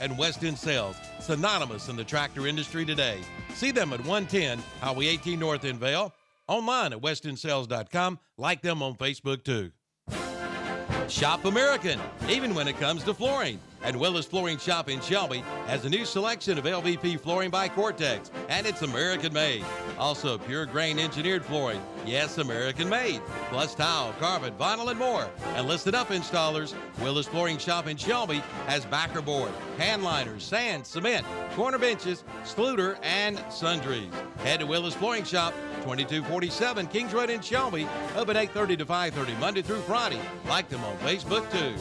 and Weston Sales, synonymous in the tractor industry today. See them at 110 Highway 18 North in Vale, online at westonsales.com. Like them on Facebook too. Shop American, even when it comes to flooring. And Willis Flooring Shop in Shelby has a new selection of LVP flooring by Cortex, and it's American made. Also, pure grain engineered flooring, yes, American made. Plus tile, carpet, vinyl, and more. And listed up installers, Willis Flooring Shop in Shelby has backer board, hand liners, sand, cement, corner benches, Schluter, and sundries. Head to Willis Flooring Shop, 2247 Kings Road in Shelby, open 8:30 to 5:30 Monday through Friday. Like them on Facebook too.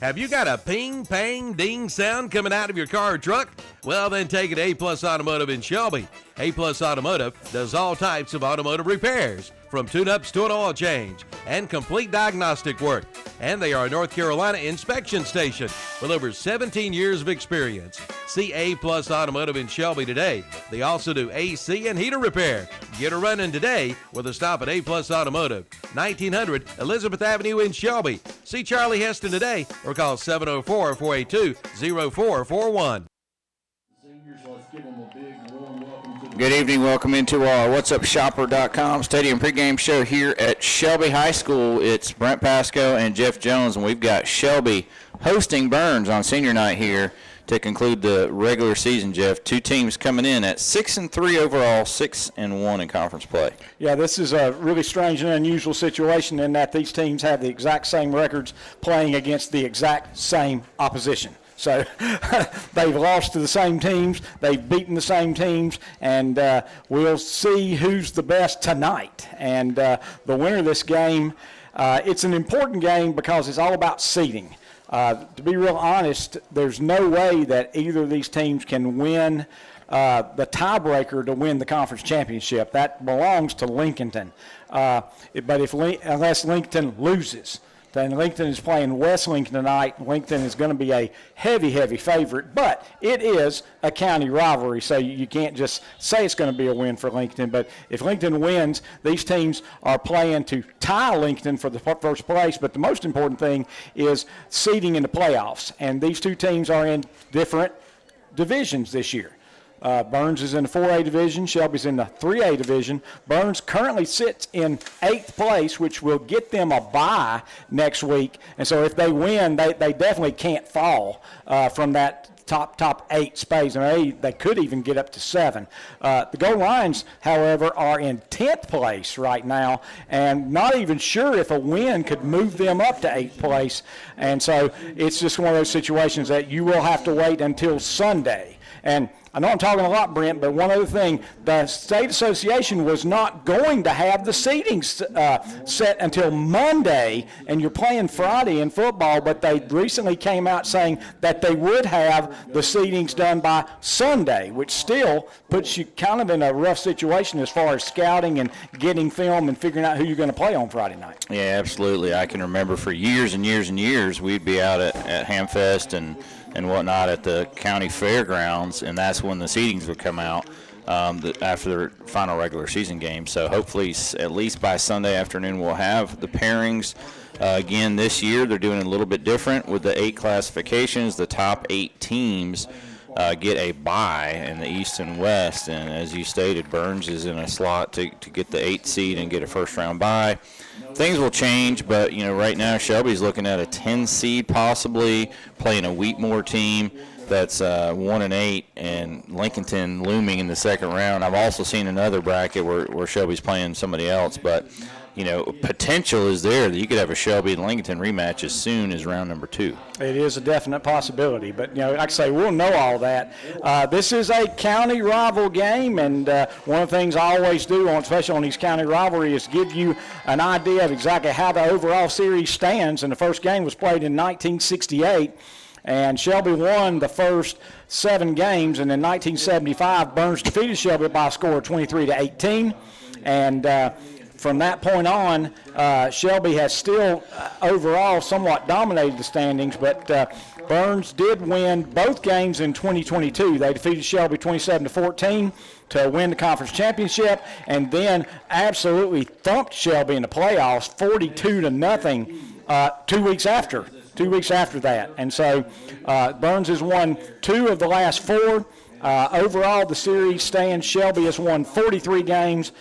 Have you got a ping, pang, ding sound coming out of your car or truck? Well, then take it to A-Plus Automotive in Shelby. A-Plus Automotive does all types of automotive repairs, from tune-ups to an oil change, and complete diagnostic work. And they are a North Carolina inspection station with over 17 years of experience. See A-Plus Automotive in Shelby today. They also do AC and heater repair. Get her running today with a stop at A-Plus Automotive, 1900 Elizabeth Avenue in Shelby. See Charlie Heston today or call 704-482-0441. Good evening. Welcome into our What'sUpShopper.com Stadium pregame show here at Shelby High School. It's Brent Pasco and Jeff Jones, and we've got Shelby hosting Burns on senior night here to conclude the regular season, Jeff. Two teams coming in at 6-3 overall, 6-1 in conference play. Yeah, this is a really strange and unusual situation in that these teams have the exact same records playing against the exact same opposition. So they've lost to the same teams, they've beaten the same teams, and we'll see who's the best tonight. And the winner of this game, it's an important game because it's all about seeding. To be real honest, there's no way that either of these teams can win the tiebreaker to win the conference championship. That belongs to Lincolnton. But unless Lincolnton loses, then Lincoln is playing West Lincoln tonight. Lincoln is going to be a heavy, heavy favorite, but it is a county rivalry, so you can't just say it's going to be a win for Lincoln. But if Lincoln wins, these teams are playing to tie Lincoln for the first place, but the most important thing is seeding in the playoffs, and these two teams are in different divisions this year. Burns is in the 4A division. Shelby's in the 3A division. Burns currently sits in 8th place, which will get them a bye next week. And so if they win, they definitely can't fall from that top 8 space. And they could even get up to 7. The Gold Lions, however, are in 10th place right now and not even sure if a win could move them up to 8th place. And so it's just one of those situations that you will have to wait until Sunday. And I know I'm talking a lot, Brent, but one other thing, the State Association was not going to have the seating set until Monday, and you're playing Friday in football, but they recently came out saying that they would have the seatings done by Sunday, which still puts you kind of in a rough situation as far as scouting and getting film and figuring out who you're going to play on Friday night. Yeah, absolutely. I can remember for years and years and years we'd be out at Hamfest and whatnot at the county fairgrounds, and that's when the seedings would come out after the final regular season game. So hopefully at least by Sunday afternoon we'll have the pairings. Again, this year they're doing it a little bit different with the 8 classifications. The top 8 teams get a bye in the East and West, and as you stated, Burns is in a slot to get the 8th seed and get a first-round bye. Things will change, but right now Shelby's looking at a 10 seed possibly, playing a Wheatmore team that's 1-8, and Lincolnton looming in the second round. I've also seen another bracket where Shelby's playing somebody else, but potential is there that you could have a Shelby and Lincolnton rematch as soon as round number 2. It is a definite possibility, but like I say, we'll know all that. This is a county rival game, and one of the things I always do, especially on these county rivalries, is give you an idea of exactly how the overall series stands. And the first game was played in 1968. And Shelby won the first 7 games, and in 1975, Burns defeated Shelby by a score of 23-18. And from that point on, Shelby has still overall somewhat dominated the standings, but Burns did win both games in 2022. They defeated Shelby 27-14 to win the conference championship, and then absolutely thumped Shelby in the playoffs 42-0 2 weeks after that. And so Burns has won 2 of the last 4. Overall, the series stands, Shelby has won 43 games.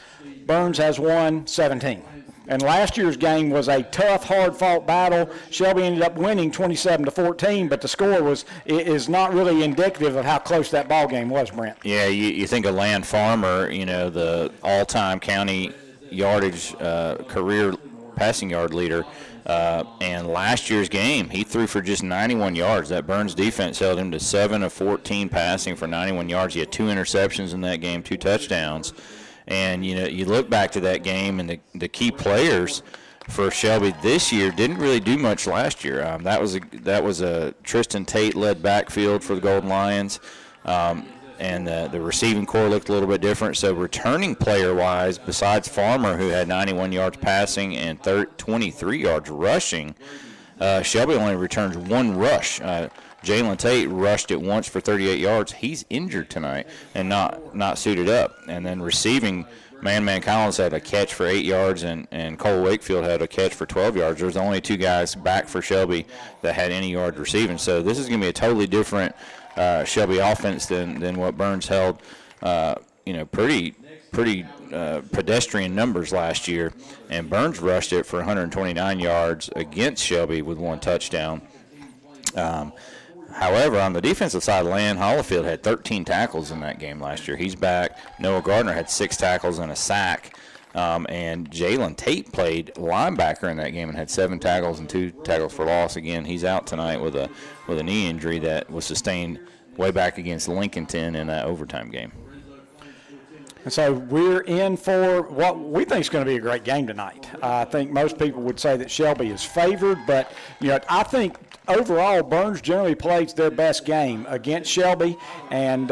Burns has won 17. And last year's game was a tough, hard-fought battle. Shelby ended up winning 27-14, but the score is not really indicative of how close that ball game was, Brent. Yeah, you think of Land Farmer, the all-time county yardage career passing yard leader, and last year's game, he threw for just 91 yards. That Burns defense held him to 7 of 14 passing for 91 yards. He had 2 interceptions in that game, 2 touchdowns. And, you look back to that game, and the key players for Shelby this year didn't really do much last year. That was a Tristan Tate-led backfield for the Golden Lions, and the receiving core looked a little bit different. So returning player-wise, besides Farmer, who had 91 yards passing and 23 yards rushing, Shelby only returns 1 rush. Jalen Tate rushed it once for 38 yards. He's injured tonight and not suited up. And then receiving, Man Collins had a catch for 8 yards, and Cole Wakefield had a catch for 12 yards. There's only 2 guys back for Shelby that had any yard receiving. So this is going to be a totally different Shelby offense than what Burns held. Pretty pedestrian numbers last year, and Burns rushed it for 129 yards against Shelby with 1 touchdown. However, on the defensive side, Land Hollifield had 13 tackles in that game last year. He's back. Noah Gardner had 6 tackles and a sack. And Jalen Tate played linebacker in that game and had 7 tackles and 2 tackles for loss. Again, he's out tonight with a knee injury that was sustained way back against Lincolnton in that overtime game. And so we're in for what we think is going to be a great game tonight. I think most people would say that Shelby is favored, but I think overall Burns generally plays their best game against Shelby, and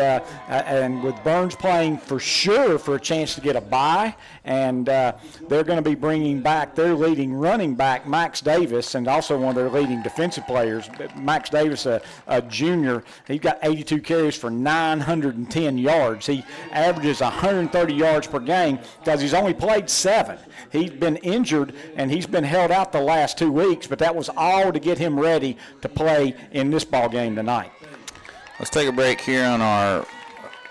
with Burns playing for sure for a chance to get a bye, and they're going to be bringing back their leading running back, Max Davis, and also one of their leading defensive players, Max Davis, a junior. He's got 82 carries for 910 yards. He averages 130 yards per game because he's only played 7. He's been injured, and he's been held out the last 2 weeks, but that was all to get him ready to play in this ball game tonight. Let's take a break here on our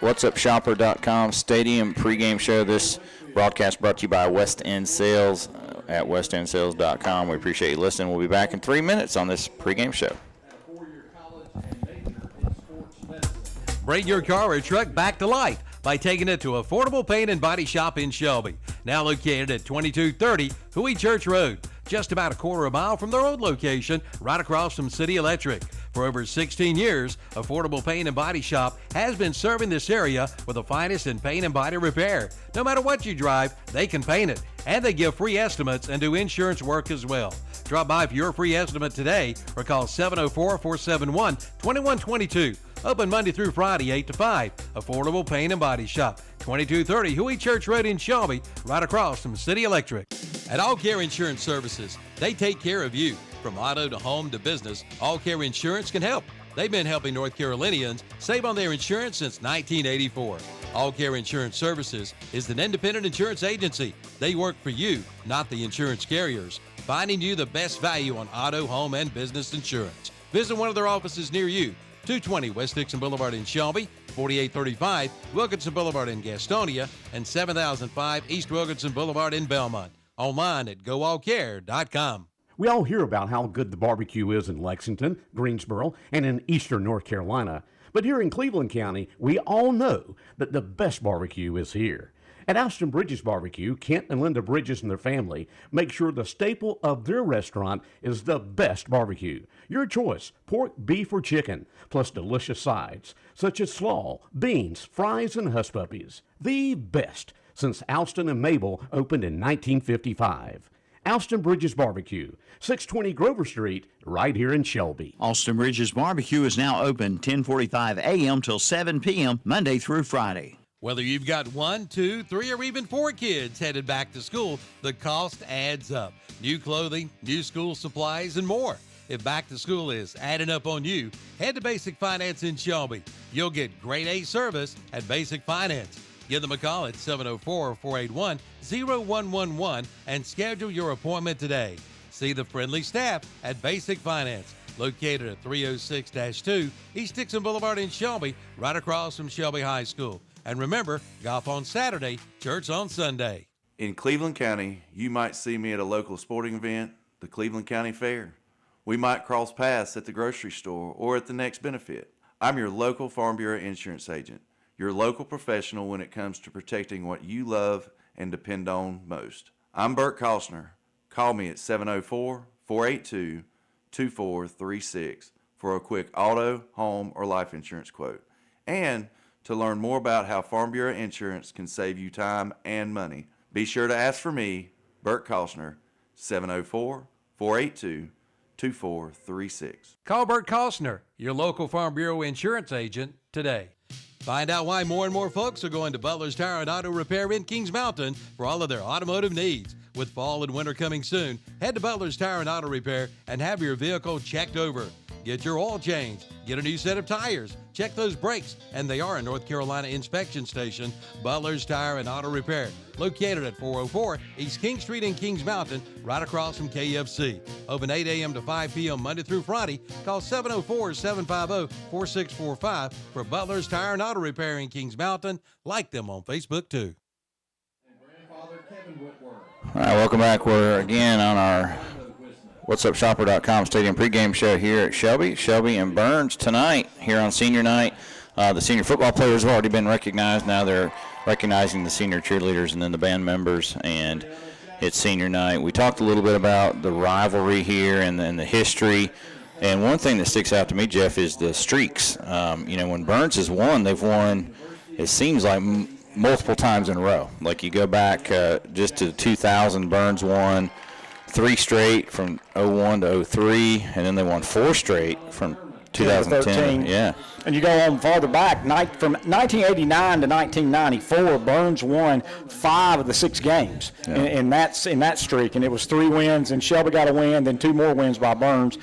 whatsupshopper.com stadium pregame show. This broadcast brought to you by West End Sales at westendsales.com. We appreciate you listening. We'll be back in 3 minutes on this pregame show. Bring your car or truck back to life by taking it to Affordable Paint and Body Shop in Shelby. Now located at 2230 Huey Church Road, just about a quarter of a mile from their old location, right across from City Electric. For over 16 years, Affordable Paint and Body Shop has been serving this area with the finest in paint and body repair. No matter what you drive, they can paint it, and they give free estimates and do insurance work as well. Drop by for your free estimate today or call 704-471-2122. Open Monday through Friday, 8 to 5. Affordable Paint and Body Shop, 2230 Huey Church Road in Shelby, right across from City Electric. At All Care Insurance Services, they take care of you. From auto to home to business, All Care Insurance can help. They've been helping North Carolinians save on their insurance since 1984. All Care Insurance Services is an independent insurance agency. They work for you, not the insurance carriers, finding you the best value on auto, home, and business insurance. Visit one of their offices near you. 220 West Dixon Boulevard in Shelby, 4835 Wilkinson Boulevard in Gastonia, and 7005 East Wilkinson Boulevard in Belmont. Online at goallcare.com. We all hear about how good the barbecue is in Lexington, Greensboro, and in eastern North Carolina. But here in Cleveland County, we all know that the best barbecue is here. At Alston Bridges Barbecue, Kent and Linda Bridges and their family make sure the staple of their restaurant is the best barbecue. Your choice, pork, beef, or chicken, plus delicious sides, such as slaw, beans, fries, and hush puppies. The best since Alston and Mabel opened in 1955. Alston Bridges Barbecue, 620 Grover Street, right here in Shelby. Alston Bridges Barbecue is now open 10:45 a.m. till 7 p.m. Monday through Friday. Whether you've got 1, 2, 3, or even 4 kids headed back to school, the cost adds up. New clothing, new school supplies, and more. If back to school is adding up on you, head to Basic Finance in Shelby. You'll get grade A service at Basic Finance. Give them a call at 704-481-0111 and schedule your appointment today. See the friendly staff at Basic Finance, located at 306-2 East Dixon Boulevard in Shelby, right across from Shelby High School. And remember, golf on Saturday, church on Sunday. In Cleveland County, you might see me at a local sporting event, the Cleveland County Fair. We might cross paths at the grocery store or at the next benefit. I'm your local Farm Bureau insurance agent, your local professional when it comes to protecting what you love and depend on most. I'm Bert Costner. Call me at 704-482-2436 for a quick auto, home, or life insurance quote. And to learn more about how Farm Bureau insurance can save you time and money, be sure to ask for me, Bert Costner, 704-482-2436. Call Bert Costner, your local Farm Bureau insurance agent, today. Find out why more and more folks are going to Butler's Tire and Auto Repair in Kings Mountain for all of their automotive needs. With fall and winter coming soon, head to Butler's Tire and Auto Repair and have your vehicle checked over. Get your oil changed, get a new set of tires, check those brakes, and they are a North Carolina inspection station, Butler's Tire and Auto Repair, located at 404 East King Street in Kings Mountain, right across from KFC. Open 8 a.m. to 5 p.m. Monday through Friday. Call 704-750-4645 for Butler's Tire and Auto Repair in Kings Mountain. Like them on Facebook, too. All right, welcome back. We're again on our What'sUpShopper.com Stadium pregame show here at Shelby and Burns tonight here on senior night. The senior football players have already been recognized. Now they're recognizing the senior cheerleaders and then the band members, and it's senior night. We talked a little bit about the rivalry here and the history. And one thing that sticks out to me, Jeff, is the streaks. When Burns has won, they've won, it seems like, multiple times in a row. Like you go back just to 2000, Burns won 3 straight from 01 to 03, and then they won 4 straight from 2010. Yeah. And you go on farther back, from 1989 to 1994, Burns won 5 of the 6 games in that streak, and it was 3 wins, and Shelby got a win, then 2 more wins by Burns.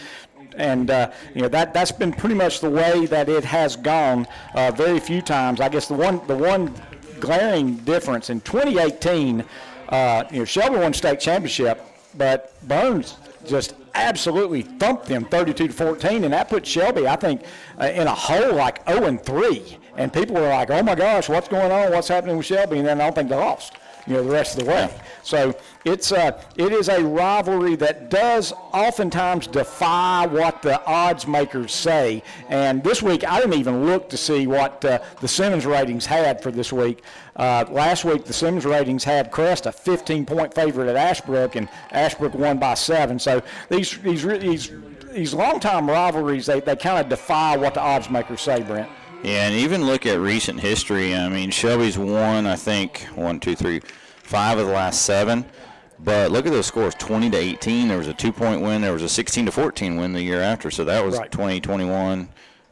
And that's been pretty much the way that it has gone. Very few times. I guess the one glaring difference in 2018, Shelby won state championship, but Burns just absolutely thumped them 32-14, and that put Shelby, I think, in a hole like 0-3. And people were like, "Oh my gosh, what's going on? What's happening with Shelby?" And then I don't think they lost, the rest of the way. So it is a rivalry that does oftentimes defy what the odds makers say. And this week, I didn't even look to see what the Simmons ratings had for this week. Last week, the Simmons ratings had Crest a 15-point favorite at Ashbrook, and Ashbrook won by 7. So these long-time rivalries, they kind of defy what the odds makers say, Brent. Yeah, and even look at recent history. I mean, Shelby's won, I think, 5 of the last 7. But look at those scores, 20-18. There was a 2-point win. There was a 16-14 win the year after. So that was 2021.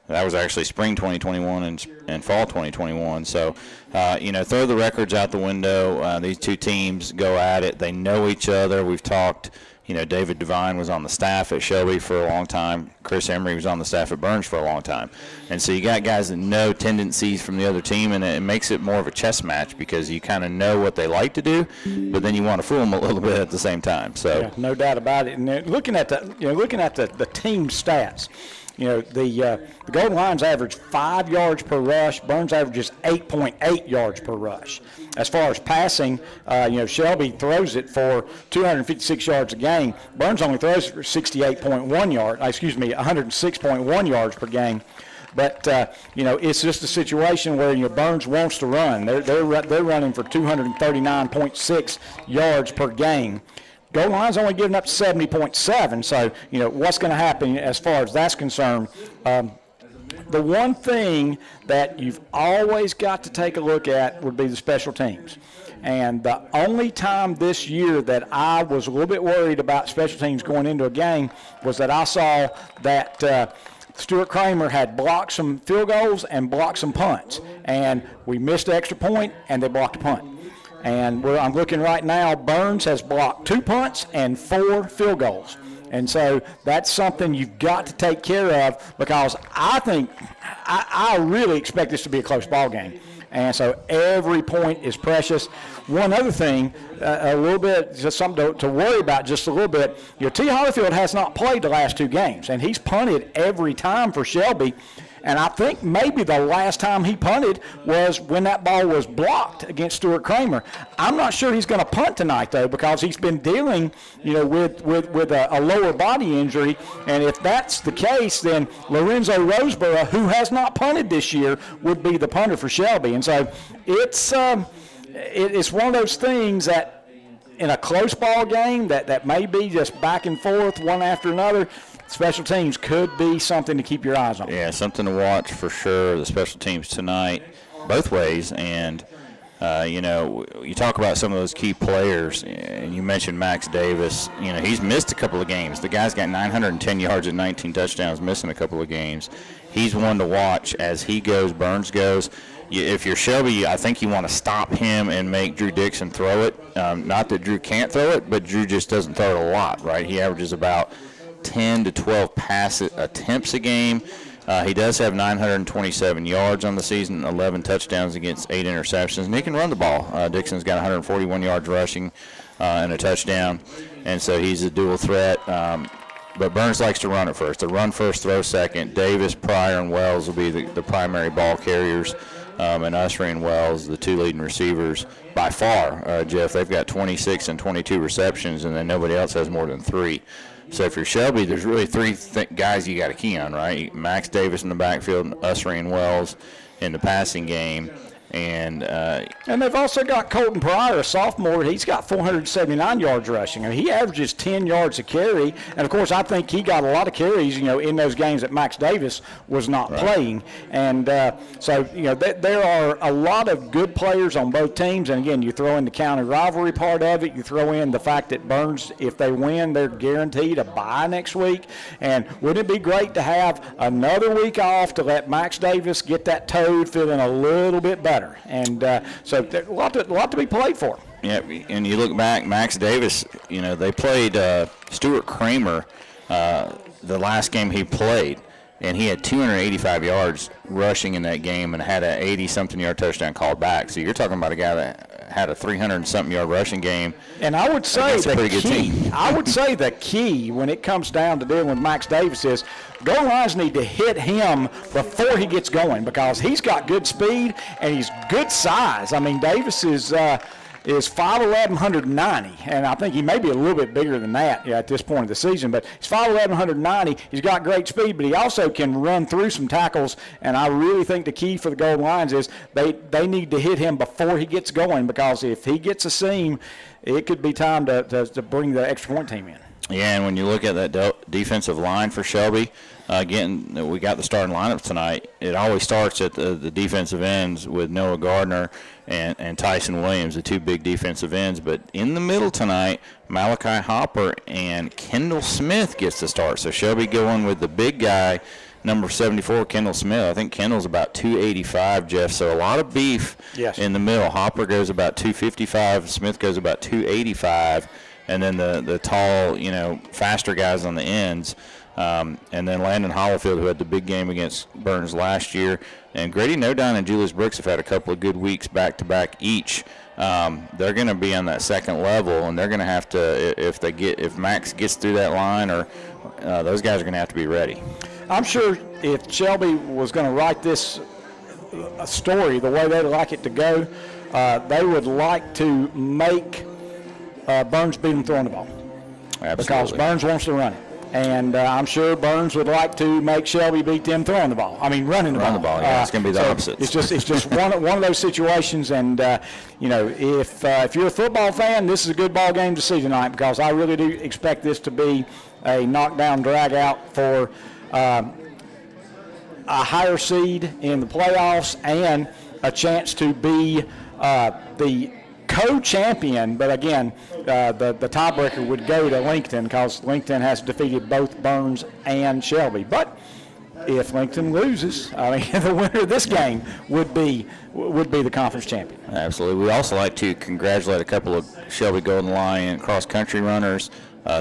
That was actually spring 2021 and fall 2021. So, throw the records out the window. These two teams go at it. They know each other. We've talked. David Devine was on the staff at Shelby for a long time. Chris Emery was on the staff at Burns for a long time. And so you got guys that know tendencies from the other team, and it makes it more of a chess match because you kind of know what they like to do, but then you want to fool them a little bit at the same time. So yeah, no doubt about it. And looking at the team stats, the Golden Lions average 5 yards per rush. Burns averages 8.8 yards per rush. As far as passing, Shelby throws it for 256 yards a game. Burns only throws it for 106.1 yards per game. But it's just a situation where Burns wants to run. They're running for 239.6 yards per game. Golden Lions only giving up 70.7. So what's going to happen as far as that's concerned? The one thing that you've always got to take a look at would be the special teams. And the only time this year that I was a little bit worried about special teams going into a game was that I saw that Stuart Kramer had blocked some field goals and blocked some punts. And we missed the extra point, and they blocked a punt. And I'm looking right now, Burns has blocked 2 punts and 4 field goals. And so that's something you've got to take care of because I think I really expect this to be a close ball game. and so every point is precious. One other thing, a little bit, just something to worry about just a little bit, T. Hollifield has not played the last 2 games, and he's punted every time for Shelby. And I think maybe the last time he punted was when that ball was blocked against Stuart Kramer. I'm not sure he's going to punt tonight, though, because he's been dealing, with a lower body injury. And if that's the case, then Lorenzo Roseborough, who has not punted this year, would be the punter for Shelby. And so it's one of those things that in a close ball game that may be just back and forth, one after another, special teams could be something to keep your eyes on. Yeah, something to watch for sure, the special teams tonight, both ways. And, you talk about some of those key players, and you mentioned Max Davis. He's missed a couple of games. The guy's got 910 yards and 19 touchdowns, missing a couple of games. He's one to watch as he goes, Burns goes. If you're Shelby, I think you want to stop him and make Drew Dixon throw it. Not that Drew can't throw it, but Drew just doesn't throw it a lot, right? He averages about 10 to 12 pass attempts a game. He does have 927 yards on the season, 11 touchdowns against 8 interceptions, and he can run the ball. Dixon's got 141 yards rushing and a touchdown, and so he's a dual threat. But Burns likes to run it first. The run first, throw second. Davis, Pryor, and Wells will be the primary ball carriers, and Usry and Wells, the 2 leading receivers by far. Jeff, they've got 26 and 22 receptions, and then nobody else has more than 3. So if you're Shelby, there's really 3 guys you got to key on, right? Max Davis in the backfield, Usry and Wells in the passing game. And they've also got Colton Pryor, a sophomore. He's got 479 yards rushing. I mean, he averages 10 yards a carry. And, of course, I think he got a lot of carries, in those games that Max Davis was not playing. And so, there are a lot of good players on both teams. And, again, you throw in the county rivalry part of it. You throw in the fact that Burns, if they win, they're guaranteed a bye next week. And wouldn't it be great to have another week off to let Max Davis get that toed feeling a little bit better? And so a lot to be played for. Yeah, and you look back, Max Davis, they played Stuart Kramer the last game he played, and he had 285 yards rushing in that game and had an 80-something yard touchdown called back. So you're talking about a guy that had a 300-something yard rushing game. And I would say the key when it comes down to dealing with Max Davis is goal lines need to hit him before he gets going, because he's got good speed and he's good size. I mean, Davis is 5'11", 190, and I think he may be a little bit bigger than that at this point of the season, but he's 5'11", 190. He's got great speed, but he also can run through some tackles, and I really think the key for the Golden Lions is they need to hit him before he gets going, because if he gets a seam, it could be time to bring the extra point team in. Yeah, and when you look at that defensive line for Shelby, again, we got the starting lineup tonight. It always starts at the defensive ends with Noah Gardner and Tyson Williams, the 2 big defensive ends. But in the middle tonight, Malachi Hopper and Kendall Smith gets the start. So Shelby going with the big guy, number 74, Kendall Smith. I think Kendall's about 285, Jeff. So a lot of beef in the middle. Hopper goes about 255. Smith goes about 285. And then the tall, faster guys on the ends. And then Landon Hollifield, who had the big game against Burns last year. And Grady Nodine and Julius Brooks have had a couple of good weeks back-to-back each. They're going to be on that second level, and they're going to have to, if Max gets through that line, or those guys are going to have to be ready. I'm sure if Shelby was going to write this story the way they'd like it to go, they would like to make Burns beat him throwing the ball. Absolutely. Because Burns wants to run it. And I'm sure Burns would like to make Shelby beat them throwing the ball. I mean, running the ball. Yeah, it's going to be the opposite. It's just one of those situations. And if you're a football fan, this is a good ball game to see tonight, because I really do expect this to be a knockdown drag out for a higher seed in the playoffs and a chance to be the co-champion, but again, the tiebreaker would go to Lincoln, because Lincoln has defeated both Burns and Shelby. But if Lincoln loses, I mean, the winner of this game would be the conference champion. Absolutely. We'd also like to congratulate a couple of Shelby Golden Lion cross-country runners,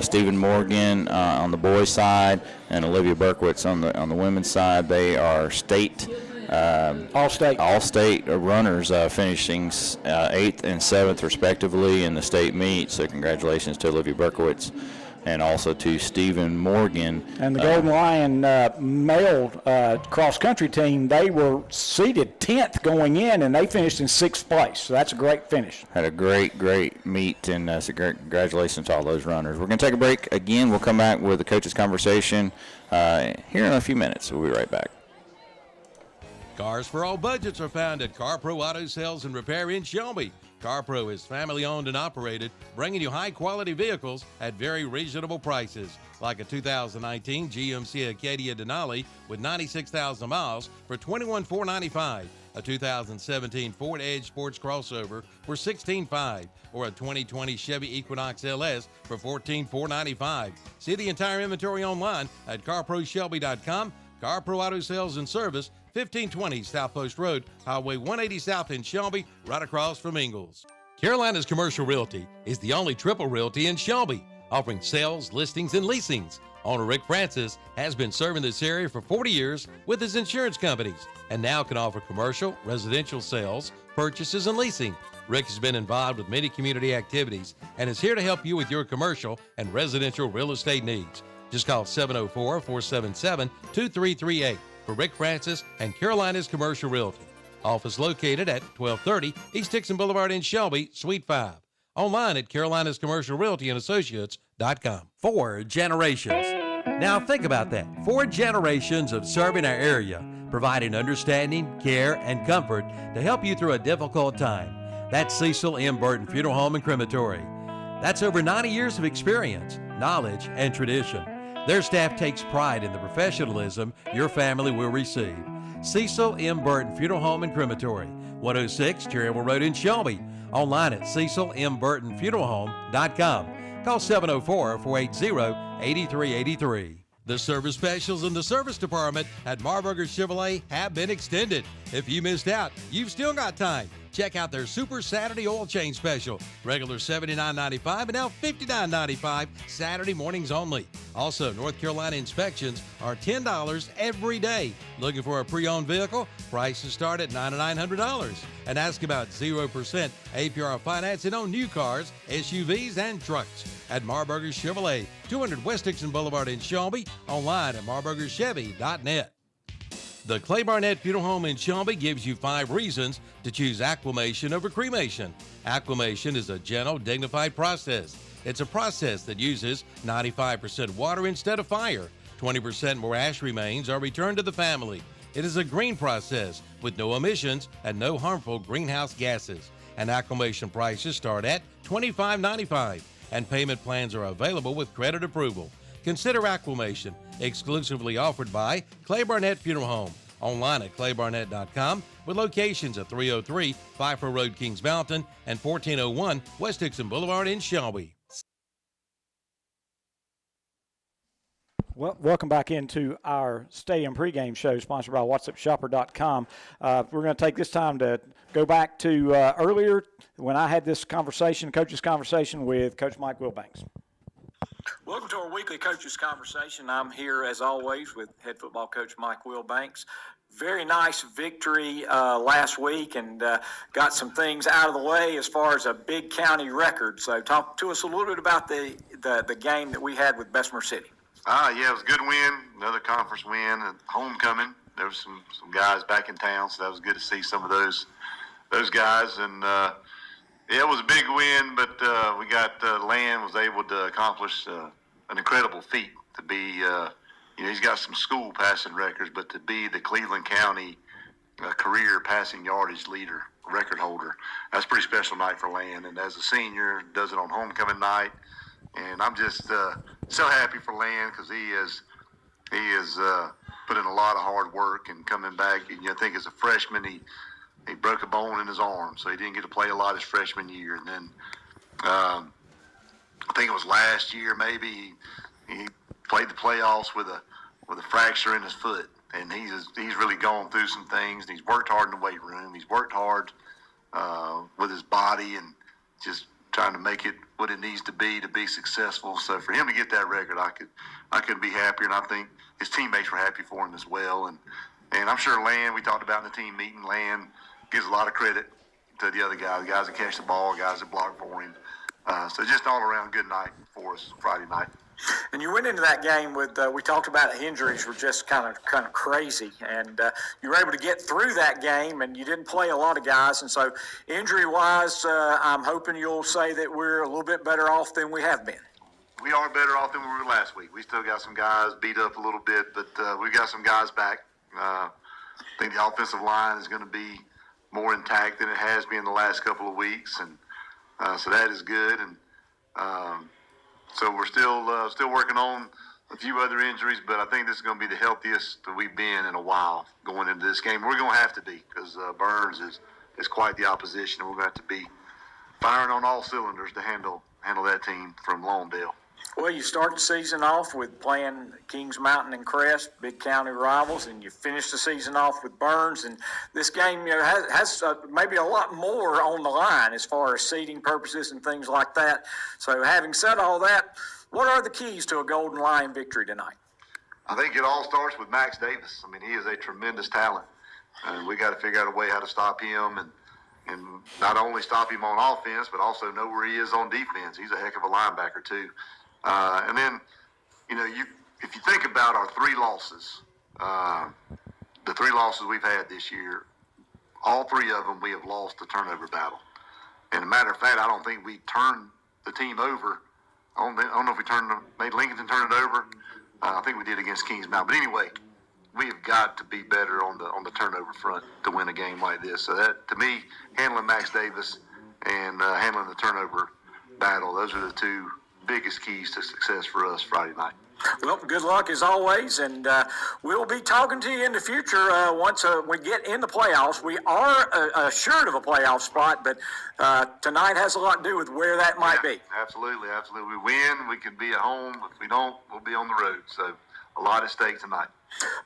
Stephen Morgan on the boys' side and Olivia Berkowitz on the women's side. They are state All-state runners finishing 8th and 7th respectively in the state meet. So congratulations to Olivia Berkowitz and also to Stephen Morgan. And the Golden Lion male cross-country team, they were seeded 10th going in, and they finished in 6th place. So that's a great finish. Had a great meet, and so congratulations to all those runners. We're going to take a break again. We'll come back with the coaches' conversation here in a few minutes. We'll be right back. Cars for all budgets are found at CarPro Auto Sales and Repair in Shelby. CarPro is family-owned and operated, bringing you high-quality vehicles at very reasonable prices, like a 2019 GMC Acadia Denali with 96,000 miles for $21,495, a 2017 Ford Edge Sports Crossover for $16,500, or a 2020 Chevy Equinox LS for $14,495. See the entire inventory online at CarProShelby.com. CarPro Auto Sales and Service, 1520 South Post Road, Highway 180 South in Shelby, right across from Ingalls. Carolina's Commercial Realty is the only triple realty in Shelby, offering sales, listings, and leasings. Owner Rick Francis has been serving this area for 40 years with his insurance companies and now can offer commercial, residential sales, purchases, and leasing. Rick has been involved with many community activities and is here to help you with your commercial and residential real estate needs. Just call 704-477-2338 for Rick Francis and Carolina's Commercial Realty. Office located at 1230 East Dixon Boulevard in Shelby, Suite 5. Online at Carolina's CommercialRealtyAndAssociates.com. 4 generations. Now think about that. 4 generations of serving our area, providing understanding, care, and comfort to help you through a difficult time. That's Cecil M. Burton Funeral Home and Crematory. That's over 90 years of experience, knowledge, and tradition. Their staff takes pride in the professionalism your family will receive. Cecil M. Burton Funeral Home and Crematory, 106 Cherryville Road in Shelby. Online at CecilMBurtonFuneralHome.com. Call 704-480-8383. The service specials in the service department at Marburger Chevrolet have been extended. If you missed out, you've still got time. Check out their Super Saturday Oil Change Special. Regular $79.95 and now $59.95 Saturday mornings only. Also, North Carolina inspections are $10 every day. Looking for a pre-owned vehicle? Prices start at $9,900. And ask about 0% APR financing on new cars, SUVs, and trucks at Marburger Chevrolet, 200 West Dixon Boulevard in Shelby. Online at marburgerchevy.net. The Clay Barnett Funeral Home in Shelby gives you 5 reasons to choose aquamation over cremation. Aquamation is a gentle, dignified process. It's a process that uses 95% water instead of fire. 20% more ash remains are returned to the family. It is a green process with no emissions and no harmful greenhouse gases. And aquamation prices start at $25.95, and payment plans are available with credit approval. Consider aquamation, exclusively offered by Clay Barnett Funeral Home. Online at claybarnett.com with locations at 303 Pfeiffer Road, Kings Mountain, and 1401 West Dixon Boulevard in Shelby. Well, welcome back into our Stadium pregame show sponsored by WhatsAppShopper.com. We're going to take this time to go back to earlier when I had this conversation, coach's conversation with Coach Mike Wilbanks. Welcome to our weekly coaches conversation. I'm here as always with head football coach Mike Wilbanks. Very nice victory last week and got some things out of the way as far as a big county record. So talk to us a little bit about the game that we had with Bessemer City. Yeah, it was a good win, another conference win, and homecoming. There was some guys back in town, so that was good to see some of those guys. And yeah, it was a big win, but we got Land was able to accomplish an incredible feat to be, he's got some school passing records, but to be the Cleveland County career passing yardage leader, record holder, that's a pretty special night for Land. And as a senior, does it on homecoming night. And I'm just so happy for Land because he has put in a lot of hard work and coming back. And I think as a freshman, he broke a bone in his arm, so he didn't get to play a lot his freshman year. And then I think it was last year maybe he played the playoffs with a fracture in his foot. And he's really gone through some things. And he's worked hard in the weight room. He's worked hard with his body and just trying to make it what it needs to be successful. So for him to get that record, I couldn't be happier, and I think his teammates were happy for him as well. And And I'm sure Land, we talked about in the team meeting, Land gives a lot of credit to the other guys, the guys that catch the ball, guys that block for him. So just all around good night for us Friday night. And you went into that game with, we talked about injuries were just kind of crazy, and you were able to get through that game, and you didn't play a lot of guys. And so injury-wise, I'm hoping you'll say that we're a little bit better off than we have been. We are better off than we were last week. We still got some guys beat up a little bit, but we've got some guys back. I think the offensive line is going to be more intact than it has been the last couple of weeks, and so that is good. And so we're still working on a few other injuries, but I think this is going to be the healthiest that we've been in a while going into this game. We're going to have to be, because Burns is quite the opposition, and we're going to have to be firing on all cylinders to handle that team from Lawndale. Well, you start the season off with playing Kings Mountain and Crest, big county rivals, and you finish the season off with Burns. And this game, has maybe a lot more on the line as far as seeding purposes and things like that. So having said all that, what are the keys to a Golden Lion victory tonight? I think it all starts with Max Davis. I mean, he is a tremendous talent, and we got to figure out a way how to stop him and not only stop him on offense, but also know where he is on defense. He's a heck of a linebacker too. And then, if you think about our three losses, the three losses we've had this year, all three of them we have lost the turnover battle. And a matter of fact, I don't think we turned the team over. I don't know if we made Lincoln turn it over. I think we did against Kings Mountain. But anyway, we have got to be better on the turnover front to win a game like this. So that, to me, handling Max Davis and handling the turnover battle, those are the two biggest keys to success for us Friday night. Well, good luck as always, and we'll be talking to you in the future once we get in the playoffs. We are assured of a playoff spot, but tonight has a lot to do with where that might be. Absolutely. We win, we can be at home. If we don't, we'll be on the road. So a lot at stake tonight.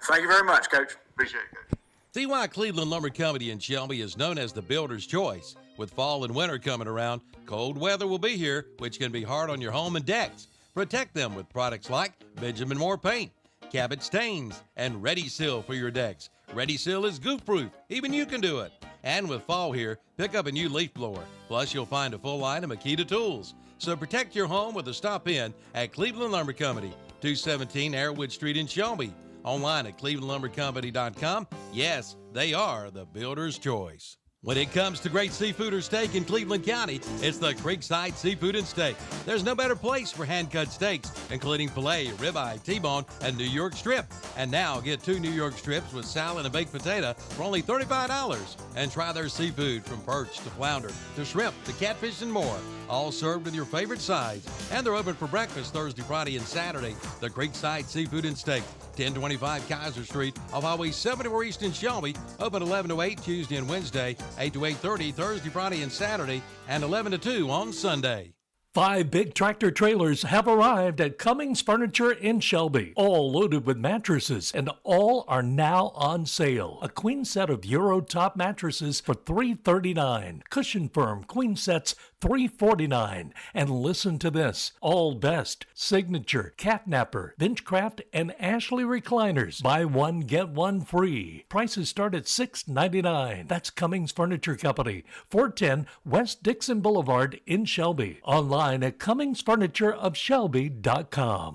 Thank you very much, Coach. Appreciate it, Coach. See why Cleveland Lumber Company in Shelby is known as the builder's choice. With fall and winter coming around, cold weather will be here, which can be hard on your home and decks. Protect them with products like Benjamin Moore paint, Cabot stains, and Ready Seal for your decks. Ready Seal is goof-proof. Even you can do it. And with fall here, pick up a new leaf blower. Plus, you'll find a full line of Makita tools. So protect your home with a stop in at Cleveland Lumber Company, 217 Airwood Street in Shelby. Online at clevelandlumbercompany.com. Yes, they are the builder's choice. When it comes to great seafood or steak in Cleveland County, it's the Creekside Seafood and Steak. There's no better place for hand-cut steaks, including filet, ribeye, T-bone, and New York strip. And now get 2 New York strips with salad and baked potato for only $35. And try their seafood from perch to flounder to shrimp to catfish and more, all served with your favorite sides. And they're open for breakfast Thursday, Friday, and Saturday. The Creekside Seafood and Steak, 1025 Kaiser Street off Highway 74 East in Shelby. Open 11 to 8 Tuesday and Wednesday, 8 to 8:30 Thursday, Friday, and Saturday, and 11 to 2 on Sunday. 5 big tractor trailers have arrived at Cummings Furniture in Shelby, all loaded with mattresses, and all are now on sale. A queen set of Euro top mattresses for $339. Cushion Firm queen sets $349. And listen to this: All Best, Signature, Catnapper, Benchcraft, and Ashley recliners. Buy one, get one free. Prices start at $699. That's Cummings Furniture Company, 410 West Dixon Boulevard in Shelby. Online at CummingsFurnitureofShelby.com.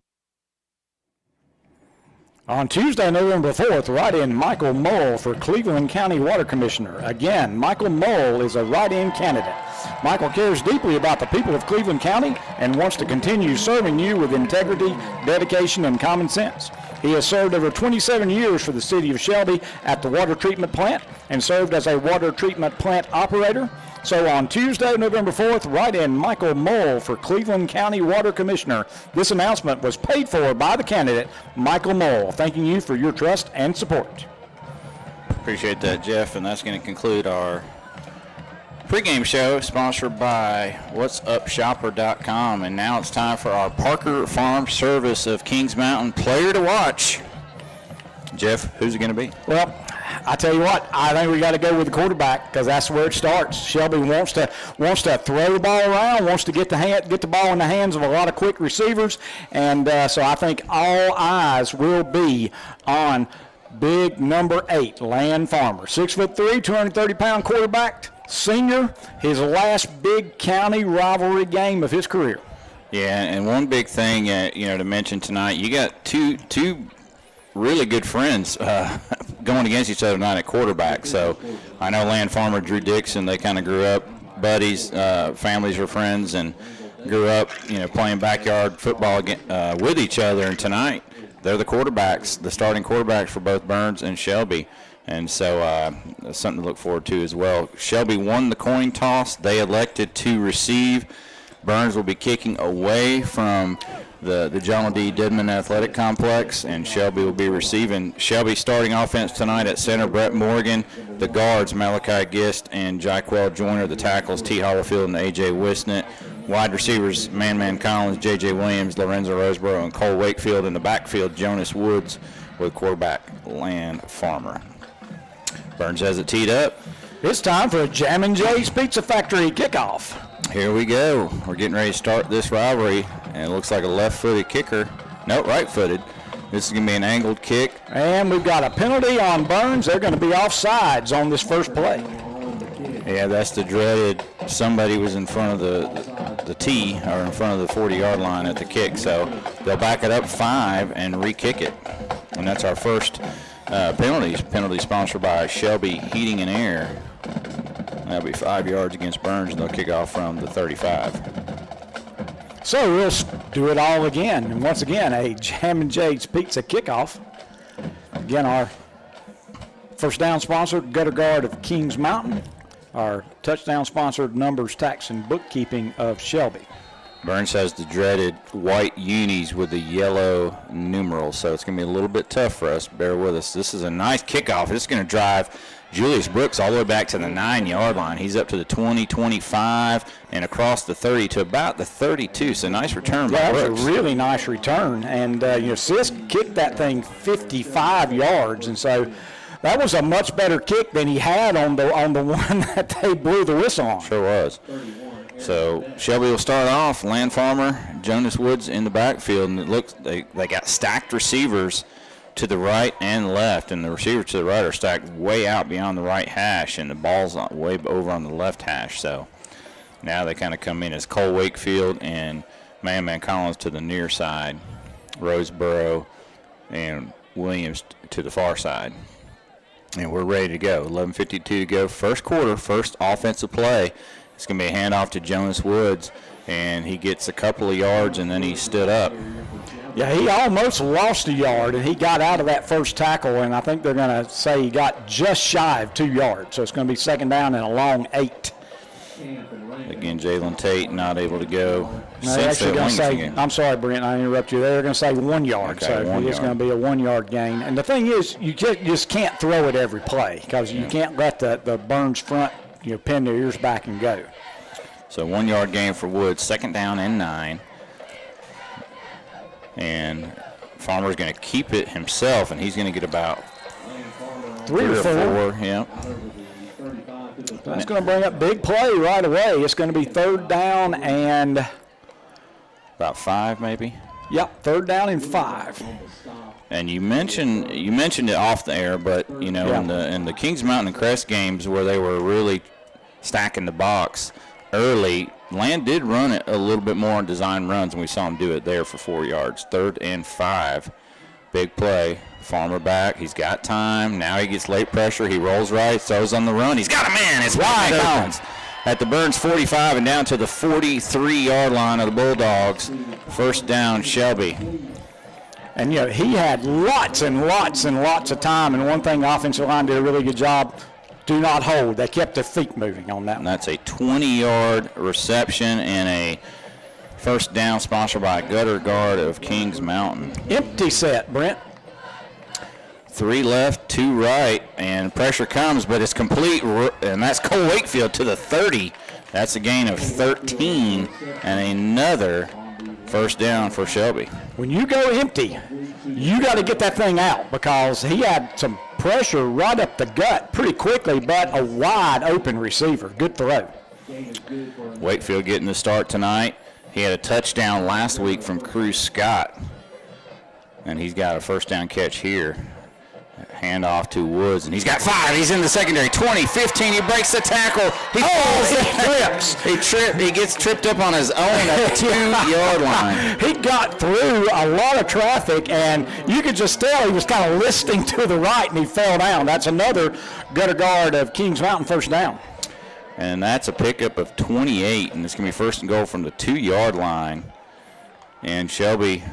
On Tuesday, November 4th, write-in Michael Mole for Cleveland County Water Commissioner. Again, Michael Mole is a write-in candidate. Michael cares deeply about the people of Cleveland County and wants to continue serving you with integrity, dedication, and common sense. He has served over 27 years for the city of Shelby at the water treatment plant and served as a water treatment plant operator. So on Tuesday, November 4th, write in Michael Mole for Cleveland County Water Commissioner. This announcement was paid for by the candidate, Michael Mole. Thanking you for your trust and support. Appreciate that, Jeff, and that's going to conclude our pregame show, sponsored by whatsupshopper.com. And now it's time for our Parker Farm Service of Kings Mountain Player to Watch. Jeff, who's it going to be? Well, I tell you what, I think we got to go with the quarterback because that's where it starts. Shelby wants to throw the ball around, wants to get the ball in the hands of a lot of quick receivers, and so I think all eyes will be on big number 8, Land Farmer. 6'3", 230-pound quarterback, senior, his last big county rivalry game of his career. Yeah, and one big thing, to mention tonight, you got two really good friends going against each other tonight at quarterback. So I know Land Farmer, Drew Dixon, they kind of grew up buddies, families are friends, and grew up, playing backyard football with each other. And tonight, they're the quarterbacks, the starting quarterbacks for both Burns and Shelby. And so that's something to look forward to as well. Shelby won the coin toss. They elected to receive. Burns will be kicking away from the John D. Didman Athletic Complex, and Shelby will be receiving. Shelby starting offense tonight at center, Brett Morgan. The guards, Malachi Gist and Jaquel Joyner. The tackles, T. Hollifield and A.J. Wisnett. Wide receivers, Man Collins, J.J. Williams, Lorenzo Roseboro, and Cole Wakefield. In the backfield, Jonas Woods with quarterback Land Farmer. Burns has it teed up. It's time for a Jammin' Jay's Pizza Factory kickoff. Here we go. We're getting ready to start this rivalry, and it looks like a left-footed kicker. No, right-footed. This is going to be an angled kick. And we've got a penalty on Burns. They're going to be offsides on this first play. Yeah, that's the dreaded somebody was in front of the tee or in front of the 40-yard line at the kick. So they'll back it up 5 and re-kick it. And that's our first penalty. Penalty sponsored by Shelby Heating and Air. That'll be 5 yards against Burns, and they'll kick off from the 35. So we'll do it all again. And once again, a Jammin' Jay's Pizza kickoff. Again, our first down sponsor, Gutter Guard of Kings Mountain. Our touchdown sponsor, Numbers Tax and Bookkeeping of Shelby. Burns has the dreaded white unis with the yellow numerals, so it's going to be a little bit tough for us. Bear with us. This is a nice kickoff. This is going to drive Julius Brooks all the way back to the 9-yard line. He's up to the 20, 25, and across the 30 to about the 32. So nice return by Brooks. That was a really nice return. And, Sisk kicked that thing 55 yards. And so that was a much better kick than he had on the one that they blew the whistle on. Sure was. So Shelby will start off. Land Farmer, Jonas Woods in the backfield, and it looks they got stacked receivers to the right and left, and the receivers to the right are stacked way out beyond the right hash, and the ball's way over on the left hash. So now they kind of come in as Cole Wakefield and Man Collins to the near side, Roseboro and Williams to the far side. And we're ready to go. 11:52 to go. First quarter, first offensive play. It's going to be a handoff to Jonas Woods, and he gets a couple of yards, and then he stood up. Yeah, he almost lost a yard, and he got out of that first tackle, and I think they're going to say he got just shy of 2 yards. So it's going to be second down and a long 8. Again, Jalen Tate not able to go. They're actually going to say, I'm sorry, Brent, I interrupt you. They're going to say 1 yard. Okay, so it's going to be a 1 yard gain. And the thing is, you just can't throw it every play because you can't let the Burns front pin their ears back and go. So 1 yard gain for Woods, second down and 9. And Farmer's going to keep it himself, and he's going to get about 3 or 4. Yeah. That's going to bring up big play right away. It's going to be third down and about 5 maybe. Yep, third down and 5. And you mentioned it off the air, but in the Kings Mountain and Crest games where they were really stacking the box early, Land did run it a little bit more on design runs, and we saw him do it there for 4 yards. Third and 5, big play. Farmer back. He's got time. Now he gets late pressure. He rolls right, throws on the run. He's got a man. It's wide Collins at the Burns 45 and down to the 43-yard line of the Bulldogs. First down, Shelby. And, he had lots and lots and lots of time, and one thing the offensive line did a really good job, do not hold. They kept their feet moving on that one. And that's a 20-yard reception and a first down sponsored by Gutter Guard of Kings Mountain. Empty set, Brent. 3 left, 2 right, and pressure comes, but it's complete, and that's Cole Wakefield to the 30. That's a gain of 13, and another first down for Shelby. When you go empty, you got to get that thing out because he had some pressure right up the gut pretty quickly, but a wide open receiver. Good throw. Wakefield getting the start tonight. He had a touchdown last week from Cruz Scott, and he's got a first down catch here. Hand off to Woods, and he's got 5. He's in the secondary. 20, 15. He breaks the tackle. He falls. He trips. He gets tripped up on his own at the 2-yard line. He got through a lot of traffic, and you could just tell he was kind of listing to the right, and he fell down. That's another gutter guard of Kings Mountain first down. And that's a pickup of 28, and it's going to be first and goal from the 2-yard line. And Shelby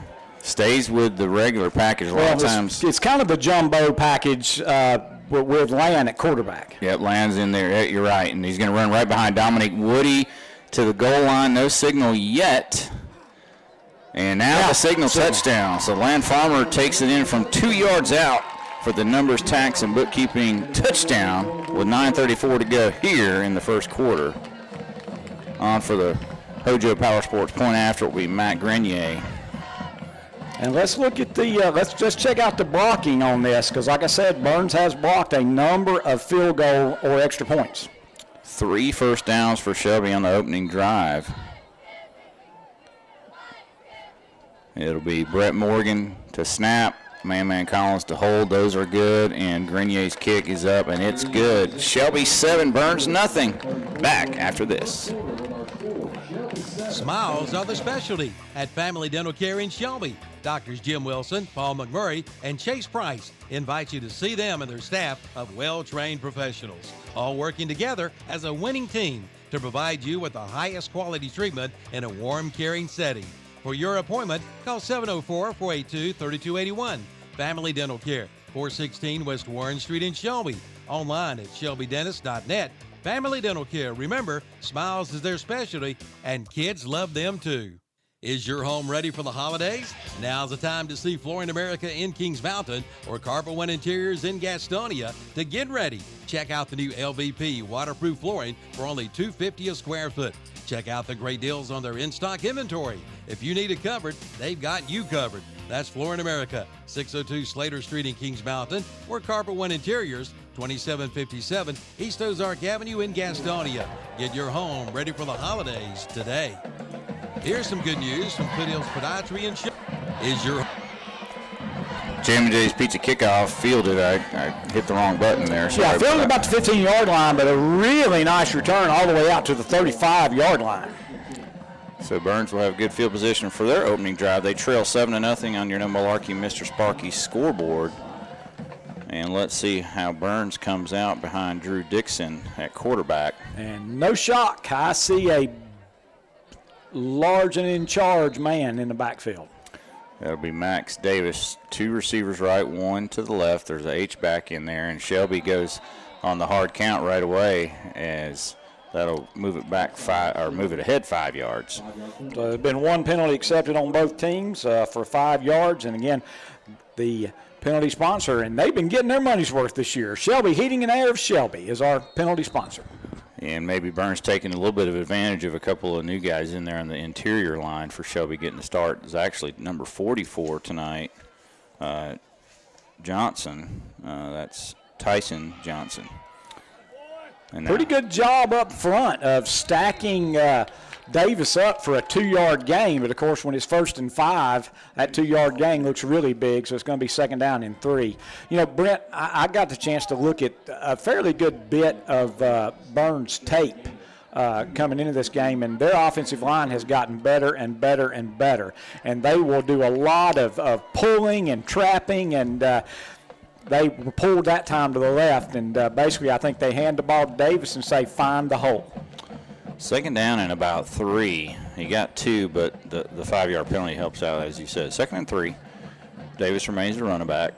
stays with the regular package a lot of times. It's kind of the jumbo package with Land at quarterback. Yep, Land's in there. You're right. And he's going to run right behind Dominic Woody to the goal line. No signal yet. And now the signal touchdown. So Land Farmer takes it in from 2 yards out for the numbers, tax, and bookkeeping touchdown with 9:34 to go here in the first quarter. On for the Hojo Power Sports point after will be Matt Grenier. And let's look at let's just check out the blocking on this, because like I said, Burns has blocked a number of field goal or extra points. 3 first downs for Shelby on the opening drive. It'll be Brett Morgan to snap, Man Collins to hold. Those are good, and Grenier's kick is up, and it's good. Shelby 7, Burns nothing. Back after this. Smiles are the specialty at Family Dental Care in Shelby. Doctors Jim Wilson, Paul McMurray, and Chase Price invite you to see them and their staff of well-trained professionals, all working together as a winning team to provide you with the highest quality treatment in a warm, caring setting. For your appointment, call 704-482-3281. Family Dental Care, 416 West Warren Street in Shelby. Online at shelbydentist.net. Family Dental Care. Remember, smiles is their specialty, and kids love them too. Is your home ready for the holidays? Now's the time to see Flooring America in Kings Mountain or Carpet One Interiors in Gastonia to get ready. Check out the new LVP waterproof flooring for only $250 a square foot. Check out the great deals on their in-stock inventory. If you need it covered, they've got you covered. That's Flooring America, 602 Slater Street in Kings Mountain, or Carpet One Interiors, 2757 East Ozark Avenue in Gastonia. Get your home ready for the holidays today. Here's some good news from Foothills Podiatry and Shelby. Is your Jamie J's Pizza Kickoff fielded. I hit the wrong button there. Yeah, fielded about the 15-yard line, but a really nice return all the way out to the 35-yard line. So Burns will have good field position for their opening drive. They trail 7-0 on your No Malarkey Mr. Sparky scoreboard. And let's see how Burns comes out behind Drew Dixon at quarterback. And no shock, I see a large and in charge man in the backfield. That'll be Max Davis. 2 receivers right, 1 to the left. There's a H-back in there, and Shelby goes on the hard count right away as that'll move it back 5 or move it ahead 5 yards. So there's been 1 penalty accepted on both teams for 5 yards, and again, the penalty sponsor, and they've been getting their money's worth this year. Shelby Heating and Air of Shelby is our penalty sponsor. And maybe Burns taking a little bit of advantage of a couple of new guys in there on the interior line for Shelby getting the start. It's actually number 44 tonight, Johnson. That's Tyson Johnson. And pretty good job up front of stacking Davis up for a 2-yard gain. But, of course, when it's 1st and 5, that 2-yard gain looks really big, so it's going to be 2nd down and 3. You know, Brent, I got the chance to look at a fairly good bit of Burns tape coming into this game, and their offensive line has gotten better and better and better. And they will do a lot of pulling and trapping, and they pulled that time to the left. And basically I think they hand the ball to Davis and say, find the hole. 2nd down and about 3. He got 2, but the 5-yard penalty helps out, as you said. 2nd and 3. Davis remains the running back.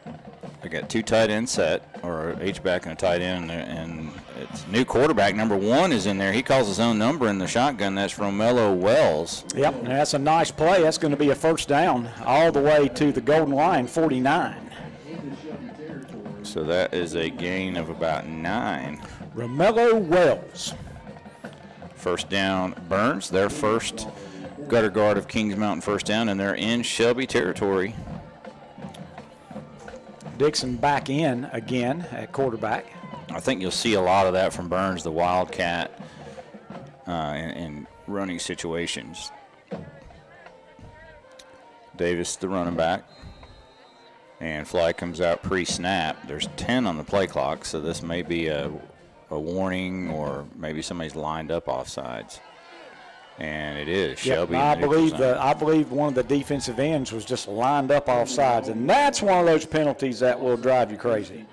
They got 2 tight ends set, or an H-back and a tight end, and it's new quarterback. Number 1 is in there. He calls his own number in the shotgun. That's Romello Wells. Yep, and that's a nice play. That's going to be a 1st down all the way to the golden line, 49. So that is a gain of about 9. Romello Wells. 1st down, Burns, their first gutter guard of Kings Mountain 1st down, and they're in Shelby territory. Dixon back in again at quarterback. I think you'll see a lot of that from Burns, the Wildcat, in running situations. Davis, the running back. And flag comes out pre-snap. There's 10 on the play clock, so this may be a warning, or maybe somebody's lined up offsides. And it is Shelby. I believe one of the defensive ends was just lined up offsides, and that's one of those penalties that will drive you crazy.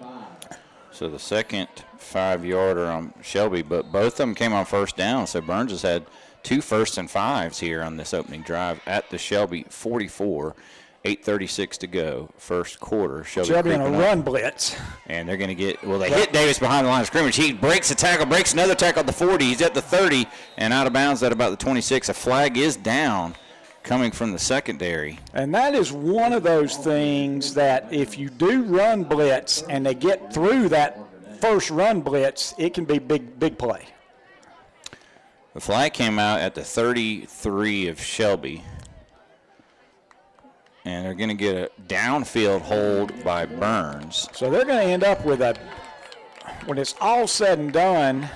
So the second 5-yarder on Shelby, but both of them came on first down. So Burns has had 2 1st and 5s here on this opening drive at the Shelby 44. 8:36 to go, first quarter. Shelby in a run blitz. And they're going to get, well, they hit Davis behind the line of scrimmage. He breaks a tackle, breaks another tackle at the 40. He's at the 30 and out of bounds at about the 26. A flag is down coming from the secondary. And that is one of those things that if you do run blitz and they get through that first run blitz, it can be big play. The flag came out at the 33 of Shelby. And they're going to get a downfield hold by Burns. So they're going to end up with when it's all said and done,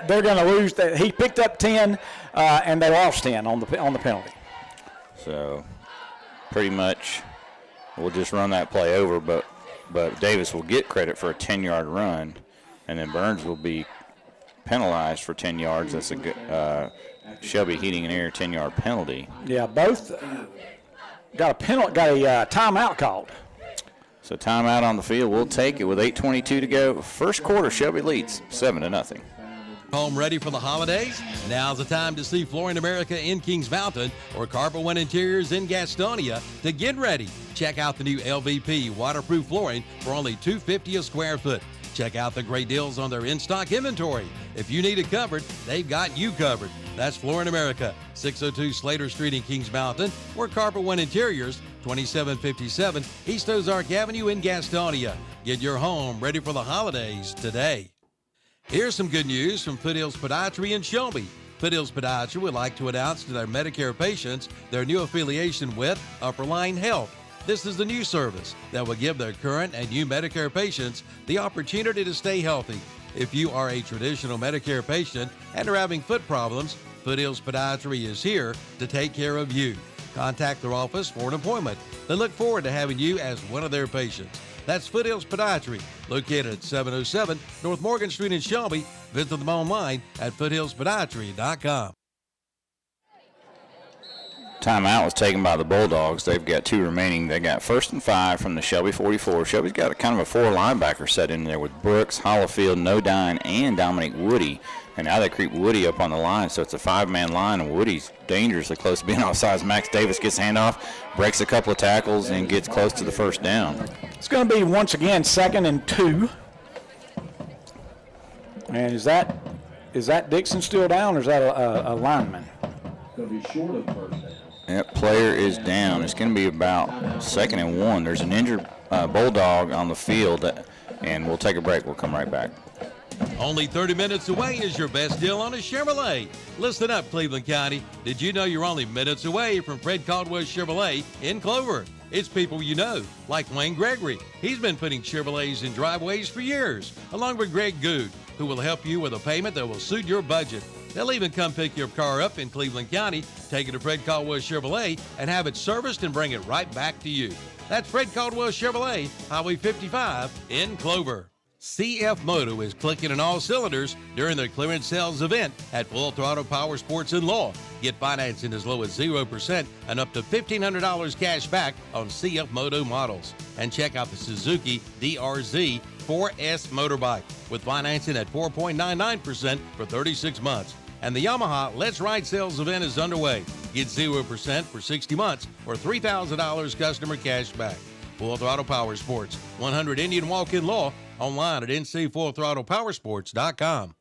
they're going to lose. He picked up 10, and they lost 10 on the penalty. So pretty much we'll just run that play over, but Davis will get credit for a 10-yard run, and then Burns will be penalized for 10 yards. That's a good Shelby heating an air 10-yard penalty. Yeah, both. Got a timeout called. So timeout on the field. We'll take it with 8:22 to go. First quarter, Shelby leads 7-0. Home ready for the holidays? Now's the time to see Flooring America in Kings Mountain or Carpet One Interiors in Gastonia to get ready. Check out the new LVP waterproof flooring for only $250 a square foot. Check out the great deals on their in-stock inventory. If you need it covered, they've got you covered. That's Flooring America, 602 Slater Street in Kings Mountain, or Carpet One Interiors, 2757 East Ozark Avenue in Gastonia. Get your home ready for the holidays today. Here's some good news from Foothills Podiatry in Shelby. Foothills Podiatry would like to announce to their Medicare patients their new affiliation with Upper Line Health. This is the new service that will give their current and new Medicare patients the opportunity to stay healthy. If you are a traditional Medicare patient and are having foot problems, Foothills Podiatry is here to take care of you. Contact their office for an appointment. They look forward to having you as one of their patients. That's Foothills Podiatry, located at 707 North Morgan Street in Shelby. Visit them online at foothillspodiatry.com. Timeout was taken by the Bulldogs. They've got 2 remaining. They got 1st and 5 from the Shelby 44. Shelby's got a kind of a 4 linebacker set in there with Brooks, Hollifield, Nodine, and Dominic Woody. And now they creep Woody up on the line, so it's a 5-man line, and Woody's dangerously close to being offsides. Max Davis gets the handoff, breaks a couple of tackles, and gets close to the first down. It's going to be, once again, 2nd and 2. And is that Dixon still down, or is that a lineman? Going to be short of first down. That player is down. It's going to be about 2nd and 1. There's an injured Bulldog on the field, and we'll take a break. We'll come right back. Only 30 minutes away is your best deal on a Chevrolet. Listen up, Cleveland County. Did you know you're only minutes away from Fred Caldwell Chevrolet in Clover? It's people you know, like Wayne Gregory. He's been putting Chevrolets in driveways for years, along with Greg Good, who will help you with a payment that will suit your budget. They'll even come pick your car up in Cleveland County, take it to Fred Caldwell Chevrolet, and have it serviced and bring it right back to you. That's Fred Caldwell Chevrolet, Highway 55 in Clover. CF Moto is clicking on all cylinders during their clearance sales event at Full Throttle Power Sports in Law. Get financing as low as 0% and up to $1,500 cash back on CF Moto models. And check out the Suzuki DRZ 4S motorbike with financing at 4.99% for 36 months. And the Yamaha Let's Ride sales event is underway. Get 0% for 60 months or $3,000 customer cash back. Full Throttle Power Sports, 100 Indian Walk in Law, online at ncfullthrottlepowersports.com.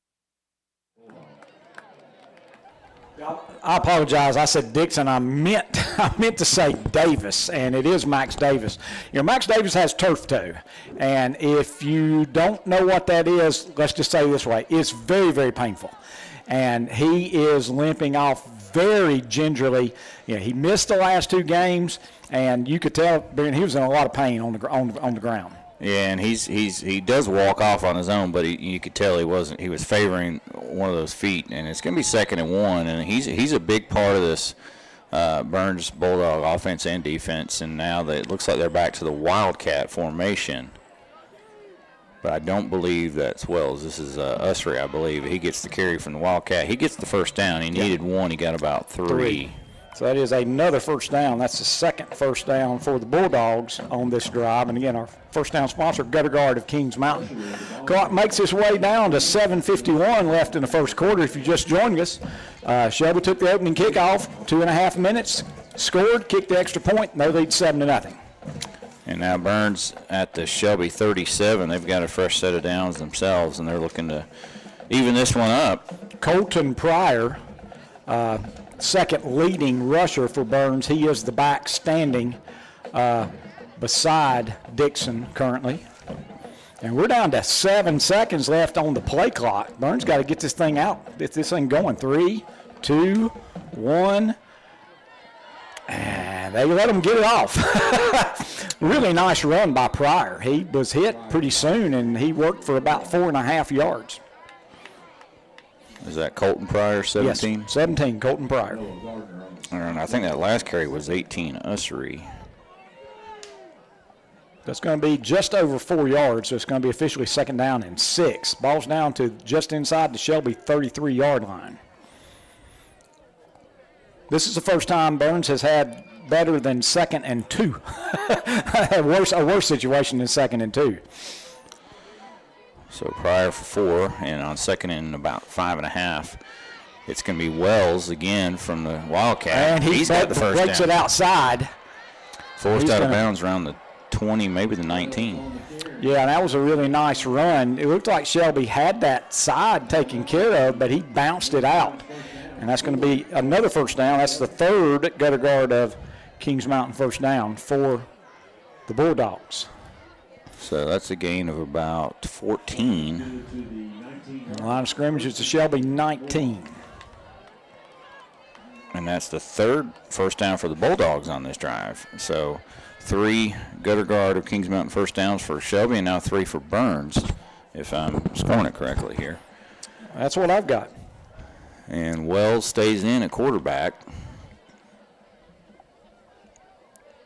I apologize. I said Dixon. I meant to say Davis, and it is Max Davis. You know, Max Davis has turf toe, and if you don't know what that is, let's just say it this way: it's very, very painful, and he is limping off very gingerly. You know, he missed the last 2 games, and you could tell he was in a lot of pain on the ground. Yeah, and he does walk off on his own, but you could tell he was favoring one of those feet, and it's going to be 2nd and 1, and he's a big part of this Burns Bulldog offense and defense, and now it looks like they're back to the Wildcat formation. But I don't believe that's Wells. This is Usry, I believe. He gets the carry from the Wildcat. He gets the first down. He needed one. He got about three. So that is another first down. That's the second first down for the Bulldogs on this drive. And again, our first down sponsor, Gutter Guard of Kings Mountain. Clock makes its way down to 7:51 left in the first quarter. If you just joined us, Shelby took the opening kickoff, 2.5 minutes, scored, kicked the extra point, no lead 7-0. And now Burns at the Shelby 37. They've got a fresh set of downs themselves, and they're looking to even this one up. Colton Pryor, second leading rusher for Burns. He is the back standing beside Dixon currently. And we're down to 7 seconds left on the play clock. Burns got to get this thing out, get this thing going. 3, 2, 1. And they let him get it off. Really nice run by Pryor. He was hit pretty soon, and he worked for about 4.5 yards. Is that Colton Pryor, 17? Yes, 17, Colton Pryor. And I think that last carry was 18, Usry. That's going to be just over 4 yards, so it's going to be officially second down and 6. Ball's down to just inside the Shelby 33-yard line. This is the first time Burns has had better than 2nd and 2. a worse situation than 2nd and 2. So Pryor for 4, and on 2nd and about 5.5, it's going to be Wells again from the Wildcat. And he's got the first breaks down. It outside. Forced out of bounds around the 20, maybe the 19. Yeah, that was a really nice run. It looked like Shelby had that side taken care of, but he bounced it out. And that's going to be another first down. That's the third gutter guard of Kings Mountain first down for the Bulldogs. So that's a gain of about 14. The line of scrimmage is the Shelby 19. And that's the third first down for the Bulldogs on this drive. So 3 gutter guard of Kings Mountain first downs for Shelby, and now 3 for Burns, if I'm scoring it correctly here. That's what I've got. And Wells stays in at quarterback.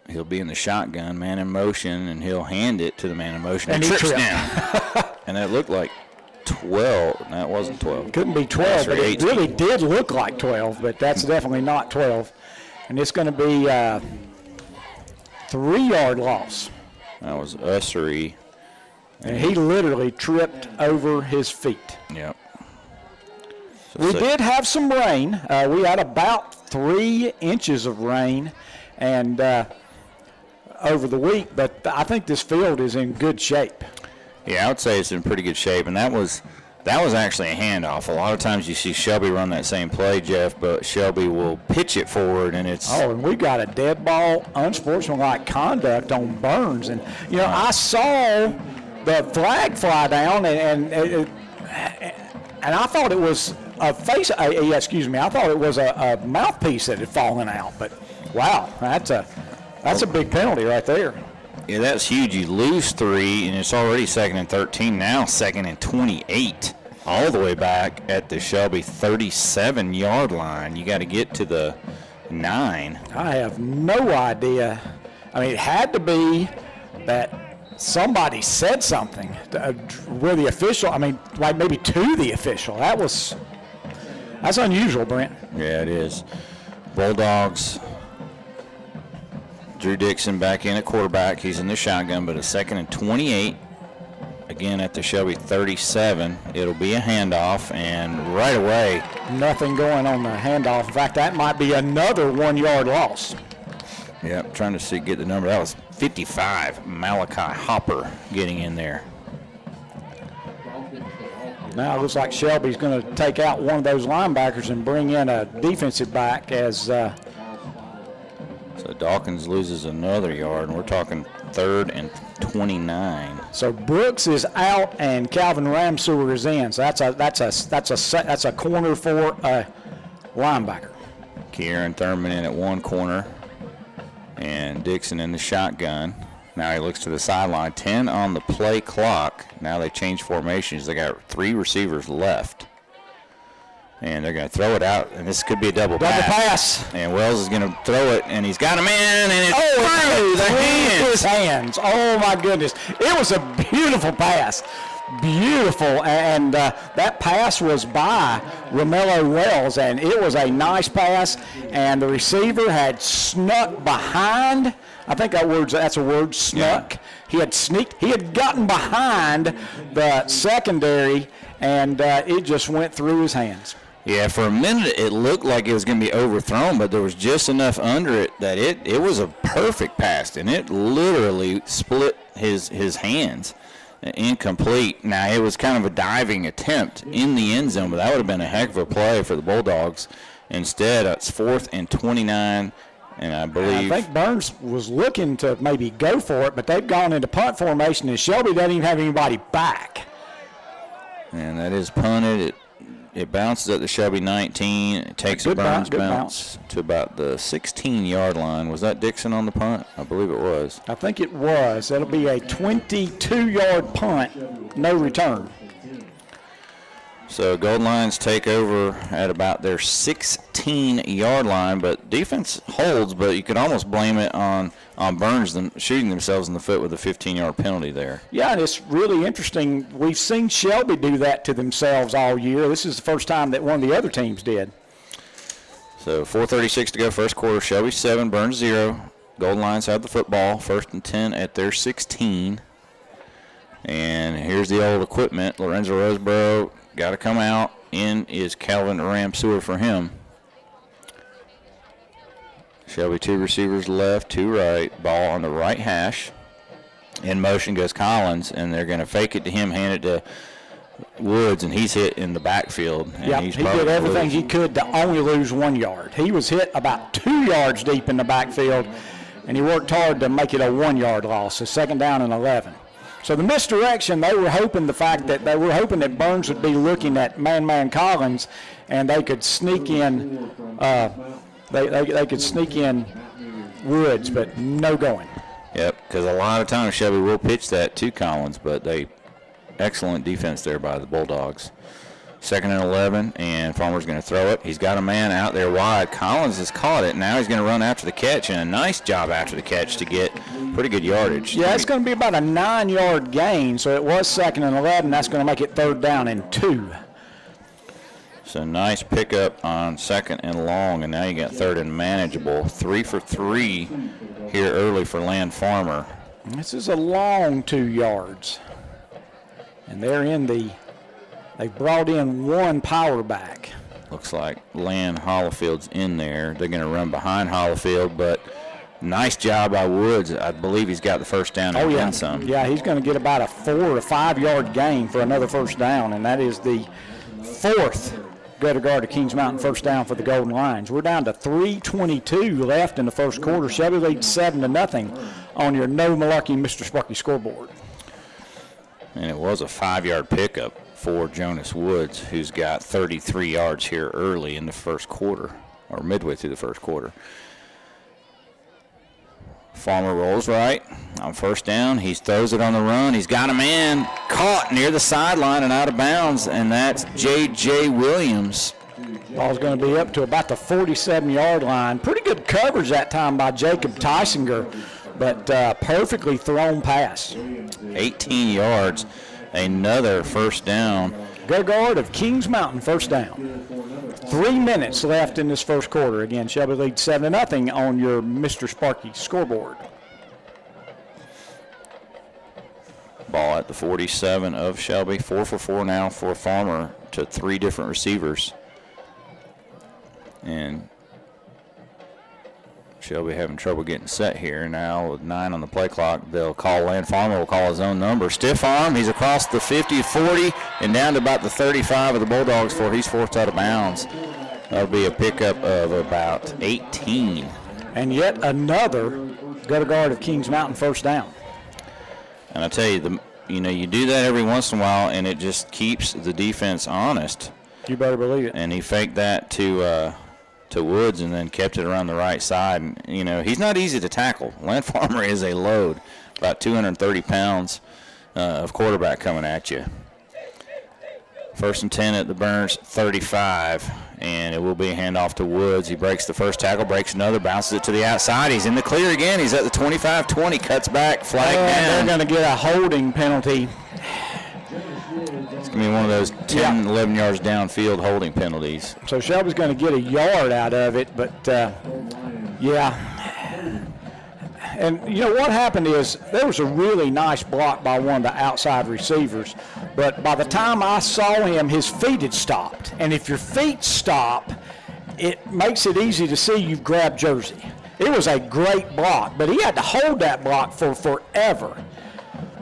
He'll be in the shotgun, man in motion, and he'll hand it to the man in motion. And he trips down. And that looked like 12. That wasn't 12. Couldn't be 12, but it really did look like 12, but that's definitely not 12. And it's going to be a 3-yard loss. That was Usry. And he literally tripped over his feet. Yep. We did have some rain. We had about 3 inches of rain and over the week, but I think this field is in good shape. Yeah, I would say it's in pretty good shape, and that was actually a handoff. A lot of times you see Shelby run that same play, Jeff, but Shelby will pitch it forward, and it's... Oh, and we got a dead ball, unsportsmanlike conduct on Burns. And, you know, I saw the flag fly down, and I thought it was I thought it was a mouthpiece that had fallen out. But, wow, that's a big penalty right there. Yeah, that's huge. You lose 3, and it's already 2nd and 13. Now 2nd and 28, all the way back at the Shelby 37-yard line. You got to get to the 9. I have no idea. I mean, it had to be that somebody said something where the official, I mean, like maybe to the official. That's unusual, Brent. Yeah, it is. Bulldogs. Drew Dixon back in at quarterback. He's in the shotgun, but a 2nd and 28. Again at the Shelby 37. It'll be a handoff, and right away. Nothing going on the handoff. In fact, that might be another 1-yard loss. Yep, trying to get the number. That was 55. Malachi Hopper getting in there. Now it looks like Shelby's going to take out one of those linebackers and bring in a defensive back as... So Dawkins loses another yard, and we're talking 3rd and 29. So Brooks is out, and Calvin Ramsewer is in. So that's a corner for a linebacker. Kieran Thurman in at one corner, and Dixon in the shotgun. Now he looks to the sideline. 10 on the play clock. Now they change formations. They got 3 receivers left. And they're going to throw it out, and this could be a double pass. And Wells is going to throw it, and he's got him in, and it's through the hands. His hands. Oh, my goodness. It was a beautiful pass. Beautiful. And that pass was by Romello Wells, and it was a nice pass. And the receiver had snuck behind. I think that's a word, snuck. Yeah. He had gotten behind the secondary, and it just went through his hands. Yeah, for a minute it looked like it was going to be overthrown, but there was just enough under it that it was a perfect pass, and it literally split his hands. Incomplete. Now, it was kind of a diving attempt in the end zone, but that would have been a heck of a play for the Bulldogs. Instead, it's 4th and 29, and I think Burns was looking to maybe go for it, but they've gone into punt formation, and Shelby doesn't even have anybody back. And that is punted. It bounces at the Shelby 19. It takes a Burns bounce to about the 16-yard line. Was that Dixon on the punt? I believe it was. I think it was. That'll be a 22-yard punt, no return. So Golden Lions take over at about their 16-yard line, but defense holds, but you could almost blame it on Burns shooting themselves in the foot with a 15-yard penalty there. Yeah, and it's really interesting. We've seen Shelby do that to themselves all year. This is the first time that one of the other teams did. So 4:36 to go, first quarter. Shelby 7, Burns 0. Golden Lions have the football, 1st and 10 at their 16. And here's the old equipment. Lorenzo Roseborough got to come out. In is Calvin Ramseur for him. Shelby 2 receivers left, 2 right. Ball on the right hash. In motion goes Collins, and they're going to fake it to him, hand it to Woods, and he's hit in the backfield. Yeah, he did everything he could to only lose 1 yard. He was hit about 2 yards deep in the backfield, and he worked hard to make it a 1-yard loss, so 2nd down and 11. So the misdirection, they were hoping that Burns would be looking at man Collins, and they could sneak in. They could sneak in Woods, but no going. Yep, because a lot of times Shelby will pitch that to Collins, but excellent defense there by the Bulldogs. 2nd and 11, and Farmer's going to throw it. He's got a man out there wide. Collins has caught it. Now he's going to run after the catch, and a nice job after the catch to get pretty good yardage. Yeah, it's going to be about a 9-yard gain, so it was 2nd and 11. That's going to make it 3rd down and 2. So nice pickup on 2nd and long, and now you got 3rd and manageable. 3 for 3 here early for Land Farmer. This is a long 2 yards. And they brought in 1 power back. Looks like Land Hollifield's in there. They're going to run behind Hollifield, but nice job by Woods. I believe he's got the 1st down and then some. Yeah, he's going to get about a 4 or 5 yard gain for another 1st down, and that is the 4th Gutter to Kings Mountain 1st down for the Golden Lions. We're down to 3:22 left in the 1st quarter. Shelby leads 7-0 on your No Malarkey Mr. Sparky scoreboard. And it was a 5-yard pickup for Jonas Woods, who's got 33 yards here early in the 1st quarter, or midway through the 1st quarter. Farmer rolls right on 1st down. He throws it on the run. He's got a man caught near the sideline and out of bounds, and that's J.J. Williams. Ball's going to be up to about the 47-yard line. Pretty good coverage that time by Jacob Tysinger, but perfectly thrown pass. 18 yards, another 1st down. Guard of Kings Mountain 1st down. 3 minutes left in this 1st quarter. Again, Shelby leads 7-0 on your Mr. Sparky scoreboard. Ball at the 47 of Shelby. 4 for 4 now for Farmer to 3 different receivers. And Shelby having trouble getting set here. Now with 9 on the play clock, they'll call Land Farmer, will call his own number. Stiff arm, he's across the 50, 40, and down to about the 35 of the Bulldogs for he's forced out of bounds. That'll be a pickup of about 18. And yet another guard of Kings Mountain 1st down. And I tell you, you do that every once in a while, and it just keeps the defense honest. You better believe it. And he faked that to Woods and then kept it around the right side. And, he's not easy to tackle. Land Farmer is a load, about 230 pounds of quarterback coming at you. First and 10 at the Burns 35, and it will be a handoff to Woods. He breaks the first tackle, breaks another, bounces it to the outside. He's in the clear again. He's at the 25-20, cuts back, flag down. They're going to get a holding penalty. It's going to be one of those 10, 11 yards downfield holding penalties. So Shelby's going to get a yard out of it, but, And, you know, what happened is there was a really nice block by one of the outside receivers, but by the time I saw him, his feet had stopped. And if your feet stop, it makes it easy to see you've grabbed jersey. It was a great block, but he had to hold that block for forever.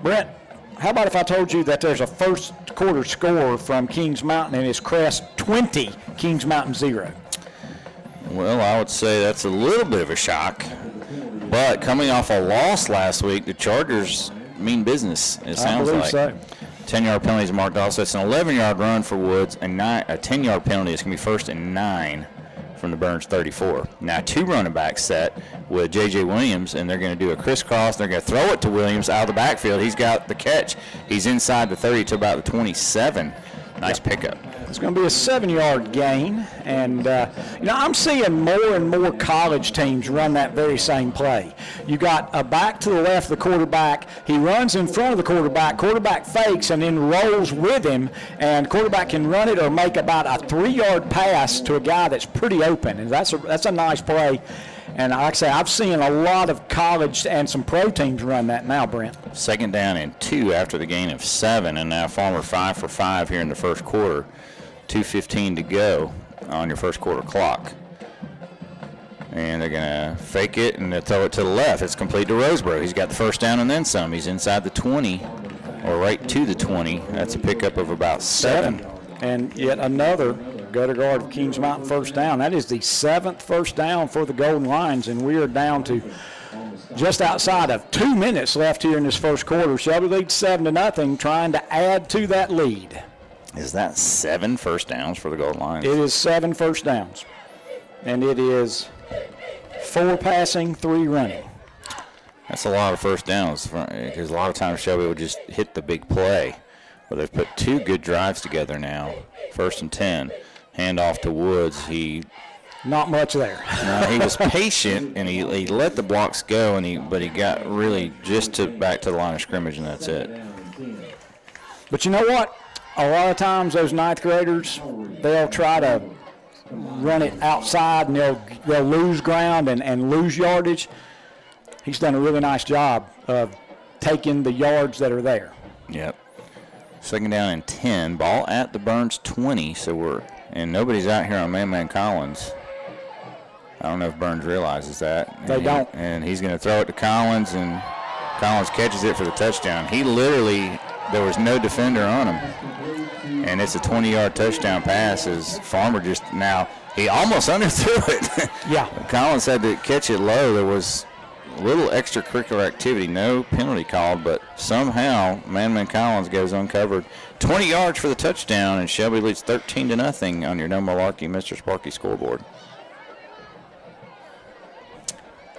Brent, how about if I told you that there's a first quarter score from Kings Mountain and it's Crest 20, Kings Mountain 0? Well, I would say that's a little bit of a shock. But coming off a loss last week, the Chargers mean business, it sounds like. So. 10-yard penalty is marked off, so it's an 11-yard run for Woods, a 10-yard penalty. It's going to be 1st and 9 from the Burns 34. Now, 2 running backs set with J.J. Williams, and they're going to do a crisscross. They're going to throw it to Williams out of the backfield. He's got the catch. He's inside the 30 to about the 27. Nice pickup. It's going to be a 7-yard gain, and I'm seeing more and more college teams run that very same play. You got a back to the left of the quarterback. He runs in front of the quarterback. Quarterback fakes and then rolls with him, and quarterback can run it or make about a 3-yard pass to a guy that's pretty open, and that's a nice play. And like I say, I've seen a lot of college and some pro teams run that now, Brent. 2nd down and 2 after the gain of 7, and now Farmer 5 for 5 here in the first quarter. 2:15 to go on your first quarter clock. And they're going to fake it and they'll throw it to the left. It's complete to Roseboro. He's got the first down and then some. He's inside the 20 or right to the 20. That's a pickup of about 7. And yet another gutter guard of Kings Mountain first down. That is the 7th first down for the Golden Lions, and we are down to just outside of 2 minutes left here in this first quarter. Shelby leads 7-0, trying to add to that lead. Is that 7 first downs for the Golden Lions? It is 7 first downs, and it is 4 passing, 3 running. That's a lot of first downs because a lot of times Shelby would just hit the big play. Well, they've put 2 good drives together now. 1st and 10, handoff to Woods. Not much there. No, he was patient and he let the blocks go, but he got really just back to the line of scrimmage, and that's it. But you know what? A lot of times those 9th graders, they'll try to run it outside and they'll lose ground and lose yardage. He's done a really nice job of taking the yards that are there. Yep. 2nd down and 10. Ball at the Burns 20. And nobody's out here on Man Collins. I don't know if Burns realizes that. They don't. And he's going to throw it to Collins, and Collins catches it for the touchdown. There was no defender on him. And it's a 20-yard touchdown pass as Farmer he almost underthrew it. Yeah. Collins had to catch it low. There was a little extracurricular activity, no penalty called, but somehow Man Collins goes uncovered. 20 yards for the touchdown, and Shelby leads 13-0 on your No Malarkey Mr. Sparky scoreboard.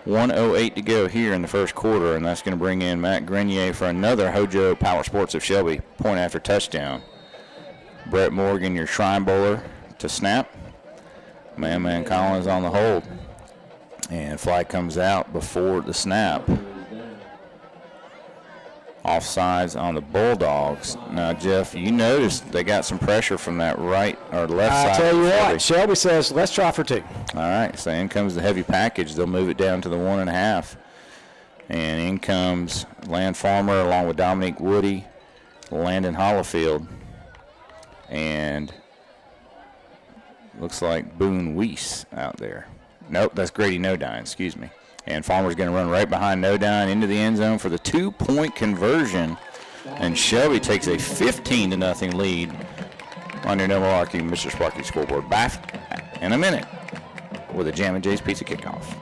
1:08 to go here in the first quarter, and that's going to bring in Matt Grenier for another Hojo Power Sports of Shelby point after touchdown. Brett Morgan, your Shrine Bowler, to snap. Man Collins on the hold. And flag comes out before the snap. Offsides on the Bulldogs. Now, Jeff, you noticed they got some pressure from that right or left side. I tell you what, Shelby says, let's try for 2. All right, so in comes the heavy package. They'll move it down to the 1.5. And in comes Land Farmer along with Dominique Woody, Landon Hollifield, and looks like Boone Weiss out there. Nope, that's Grady Nodine, excuse me. And Farmer's going to run right behind Nodine into the end zone for the 2-point conversion. And Shelby takes a 15-0 lead on your No Malarkey Mr. Sparky scoreboard. Back in a minute with a Jam & J's Pizza Kickoff.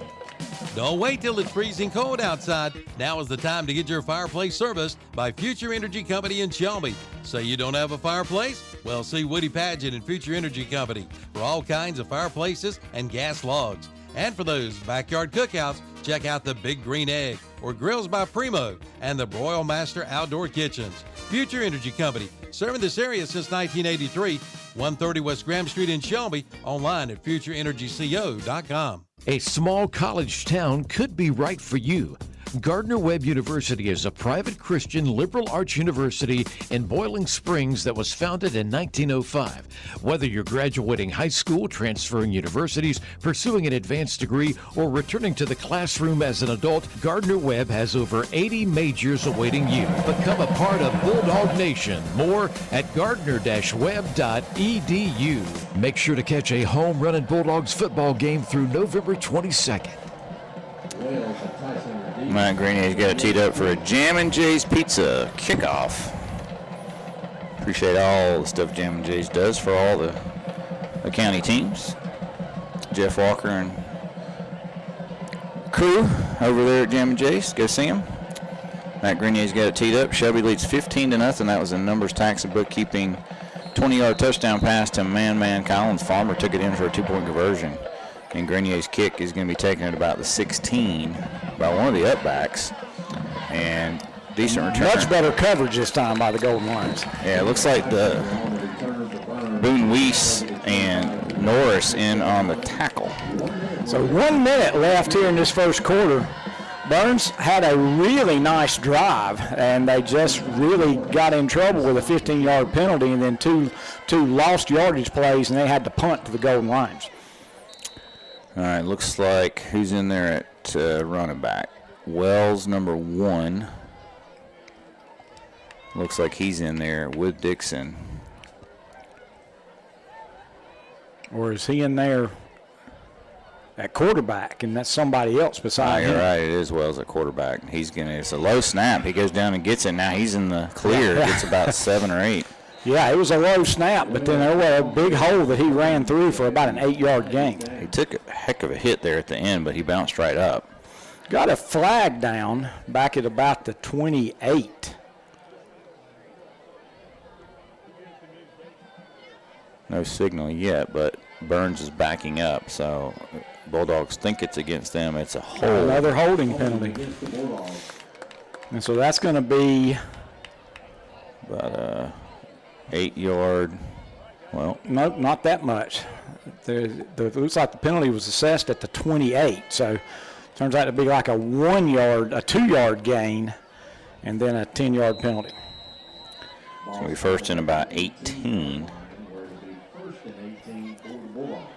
Don't wait till it's freezing cold outside. Now is the time to get your fireplace serviced by Future Energy Company in Shelby. Say you don't have a fireplace? Well, see Woody Padgett and Future Energy Company for all kinds of fireplaces and gas logs. And for those backyard cookouts, check out the Big Green Egg or Grills by Primo and the Broil Master Outdoor Kitchens. Future Energy Company, serving this area since 1983, 130 West Graham Street in Shelby, online at futureenergyco.com. A small college town could be right for you. Gardner-Webb University is a private Christian liberal arts university in Boiling Springs that was founded in 1905. Whether you're graduating high school, transferring universities, pursuing an advanced degree, or returning to the classroom as an adult, Gardner-Webb has over 80 majors awaiting you. Become a part of Bulldog Nation. More at gardner-webb.edu. Make sure to catch a home-running Bulldogs football game through November 22nd. Matt Greeny's got it teed up for a Jammin' Jay's Pizza kickoff. Appreciate all the stuff Jammin' Jay's does for all the county teams. Jeff Walker and crew over there at Jammin' Jay's. Go see him. Matt Greeny's got it teed up. Shelby leads 15-0. That was in numbers, tax, and bookkeeping. 20-yard touchdown pass to man Collins. Farmer took it in for a 2-point conversion. And Grenier's kick is going to be taken at about the 16 by one of the upbacks. And decent return. Much better coverage this time by the Golden Lions. Yeah, it looks like the Boone Weiss and Norris in on the tackle. So 1 minute left here in this first quarter. Burns had a really nice drive, and they just really got in trouble with a 15-yard penalty and then two lost yardage plays, and they had to punt to the Golden Lions. All right, looks like who's in there at running back? Wells, number 1. Looks like he's in there with Dixon. Or is he in there at quarterback, and that's somebody else beside him? You're right, it is Wells at quarterback. It's a low snap. He goes down and gets it. Now he's in the clear. Gets about 7 or 8. Yeah, it was a low snap, but then there was a big hole that he ran through for about an 8-yard gain. He took a heck of a hit there at the end, but he bounced right up. Got a flag down back at about the 28. No signal yet, but Burns is backing up, so Bulldogs think it's against them. It's a hold. Another holding penalty. And so that's going to be about a 8-yard. Well, nope, not that much. It looks like the penalty was assessed at the 28, so turns out to be like a 2-yard gain, and then a 10-yard penalty. It's going to be first in about 18.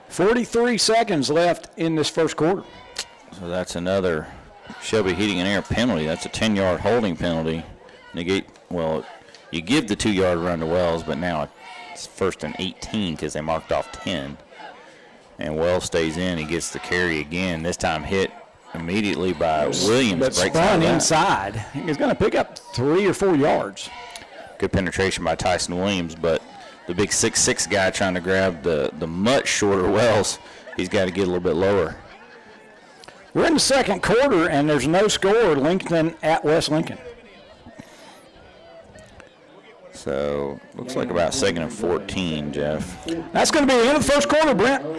43 seconds left in this first quarter. So that's another Shelby Heating and Air penalty. That's a 10-yard holding penalty. You give the 2-yard run to Wells, but now it's first and 18 because they marked off 10. And Wells stays in. He gets the carry again. This time hit immediately by Williams. But spun inside. He's going to pick up 3 or 4 yards. Good penetration by Tyson Williams, but the big 6'6" guy trying to grab the much shorter Wells, he's got to get a little bit lower. We're in the second quarter, and there's no score. Lincoln at West Lincoln. So, looks like about 2nd and 14, Jeff. That's going to be the end of the first quarter, Brent. All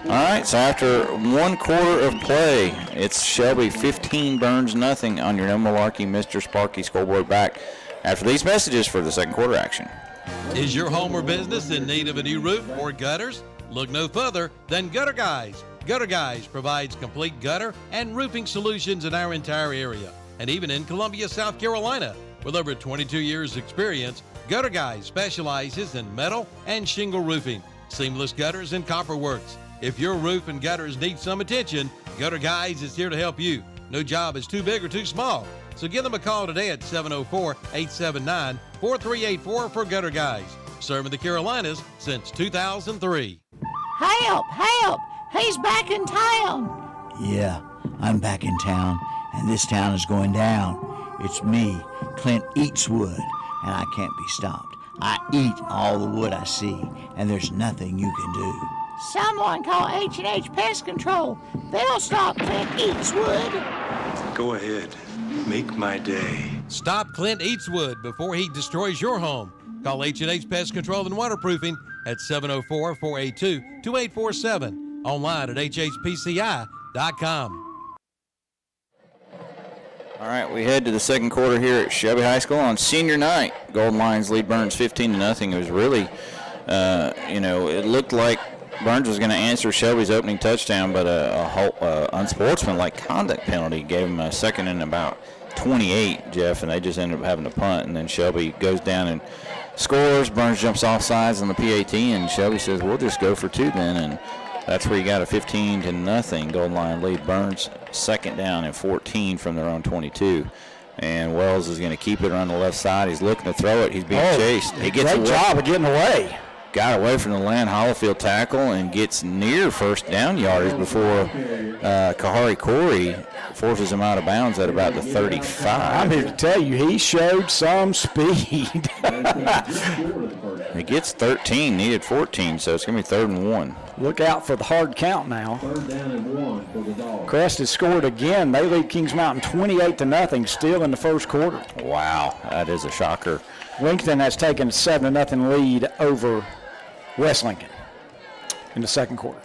right, so after 1 quarter of play, it's Shelby 15, Burns nothing on your No Malarkey Mr. Sparky scoreboard back after these messages for the second quarter action. Is your home or business in need of a new roof or gutters? Look no further than Gutter Guys. Gutter Guys provides complete gutter and roofing solutions in our entire area, and even in Columbia, South Carolina. With over 22 years' experience, Gutter Guys specializes in metal and shingle roofing, seamless gutters, and copper works. If your roof and gutters need some attention, Gutter Guys is here to help you. No job is too big or too small. So give them a call today at 704-879-4384 for Gutter Guys. Serving the Carolinas since 2003. Help! Help! He's back in town. Yeah, I'm back in town, and this town is going down. It's me, Clint Eats Wood, and I can't be stopped. I eat all the wood I see, and there's nothing you can do. Someone call H&H Pest Control. They'll stop Clint Eats Wood. Go ahead. Make my day. Stop Clint Eatswood before he destroys your home. Call H&H Pest Control and Waterproofing at 704-482-2847. online at hhpci.com. All right, we head to the second quarter here at Shelby High School on senior night. Golden Lions lead Burns 15-0. It was really, it looked like Burns was going to answer Shelby's opening touchdown, but a unsportsmanlike conduct penalty gave him a second and about 28, Jeff, and they just ended up having to punt. And then Shelby goes down and scores. Burns jumps off sides on the PAT, and Shelby says, we'll just go for two then. And that's where you got a 15-0 Golden Lion lead. Burns second down and 14 from their own 22. And Wells is going to keep it on the left side. He's looking to throw it. He's being chased. He gets great job of getting away. Got away from the Land Hollifield tackle and gets near first down yardage before Kahari Corey forces him out of bounds at about the 35. I'm here to tell you, he showed some speed. He gets 13, needed 14, so it's going to be 3rd and 1. Look out for the hard count now. Crest has scored again. They lead Kings Mountain 28-0, still in the first quarter. Wow, that is a shocker. Lincoln has taken a 7-0 lead over West Lincoln in the second quarter.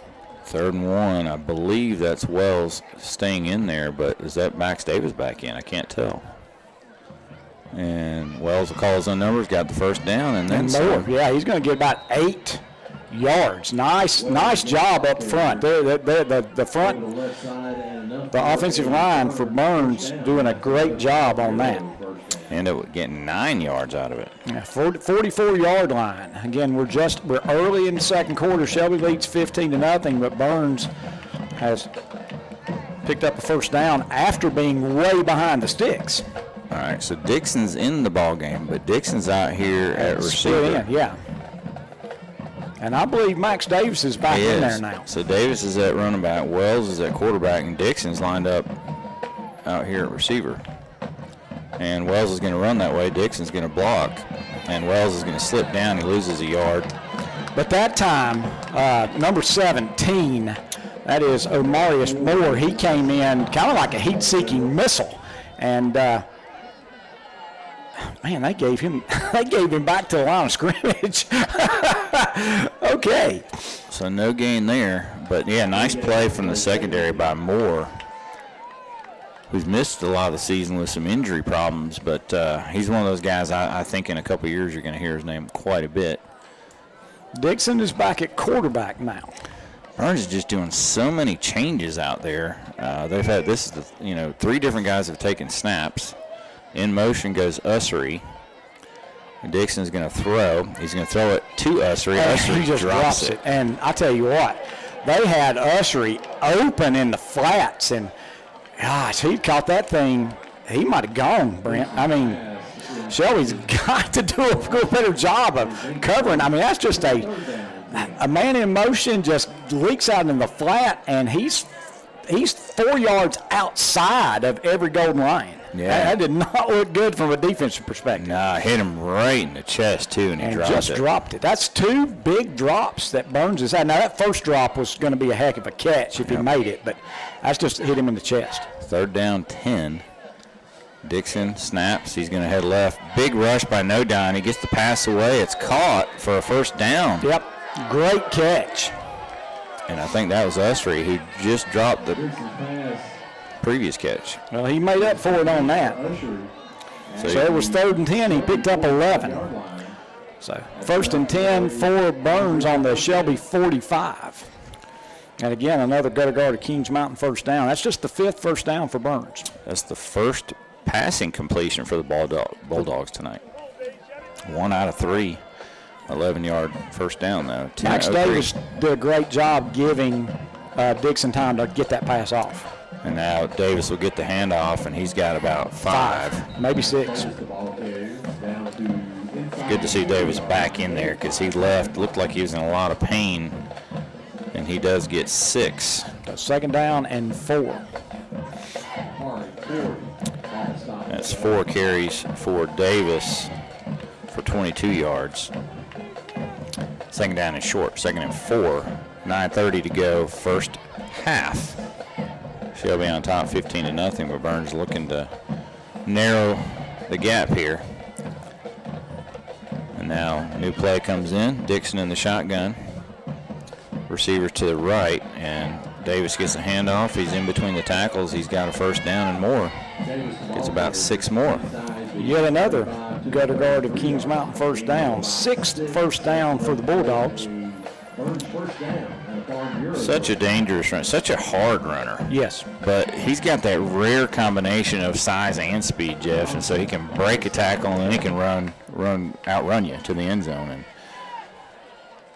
3rd and 1. I believe that's Wells staying in there, but is that Max Davis back in? I can't tell. And Wells will call his own numbers, got the first down, and then more. Yeah, he's going to get about 8 yards. Nice job up front. The front, the offensive line for Burns doing a great job on that. Ended up getting 9 yards out of it. Yeah, 44-yard line. Again, we're early in the second quarter. Shelby leads 15-0, but Burns has picked up a first down after being way behind the sticks. All right, so Dixon's in the ball game, but Dixon's out here at receiver. Yeah. And I believe Max Davis is back in there now. So Davis is at running back, Wells is at quarterback, and Dixon's lined up out here at receiver. And Wells is going to run that way. Dixon's going to block, and Wells is going to slip down. He loses a yard. But that time, number 17, that is Omarius Moore, he came in kind of like a heat-seeking missile. And, man, they gave him back to the line of scrimmage. Okay. So no gain there. But, yeah, nice play from the secondary by Moore, who's missed a lot of the season with some injury problems. But he's one of those guys I think in a couple of years you're going to hear his name quite a bit. Dixon is back at quarterback now. Burns is just doing so many changes out there. They've had 3 different guys have taken snaps. In motion goes Ussery. And Dixon's going to throw. He's going to throw it to Ussery. Ussery he just drops it. And I tell you what, they had Ussery open in the flats, and gosh, he caught that thing. He might have gone, Brent. I mean, Shelby's got to do a better job of covering. I mean, that's just a man in motion just leaks out in the flat, and he's 4 yards outside of every Golden Lion. Yeah. That did not look good from a defensive perspective. Nah, hit him right in the chest, too, and he dropped it. That's 2 big drops that Burns has had. Now, that first drop was going to be a heck of a catch if he made it, but that's just hit him in the chest. 3rd down, 10. Dixon snaps. He's going to head left. Big rush by Nodine. He gets the pass away. It's caught for a first down. Yep. Great catch. And I think that was Ussery. He just dropped the previous catch. Well, he made up for it on that. So it was 3rd and 10. He picked up 11. So 1st and 10 for Burns on the Shelby 45. And again, another gutter guard of Kings Mountain first down. That's just the 5th first down for Burns. That's the first passing completion for the Bulldogs tonight. 1 out of 3. 11-yard first down, though. Max Davis did a great job giving Dixon time to get that pass off. And now Davis will get the handoff, and he's got about 5. Maybe 6. It's good to see Davis back in there because he looked like he was in a lot of pain, and he does get 6. 2nd down and 4. That's 4 carries for Davis for 22 yards. 2nd down and short, 2nd and 4. 9:30 to go, first half. Shelby on top 15-0, but Burns looking to narrow the gap here. And now new play comes in. Dixon in the shotgun. receivers to the right, and Davis gets a handoff. He's in between the tackles. He's got a first down and more. Gets about 6 more. Yet another gutter guard of Kings Mountain first down. 6th first down for the Bulldogs. Such a dangerous run, such a hard runner. Yes. But he's got that rare combination of size and speed, Jeff, and so he can break a tackle and he can outrun you to the end zone. And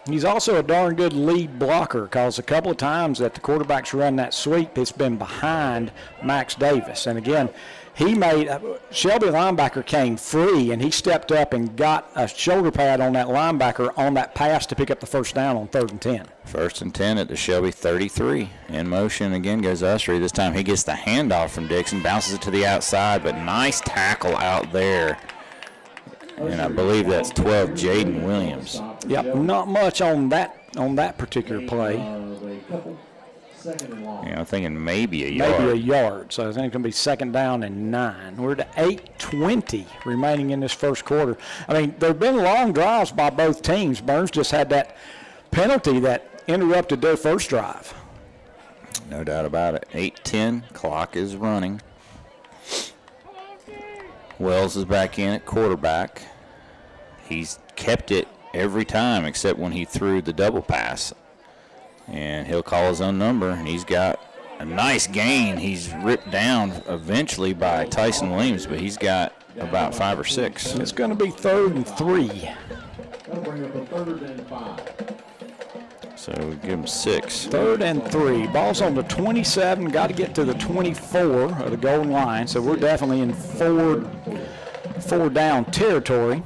he's also a darn good lead blocker, because a couple of times that the quarterback's run that sweep, it's been behind Max Davis. And again, he made Shelby linebacker came free, and he stepped up and got a shoulder pad on that linebacker on that pass to pick up the first down on 3rd and 10. 1st and 10 at the Shelby 33. In motion again goes Ussery. This time he gets the handoff from Dixon, bounces it to the outside, but nice tackle out there. And I believe that's 12, Jaden Williams. Yep, not much on that particular play. I'm thinking maybe a yard. Maybe a yard. So I think it's going to be 2nd down and 9. We're to 8:20 remaining in this first quarter. I mean, there have been long drives by both teams. Burns just had that penalty that interrupted their first drive. No doubt about it. 8:10, clock is running. Wells is back in at quarterback. He's kept it every time except when he threw the double pass. And he'll call his own number, and he's got a nice gain. He's ripped down eventually by Tyson Williams, but he's got about 5 or 6. It's going to be 3rd and 3. That'll bring up a 3rd and 5. So we give him 6. 3rd and 3. Ball's on the 27. Got to get to the 24 of the goal line. So we're definitely in four down territory.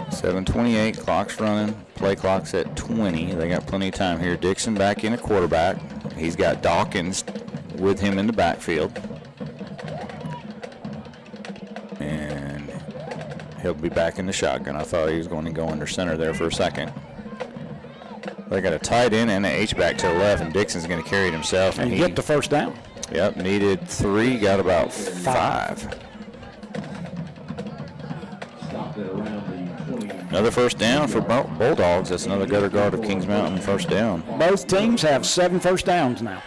.728, clock's running. Play clock's at 20. They got plenty of time here. Dixon back in at quarterback. He's got Dawkins with him in the backfield. And he'll be back in the shotgun. I thought he was going to go under center there for a second. They got a tight end and an H-back to the left, and Dixon's going to carry it himself. And get the first down. Yep, needed 3, got about 5. Another first down for Bulldogs. That's another gutter guard of Kings Mountain first down. Both teams have 7 first downs now.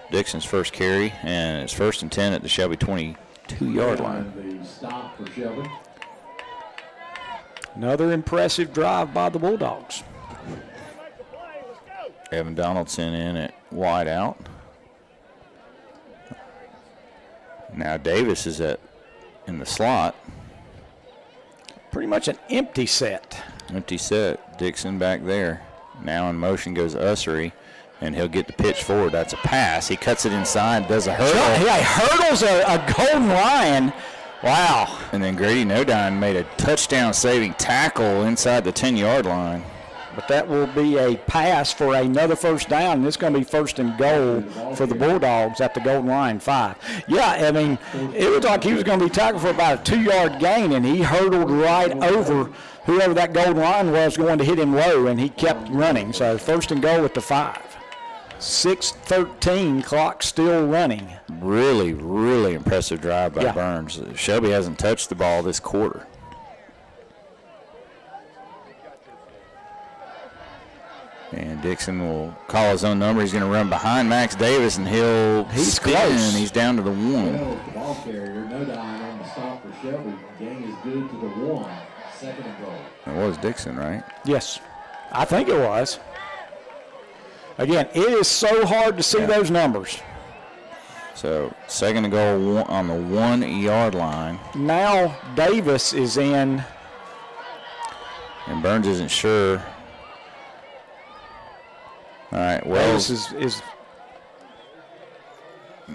Dixon's first carry, and it's 1st and 10 at the Shelby 22-yard line. Another impressive drive by the Bulldogs. Evan Donaldson in at wide out. Now Davis is in the slot. Pretty much an empty set. Empty set. Dixon back there. Now in motion goes Ussery, and he'll get the pitch forward. That's a pass. He cuts it inside, does a hurdle. Yeah, he hurdles a golden lion. Wow. And then Grady Nodine made a touchdown-saving tackle inside the 10-yard line. But that will be a pass for another first down, and it's going to be 1st and goal for the Bulldogs at the golden line 5. Yeah, I mean, it was like he was going to be tackled for about a 2-yard gain, and he hurdled right over whoever that golden line was going to hit him low, and he kept running. So 1st and goal at the 5. 6:13, clock still running. Really, really impressive drive by Burns. Shelby hasn't touched the ball this quarter. And Dixon will call his own number. He's going to run behind Max Davis, and he's spin. Close. He's down to the 1. The ball carrier, Nodine on the stop for Shelby. Gain is good to the 1. 2nd and goal. It was Dixon, right? Yes, I think it was. Again, it is so hard to see those numbers. So 2nd and goal on the 1-yard line. Now Davis is in. And Burns isn't sure. All right, Wells is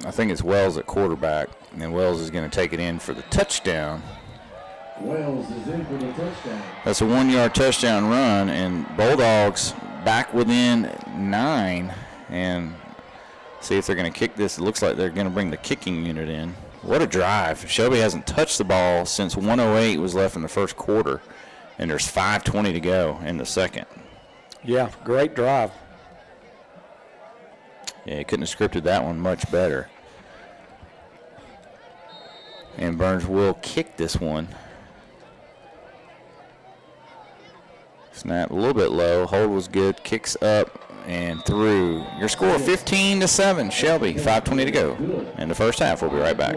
I think it's Wells at quarterback, and Wells is going to take it in for the touchdown. Wells is in for the touchdown. That's a 1-yard touchdown run, and Bulldogs back within 9. And see if they're going to kick this. It looks like they're going to bring the kicking unit in. What a drive. Shelby hasn't touched the ball since 1:08 was left in the first quarter, and there's 5:20 to go in the second. Yeah, great drive. Yeah, he couldn't have scripted that one much better. And Burns will kick this one. Snap a little bit low. Hold was good. Kicks up and through. Your score 15-7. Shelby, 5:20 to go in the first half. We'll be right back.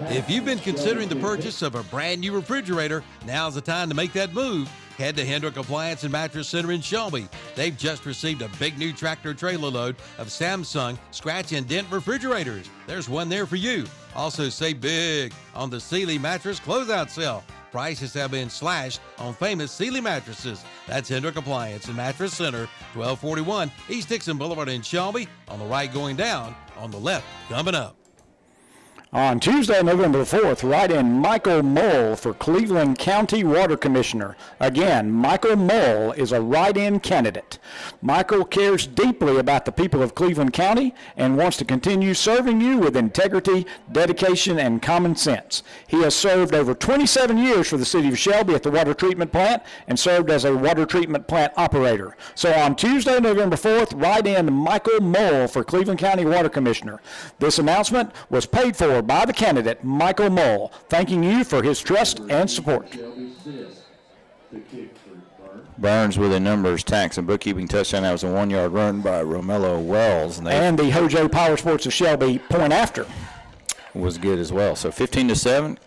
If you've been considering the purchase of a brand new refrigerator, now's the time to make that move. Head to Hendrick Appliance and Mattress Center in Shelby. They've just received a big new tractor trailer load of Samsung scratch and dent refrigerators. There's one there for you. Also save big on the Sealy mattress closeout sale. Prices have been slashed on famous Sealy mattresses. That's Hendrick Appliance and Mattress Center, 1241 East Dixon Boulevard in Shelby. On the right going down, on the left coming up. On Tuesday, November 4th, write-in Michael Mull for Cleveland County Water Commissioner. Again, Michael Mull is a write-in candidate. Michael cares deeply about the people of Cleveland County and wants to continue serving you with integrity, dedication, and common sense. He has served over 27 years for the city of Shelby at the water treatment plant and served as a water treatment plant operator. So on Tuesday, November 4th, write-in Michael Mull for Cleveland County Water Commissioner. This announcement was paid for by the candidate, Michael Mull, thanking you for his trust and support. Burns with a numbers, tax, and bookkeeping touchdown. That was a 1-yard run by Romello Wells. And the Hojo Power Sports of Shelby point after was good as well. So 15-7.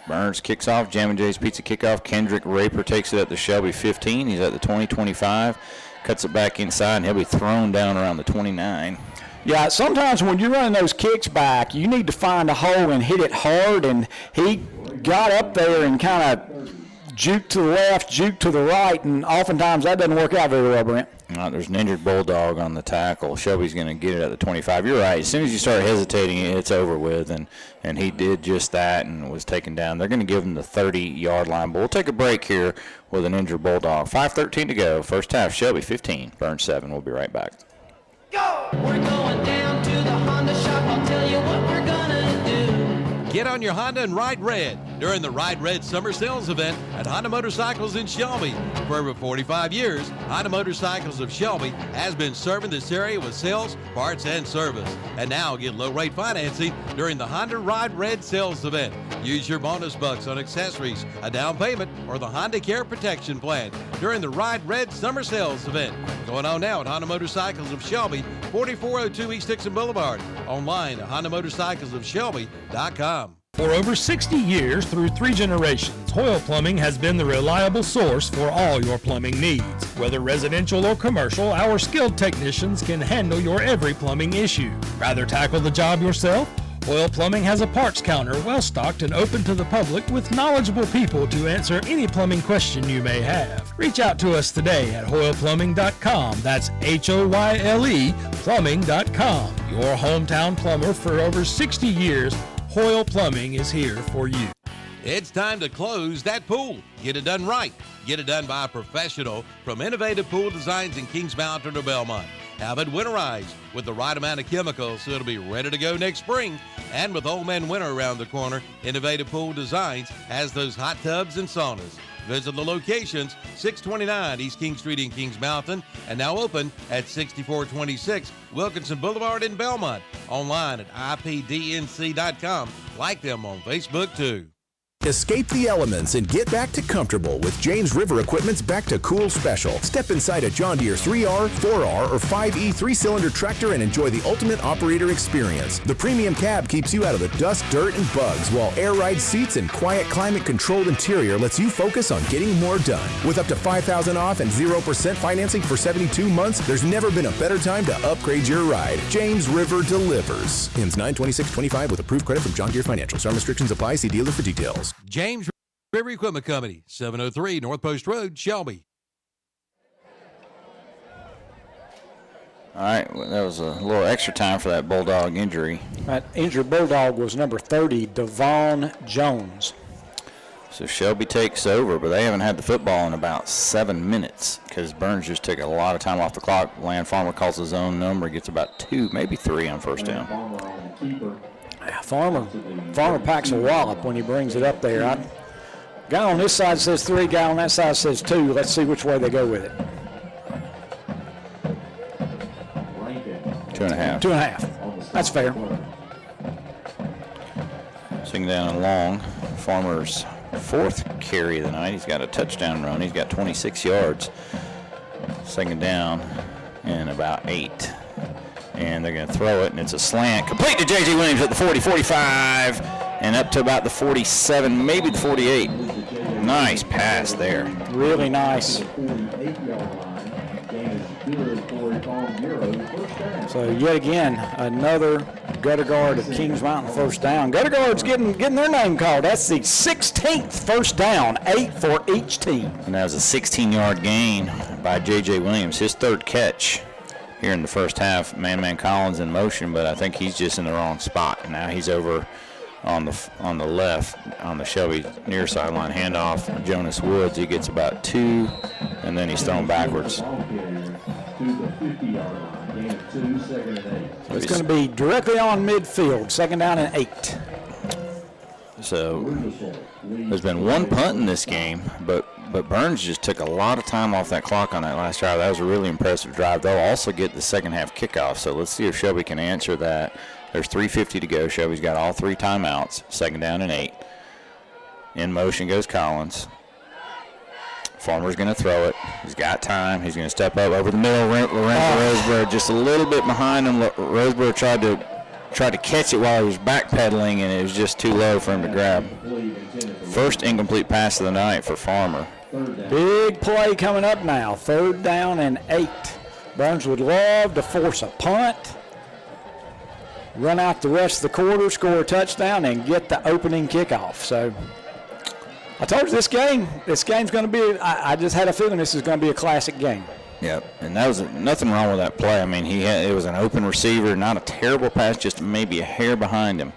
Burns kicks off. Jammin' Jay's Pizza kickoff. Kendrick Raper takes it at the Shelby 15. He's at the 20-25. Cuts it back inside, and he'll be thrown down around the 29. Yeah, sometimes when you're running those kicks back, you need to find a hole and hit it hard, and he got up there and kind of juked to the left, juked to the right, and oftentimes that doesn't work out very well, Brent. There's an injured Bulldog on the tackle. Shelby's going to get it at the 25. You're right. As soon as you start hesitating, it's over with, and he did just that and was taken down. They're going to give him the 30-yard line, but we'll take a break here with an injured Bulldog. 5:13 to go. First half, Shelby 15, Burns 7. We'll be right back. Go! We're going down to the Honda shop. I'll tell you what we're gonna do. Get on your Honda and ride red during the Ride Red Summer Sales Event at Honda Motorcycles in Shelby. For over 45 years, Honda Motorcycles of Shelby has been serving this area with sales, parts, and service. And now get low-rate financing during the Honda Ride Red Sales Event. Use your bonus bucks on accessories, a down payment, or the Honda Care Protection Plan during the Ride Red Summer Sales Event. Going on now at Honda Motorcycles of Shelby, 4402 East Dixon Boulevard. Online at HondaMotorcyclesofShelby.com. For over 60 years, through 3 generations, Hoyle Plumbing has been the reliable source for all your plumbing needs. Whether residential or commercial, our skilled technicians can handle your every plumbing issue. Rather tackle the job yourself? Hoyle Plumbing has a parts counter well-stocked and open to the public with knowledgeable people to answer any plumbing question you may have. Reach out to us today at HoylePlumbing.com. That's HOYLE Plumbing.com. Your hometown plumber for over 60 years, Hoyle Plumbing is here for you. It's time to close that pool. Get it done right. Get it done by a professional from Innovative Pool Designs in Kings Mountain or Belmont. Have it winterized with the right amount of chemicals so it'll be ready to go next spring. And with Old Man Winter around the corner, Innovative Pool Designs has those hot tubs and saunas. Visit the locations, 629 East King Street in Kings Mountain, and now open at 6426 Wilkinson Boulevard in Belmont. Online at ipdnc.com. Like them on Facebook, too. Escape the elements and get back to comfortable with James River Equipment's Back to Cool special. Step inside a John Deere 3R, 4R, or 5E 3-cylinder tractor and enjoy the ultimate operator experience. The premium cab keeps you out of the dust, dirt, and bugs, while air ride seats and quiet climate-controlled interior lets you focus on getting more done. With up to $5,000 off and 0% financing for 72 months, there's never been a better time to upgrade your ride. James River delivers. Ends 9/26/25 with approved credit from John Deere Financial. Some restrictions apply. See dealer for details. James River Equipment Company, 703 North Post Road, Shelby. All right, well, that was a little extra time for that Bulldog injury. That injured Bulldog was number 30, Devon Jones. So Shelby takes over, but they haven't had the football in about 7 minutes because Burns just took a lot of time off the clock. Land Farmer calls his own number, gets about 2, maybe 3 on first down. Farmer packs a wallop when he brings it up there. Guy on this side says 3, guy on that side says 2. Let's see which way they go with it. 2.5. 2.5. That's fair. Swing down and long. Farmer's 4th carry of the night. He's got a touchdown run. He's got 26 yards. 2nd down and about 8. And they're going to throw it, and it's a slant. Complete to J.J. Williams at the 40, 45, and up to about the 47, maybe the 48. Nice pass there. Really nice. So yet again, another gutter guard of Kings Mountain first down. Gutter guards getting their name called. That's the 16th first down, 8 for each team. And that was a 16-yard gain by J.J. Williams, his 3rd catch here in the first half. Man Collins in motion, but I think he's just in the wrong spot. Now he's over on the left, on the Shelby near sideline. Handoff, Jonas Woods. He gets about 2, and then he's thrown backwards. So it's going to be directly on midfield, 2nd down and 8. So there's been 1 punt in this game, but Burns just took a lot of time off that clock on that last drive. That was a really impressive drive. They'll also get the second half kickoff, so let's see if Shelby can answer that. There's 3:50 to go. Shelby's got all 3 timeouts, 2nd down and 8. In motion goes Collins. Farmer's going to throw it. He's got time. He's going to step up over the middle. Lorenzo Roseborough just a little bit behind him. Roseborough tried to catch it while he was backpedaling, and it was just too low for him to grab. First incomplete pass of the night for Farmer. Big play coming up now, 3rd down and 8. Burns would love to force a punt, run out the rest of the quarter, score a touchdown, and get the opening kickoff. So I told you this game's going to be, I just had a feeling this is going to be a classic game. Yep, and that was nothing wrong with that play. I mean, it was an open receiver, not a terrible pass, just maybe a hair behind him.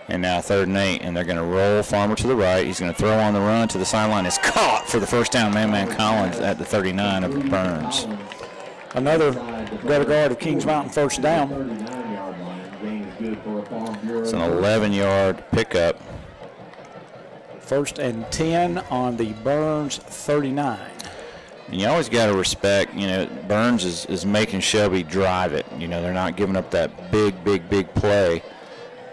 And now 3rd and 8, and they're going to roll Farmer to the right. He's going to throw on the run to the sideline. It's caught for the first down. Man Collins at the 39 of Burns. Another gutter guard of Kings Mountain first down. It's an 11-yard pickup. 1st and 10 on the Burns 39. And you always got to respect, Burns is making Shelby drive it. They're not giving up that big play.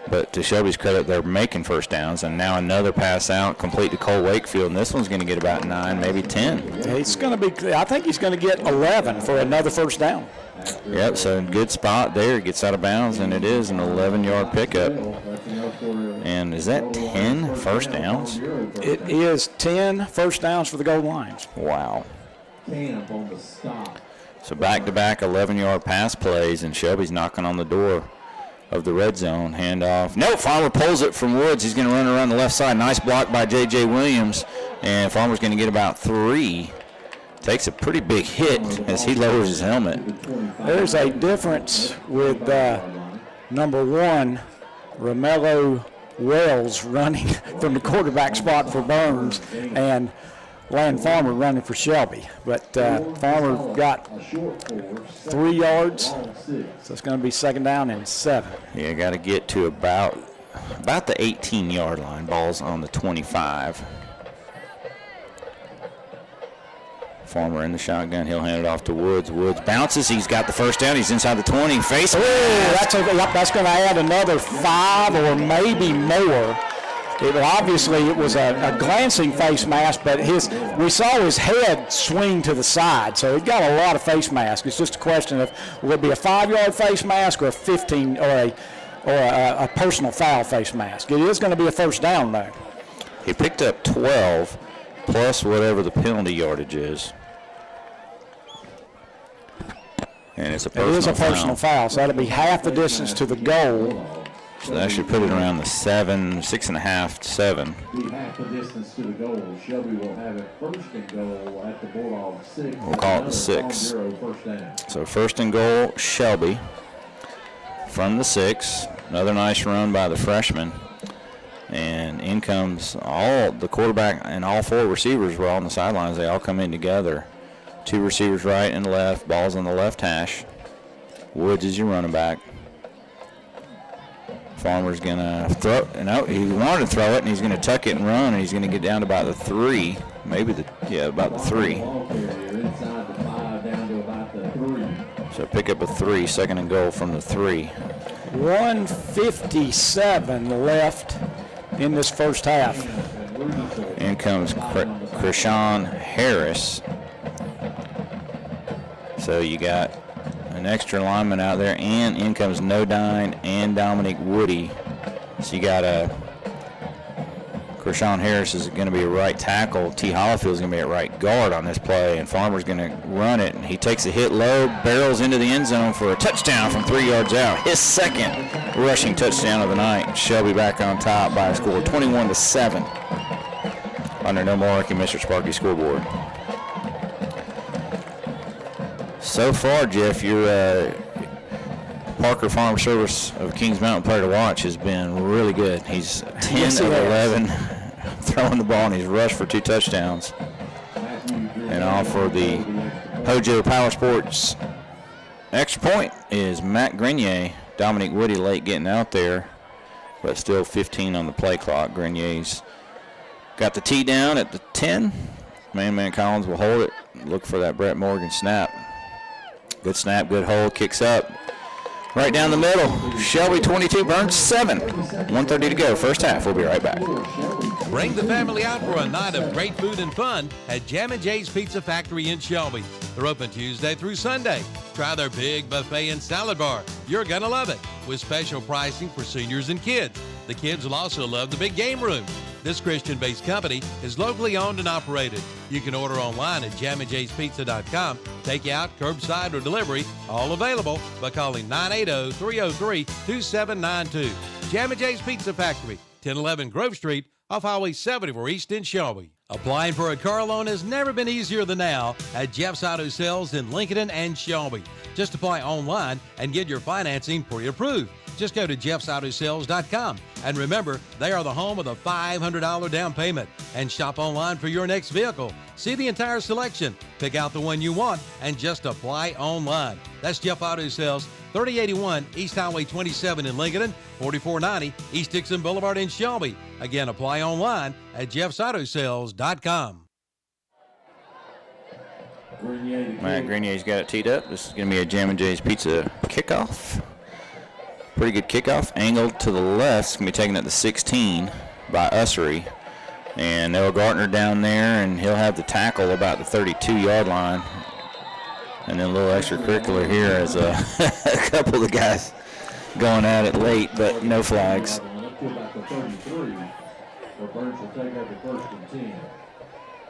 But to Shelby's credit, they're making first downs. And now another pass out, complete to Cole Wakefield. And this one's going to get about 9, maybe 10. I think he's going to get 11 for another first down. Yep, so good spot there. Gets out of bounds, and it is an 11-yard pickup. And is that 10 first downs? It is 10 first downs for the goal lines. Wow. So back-to-back 11-yard pass plays, and Shelby's knocking on the door of the red zone. Handoff. No, Farmer pulls it from Woods. He's going to run around the left side. Nice block by J.J. Williams, and Farmer's going to get about 3. Takes a pretty big hit as he lowers his helmet. There's a difference with number 1, Romello Wells, running from the quarterback spot for Burns, and Land Farmer running for Shelby. But Farmer got 3 yards, so it's going to be 2nd down and 7. Yeah, got to get to about the 18-yard line. Ball's on the 25. Farmer in the shotgun. He'll hand it off to Woods. Woods bounces. He's got the first down. He's inside the 20. Face. That's going to add another 5 or maybe more. It was a glancing face mask, but we saw his head swing to the side, so he got a lot of face mask. It's just a question of will it be a 5-yard face mask or a 15 or a personal foul face mask. It is going to be a first down though. He picked up 12 plus whatever the penalty yardage is. And it's a personal foul. It is a personal foul, so that'll be half the distance to the goal. So that should put it around the 6.5 to 7. Half the distance to the goal. Shelby will have it 1st and goal at the Bulldogs 6. We'll call it the 6. So 1st and goal, Shelby from the 6. Another nice run by the freshman. And in comes all the quarterback and all 4 receivers were on the sidelines. They all come in together. 2 receivers right and left. Ball's on the left hash. Woods is your running back. Farmer's going to throw it. No, he wanted to throw it, and he's going to tuck it and run, and he's going to get down to about the 3. Maybe about the 3. So pick up a 3, 2nd and goal from the 3. 1:57 left in this first half. comes Krishan Harris. So you got an extra lineman out there, and in comes Nodine and Dominic Woody. So you got Krishan Harris is going to be a right tackle. T. Hollifield is going to be at right guard on this play, and Farmer's going to run it. And he takes a hit low, barrels into the end zone for a touchdown from 3 yards out. His second rushing touchdown of the night. Shelby back on top by a score of 21-7 under No More and Mr. Sparky scoreboard. So far, Jeff, your Parker Farm Service of Kings Mountain player to watch has been really good. He's 10 of 11 throwing the ball, and he's rushed for 2 touchdowns. And all for the Hojo Power Sports extra point is Matt Grenier. Dominic Woody late getting out there, but still 15 on the play clock. Grenier's got the tee down at the 10. Man Collins will hold it. Look for that Brett Morgan snap. Good snap, good hold, kicks up. Right down the middle. Shelby 22, Burns 7. 1:30 to go, first half. We'll be right back. Bring the family out for a night of great food and fun at Jam & J's Pizza Factory in Shelby. They're open Tuesday through Sunday. Try their big buffet and salad bar. You're going to love it, with special pricing for seniors and kids. The kids will also love the big game room. This Christian-based company is locally owned and operated. You can order online at jamandjspizza.com. Takeout, curbside, or delivery, all available by calling 980-303-2792. Jam & J's Pizza Factory, 1011 Grove Street, off Highway 74 East in Shelby. Applying for a car loan has never been easier than now at Jeff's Auto Sales in Lincoln and Shelby. Just apply online and get your financing pre-approved. Just go to jeffsautosales.com. And remember, they are the home of the $500 down payment. And shop online for your next vehicle. See the entire selection, pick out the one you want, and just apply online. That's Jeff Auto Sales, 3081 East Highway 27 in Lincoln, 4490 East Dixon Boulevard in Shelby. Again, apply online at jeffsautosales.com. Matt Grenier's got it teed up. This is going to be a Jam & J's Pizza kickoff. Pretty good kickoff. Angled to the left. It's going to be taken at the 16 by Ussery. And Noah Gartner down there, and he'll have the tackle about the 32-yard line. And then a little extracurricular here as a couple of the guys going at it late, but no flags.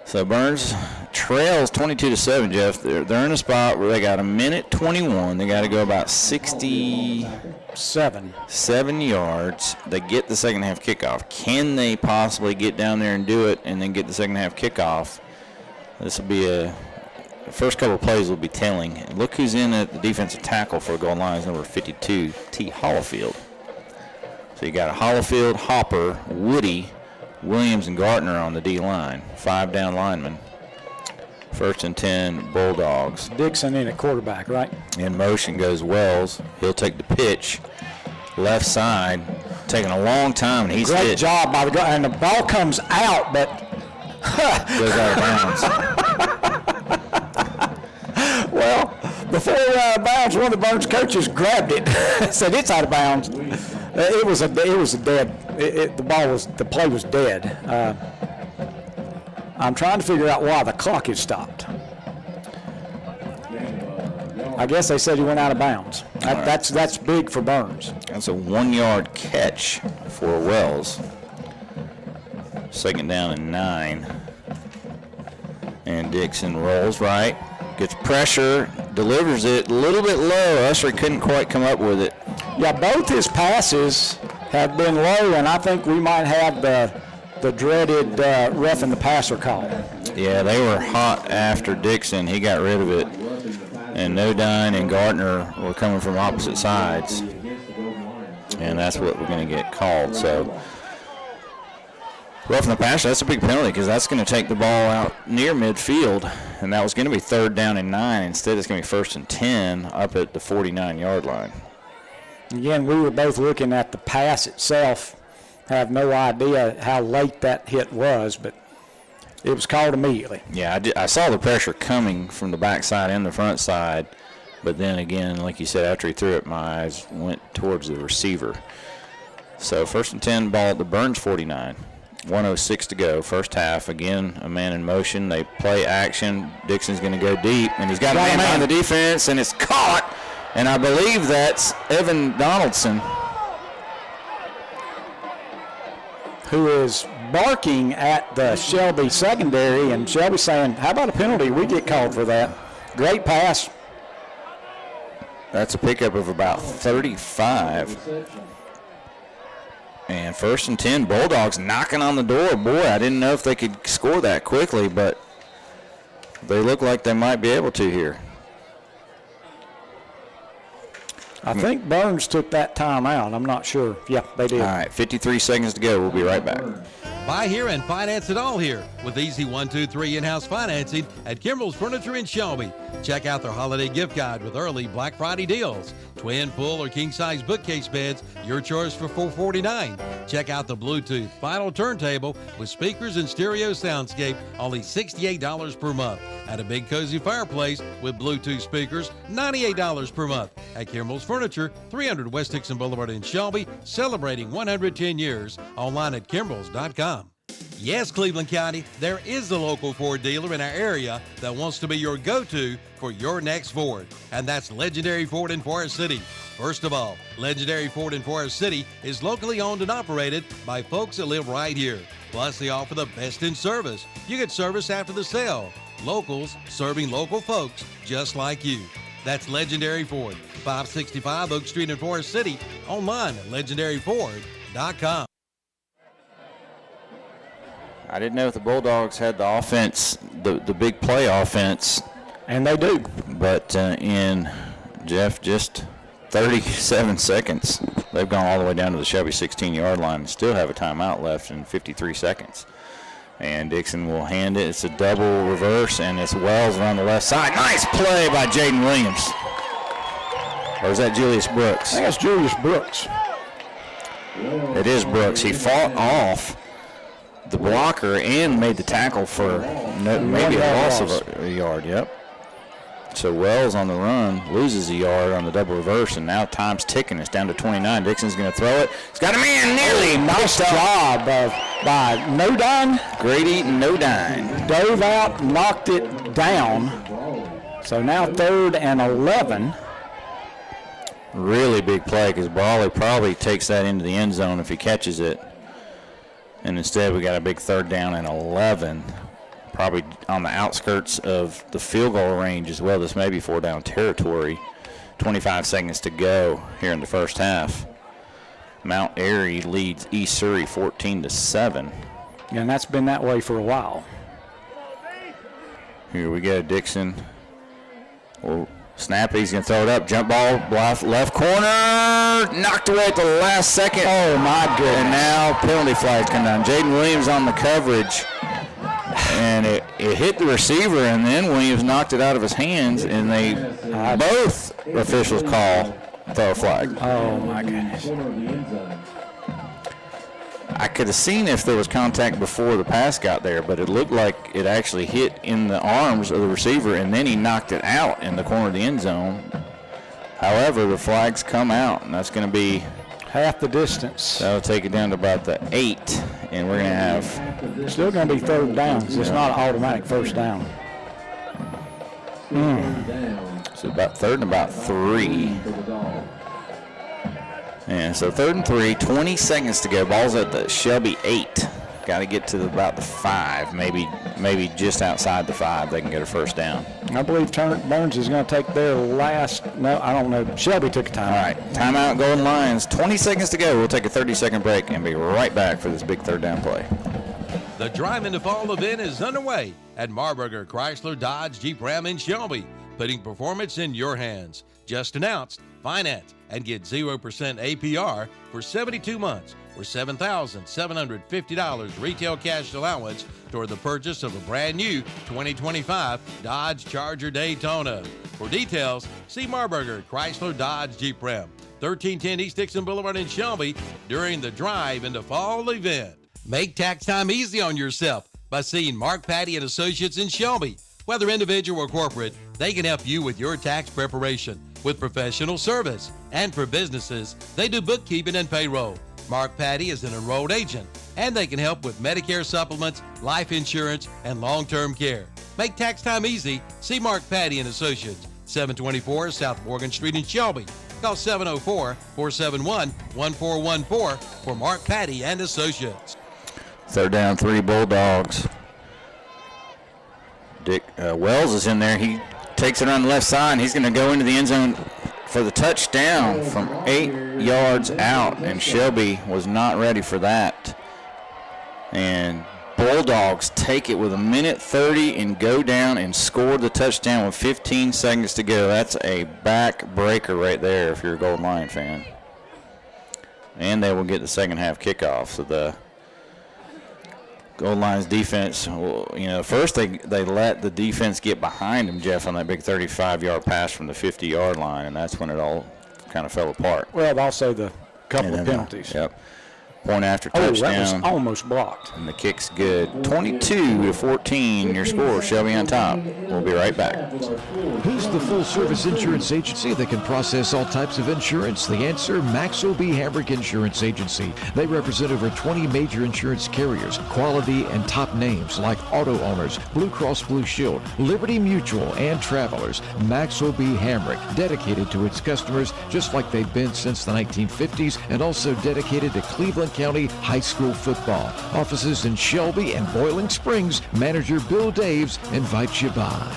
So Burns trails 22-7, Jeff. They're in a spot where they got a minute 21. They got to go about 67 yards. They get the second half kickoff. Can they possibly get down there and do it and then get the second half kickoff? This will be the first couple of plays will be telling. And look who's in at the defensive tackle for goal line is number 52, T. Hollifield. So you got Hollifield, Hopper, Woody, Williams, and Gartner on the D-line. 5 down linemen. 1st and 10 Bulldogs. Dixon in at quarterback, right? In motion goes Wells. He'll take the pitch. Left side. Taking a long time, and he's Great hit. job by the guy. And the ball comes out, but goes out of bounds. Well, before it went out of bounds, one of the Burns coaches grabbed it, said it's out of bounds. It was a dead. The play was dead. I'm trying to figure out why the clock had stopped. I guess they said he went out of bounds. That's big for Burns. That's a 1-yard catch for Wells. 2nd down and 9. And Dixon rolls right. Gets pressure, delivers it a little bit low. Ussery couldn't quite come up with it. Yeah, both his passes have been low, and I think we might have the dreaded roughing the passer call. Yeah, they were hot after Dixon. He got rid of it. And Nodine and Gartner were coming from opposite sides. And that's what we're going to get called. So, roughing the passer, that's a big penalty because that's going to take the ball out near midfield. And that was going to be 3rd down and 9. Instead, it's going to be 1st and 10 up at the 49-yard line. Again, we were both looking at the pass itself. Have no idea how late that hit was, but it was called immediately. Yeah, I saw the pressure coming from the backside and the front side, but then again, like you said, after he threw it, my eyes went towards the receiver. So 1st and 10, ball at the Burns 49. 1:06 to go, first half. Again, a man in motion. They play action. Dixon's going to go deep, and he's got a man behind the defense, and it's caught. And I believe that's Evan Donaldson, who is barking at the Shelby secondary, and Shelby saying, how about a penalty? We get called for that. Great pass. That's a pickup of about 35. And 1st and 10, Bulldogs knocking on the door. Boy, I didn't know if they could score that quickly, but they look like they might be able to here. I think Burns took that timeout. I'm not sure. Yeah, they did. All right, 53 seconds to go. We'll be right back. Buy here and finance it all here with easy 1, 2, 3 in-house financing at Kimball's Furniture in Shelby. Check out their holiday gift guide with early Black Friday deals. Twin, full, or king-size bookcase beds, your choice for $449. Check out the Bluetooth final turntable with speakers and stereo soundscape, only $68 per month. At a big cozy fireplace with Bluetooth speakers, $98 per month. At Kimball's Furniture, 300 West Dixon Boulevard in Shelby, celebrating 110 years. Online at Kimballs.com. Yes, Cleveland County, there is a local Ford dealer in our area that wants to be your go-to for your next Ford, and that's Legendary Ford in Forest City. First of all, Legendary Ford in Forest City is locally owned and operated by folks that live right here. Plus, they offer the best in service. You get service after the sale. Locals serving local folks just like you. That's Legendary Ford, 565 Oak Street in Forest City. Online at legendaryford.com. I didn't know if the Bulldogs had the offense, the big play offense. And they do. But in, Jeff, just 37 seconds, they've gone all the way down to the Shelby 16-yard line and still have a timeout left in 53 seconds. And Dixon will hand it. It's a double reverse, and it's Wells around the left side. Nice play by Jaden Williams. Or is that Julius Brooks? I think it's Julius Brooks. It is Brooks. He fought off the blocker and made the tackle for maybe a loss of a yard. Yep. So Wells on the run loses a yard on the double reverse, and now time's ticking. It's down to 29. Dixon's going to throw it. He's got a man nearly. Nice job by Nodine. Grady Nodine. Dove out, knocked it down. So now 3rd and 11. Really big play because Brawley probably takes that into the end zone if he catches it. And instead we got a big 3rd down and 11. Probably on the outskirts of the field goal range as well. This may be 4-down territory. 25 seconds to go here in the first half. Mount Airy leads East Surrey 14-7. And that's been that way for a while. Here we go, Dixon. Well, snap, he's going to throw it up. Jump ball, left corner. Knocked away at the last second. Oh, my goodness. And now penalty flags come down. Jaden Williams on the coverage. And it hit the receiver, and then Williams knocked it out of his hands, and they both officials call throw a flag. Oh, my goodness. I could have seen if there was contact before the pass got there, but it looked like it actually hit in the arms of the receiver, and then he knocked it out in the corner of the end zone. However, the flags come out, and that's going to be half the distance. That'll take it down to about the 8, and we're going to have still going to be 3rd down because it's not an automatic 1st down. So about 3rd and about 3. And so 3rd and 3, 20 seconds to go. Ball's at the Shelby 8. Got to get to about the 5, maybe just outside the 5. They can get a 1st down. I believe Burns is going to take their last. No, I don't know. Shelby took a timeout. All right, timeout, Golden Lions. 20 seconds to go. We'll take a 30-second break and be right back for this big 3rd down play. The Drive into Fall event is underway at Marburger Chrysler Dodge Jeep Ram in Shelby, putting performance in your hands. Just announced, finance and get 0% APR for 72 months or $7,750 retail cash allowance toward the purchase of a brand new 2025 Dodge Charger Daytona. For details, see Marburger Chrysler Dodge Jeep Ram, 1310 East Dixon Boulevard in Shelby during the Drive into Fall event. Make tax time easy on yourself by seeing Mark Patty and Associates in Shelby. Whether individual or corporate, they can help you with your tax preparation with professional service. And for businesses, they do bookkeeping and payroll. Mark Patty is an enrolled agent and they can help with Medicare supplements, life insurance, and long-term care. Make tax time easy. See Mark Patty and Associates, 724 South Morgan Street in Shelby. Call 704-471-1414 for Mark Patty and Associates. Third down, 3 Bulldogs. Dick Wells is in there. He takes it on the left side. He's going to go into the end zone for the touchdown from 8 yards out, and Shelby was not ready for that. And Bulldogs take it with 1:30 and go down and score the touchdown with 15 seconds to go. That's a backbreaker right there if you're a Golden Lion fan. And they will get the second half kickoff. So the Golden Lions defense, first they let the defense get behind them, Jeff, on that big 35-yard pass from the 50-yard line, and that's when it all kind of fell apart. Well, also the couple of penalties. Yep. Point after touchdown. That was almost blocked. And the kick's good. 22-14, your score. Shelby on top. We'll be right back. Who's the full-service insurance agency that can process all types of insurance? The answer, Max O.B. Hamrick Insurance Agency. They represent over 20 major insurance carriers, quality and top names like Auto Owners, Blue Cross Blue Shield, Liberty Mutual, and Travelers. Max O.B. Hamrick, dedicated to its customers just like they've been since the 1950s, and also dedicated to Cleveland County High School football. Offices in Shelby and Boiling Springs. Manager Bill Daves invites you by.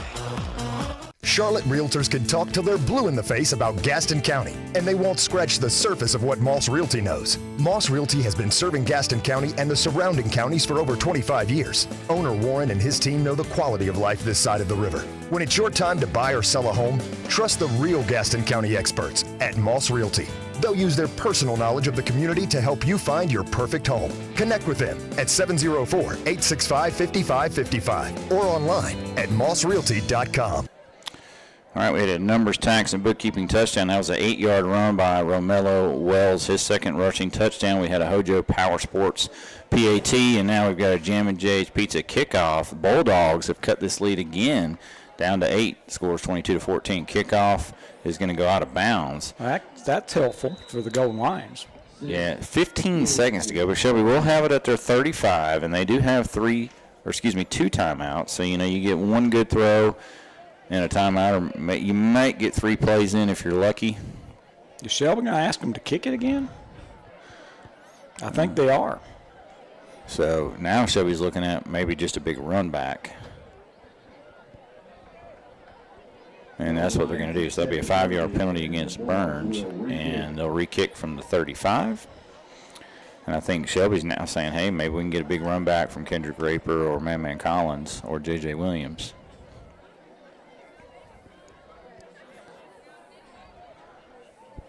Charlotte Realtors can talk till they're blue in the face about Gaston County, and they won't scratch the surface of what Moss Realty knows. Moss Realty has been serving Gaston County and the surrounding counties for over 25 years. Owner Warren and his team know the quality of life this side of the river. When it's your time to buy or sell a home, trust the real Gaston County experts at Moss Realty. They'll use their personal knowledge of the community to help you find your perfect home. Connect with them at 704-865-5555 or online at mossrealty.com. All right, we had a numbers, tax, and bookkeeping touchdown. That was an 8-yard run by Romello Wells, his second rushing touchdown. We had a Hojo Power Sports PAT, and now we've got a Jam and Jay's Pizza kickoff. The Bulldogs have cut this lead again down to 8. Scores 22-14. Kickoff is going to go out of bounds. That's helpful for the Golden Lions. Yeah, 15 seconds to go. But Shelby will have it at their 35, and they do have 2 timeouts. So, you get one good throw and a timeout, or you might get 3 plays in if you're lucky. Is Shelby going to ask them to kick it again? I think they are. So now Shelby's looking at maybe just a big run back. And that's what they're going to do. So that'll be a 5-yard penalty against Burns, and they'll re-kick from the 35. And I think Shelby's now saying, hey, maybe we can get a big run back from Kendrick Raper or Man Collins or J.J. Williams.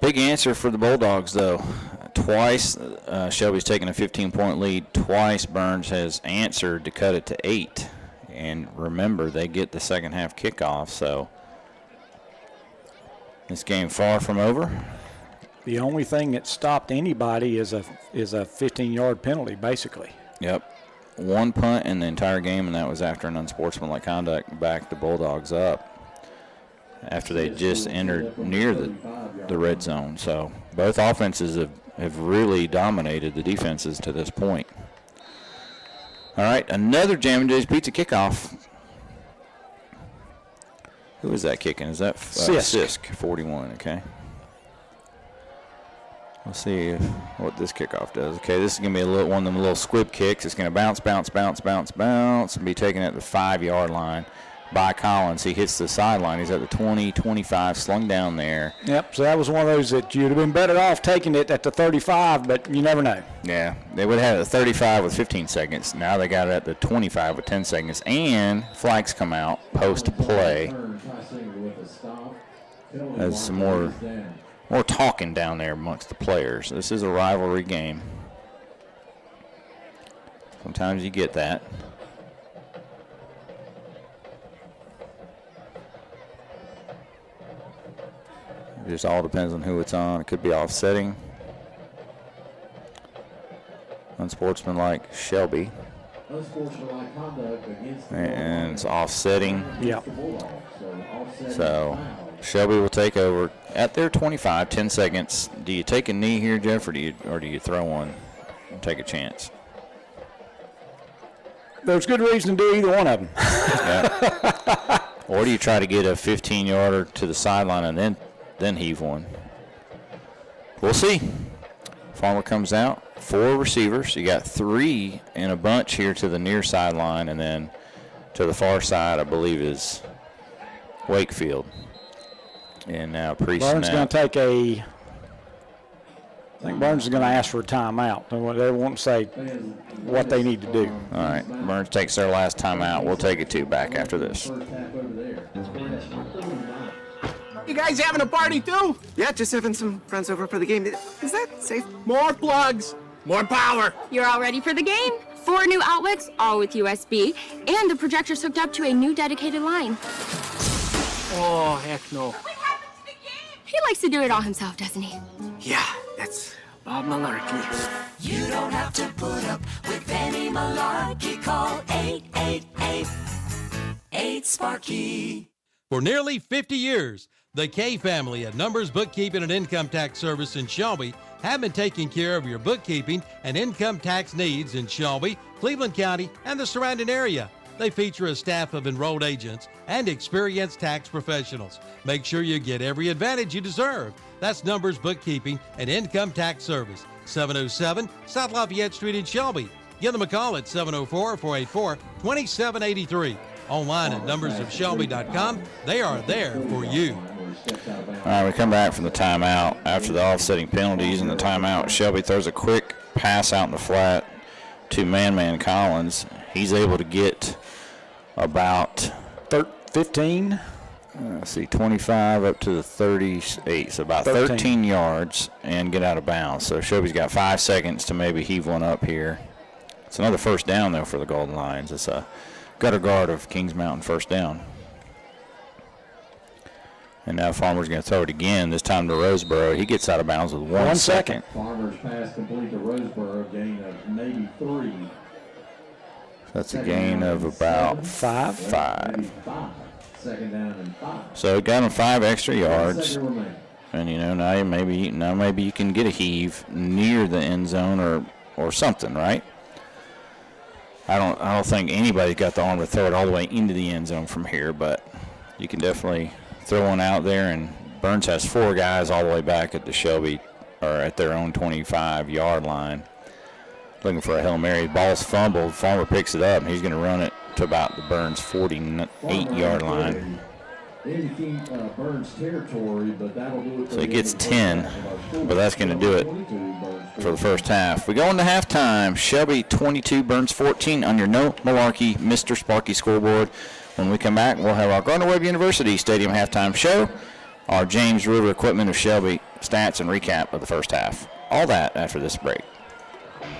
Big answer for the Bulldogs, though. Twice Shelby's taken a 15-point lead. Twice Burns has answered to cut it to 8. And remember, they get the second half kickoff, so this game far from over. The only thing that stopped anybody is a 15-yard penalty, basically. Yep. One punt in the entire game, and that was after an unsportsmanlike conduct backed the Bulldogs up after they just entered near the red zone. So both offenses have really dominated the defenses to this point. All right, another Jam and Jay's Pizza kickoff. Who is that kicking? Is that Sisk, 41, okay. Let's see what this kickoff does. Okay, this is going to be one of them little squib kicks. It's going to bounce, and be taken at the 5-yard line by Collins. He hits the sideline. He's at the 20, 25, slung down there. Yep, so that was one of those that you'd have been better off taking it at the 35, but you never know. Yeah, they would have it at the 35 with 15 seconds. Now they got it at the 25 with 10 seconds, and flags come out post-play. There's some more talking down there amongst the players. This is a rivalry game. Sometimes you get that. It just all depends on who it's on. It could be offsetting. Unsportsmanlike Shelby. And it's offsetting. Yep. So Shelby will take over at their 25, 10 seconds. Do you take a knee here, Jeff, or do you throw one and take a chance? There's good reason to do either one of them. Yeah. Or do you try to get a 15-yarder to the sideline and then heave one? We'll see. Farmer comes out, 4 receivers. You got 3 in a bunch here to the near sideline, and then to the far side, I believe, is Wakefield. And now pre-snap. Burns going to take I think Burns is going to ask for a timeout. They won't say what they need to do. All right. Burns takes their last timeout. We'll take it 2 back after this. You guys having a party too? Yeah, just having some friends over for the game. Is that safe? More plugs, more power. You're all ready for the game. 4 new outlets, all with USB, and the projector's hooked up to a new dedicated line. Oh, heck no. He likes to do it all himself, doesn't he? Yeah, that's Bob Malarkey. You don't have to put up with any malarkey. Call 888-8-SPARKY. For nearly 50 years, the K family at Numbers Bookkeeping and Income Tax Service in Shelby have been taking care of your bookkeeping and income tax needs in Shelby, Cleveland County, and the surrounding area. They feature a staff of enrolled agents and experienced tax professionals. Make sure you get every advantage you deserve. That's Numbers Bookkeeping and Income Tax Service, 707 South Lafayette Street in Shelby. Give them a call at 704-484-2783. Online at numbersofshelby.com. They are there for you. All right, we come back from the timeout after the offsetting penalties and the timeout. Shelby throws a quick pass out in the flat to Man Collins. He's able to get about 15. Let's see, 25 up to the 38, so about 13 yards and get out of bounds. So Shelby's got 5 seconds to maybe heave one up here. It's another first down, though, for the Golden Lions. It's a gutter guard of Kings Mountain first down. And now Farmer's going to throw it again, this time to Roseboro. He gets out of bounds with 1 second. Farmer's pass complete to Roseboro, gain of maybe 3. That's a gain of about 5. Second down and 5. So it got him 5 extra yards. And now maybe you can get a heave near the end zone or something, right? I don't think anybody's got the arm to throw it all the way into the end zone from here, but you can definitely throw one out there. And Burns has 4 guys all the way back at the Shelby or at their own 25-yard line, looking for a Hail Mary. Ball's fumbled. Farmer picks it up, and he's going to run it to about the Burns 48-yard line. Burns territory, but that'll do it. So he gets 10, but that's going to do it for the first half. We go into halftime. Shelby 22, Burns 14 on your No Malarkey Mr. Sparky scoreboard. When we come back, we'll have our Gardner-Webb University Stadium halftime show, our James River Equipment of Shelby stats and recap of the first half. All that after this break.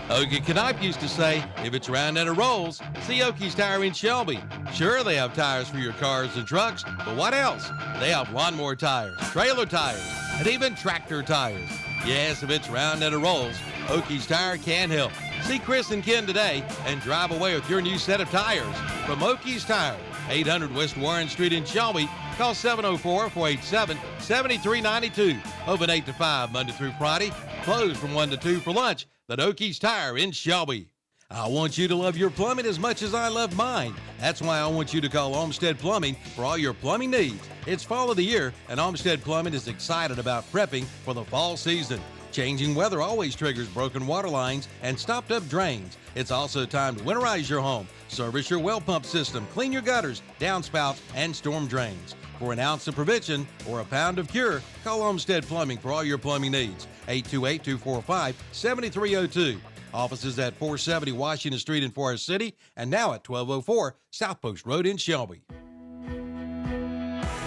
Ogie Knipe used to say, if it's round and it rolls, see Okies Tire in Shelby. Sure, they have tires for your cars and trucks, but what else? They have lawnmower tires, trailer tires, and even tractor tires. Yes, if it's round and it rolls, Okies Tire can help. See Chris and Ken today and drive away with your new set of tires from Okies Tire, 800 West Warren Street in Shelby. Call 704-487-7392. Open 8 to 5 Monday through Friday. Closed from 1 to 2 for lunch. At Okies Tire in Shelby. I want you to love your plumbing as much as I love mine. That's why I want you to call Olmsted Plumbing for all your plumbing needs. It's fall of the year, and Olmsted Plumbing is excited about prepping for the fall season. Changing weather always triggers broken water lines and stopped up drains. It's also time to winterize your home, service your well pump system, clean your gutters, downspouts, and storm drains. For an ounce of prevention or a pound of cure, call Olmsted Plumbing for all your plumbing needs. 828-245-7302. Offices at 470 Washington Street in Forest City and now at 1204 South Post Road in Shelby.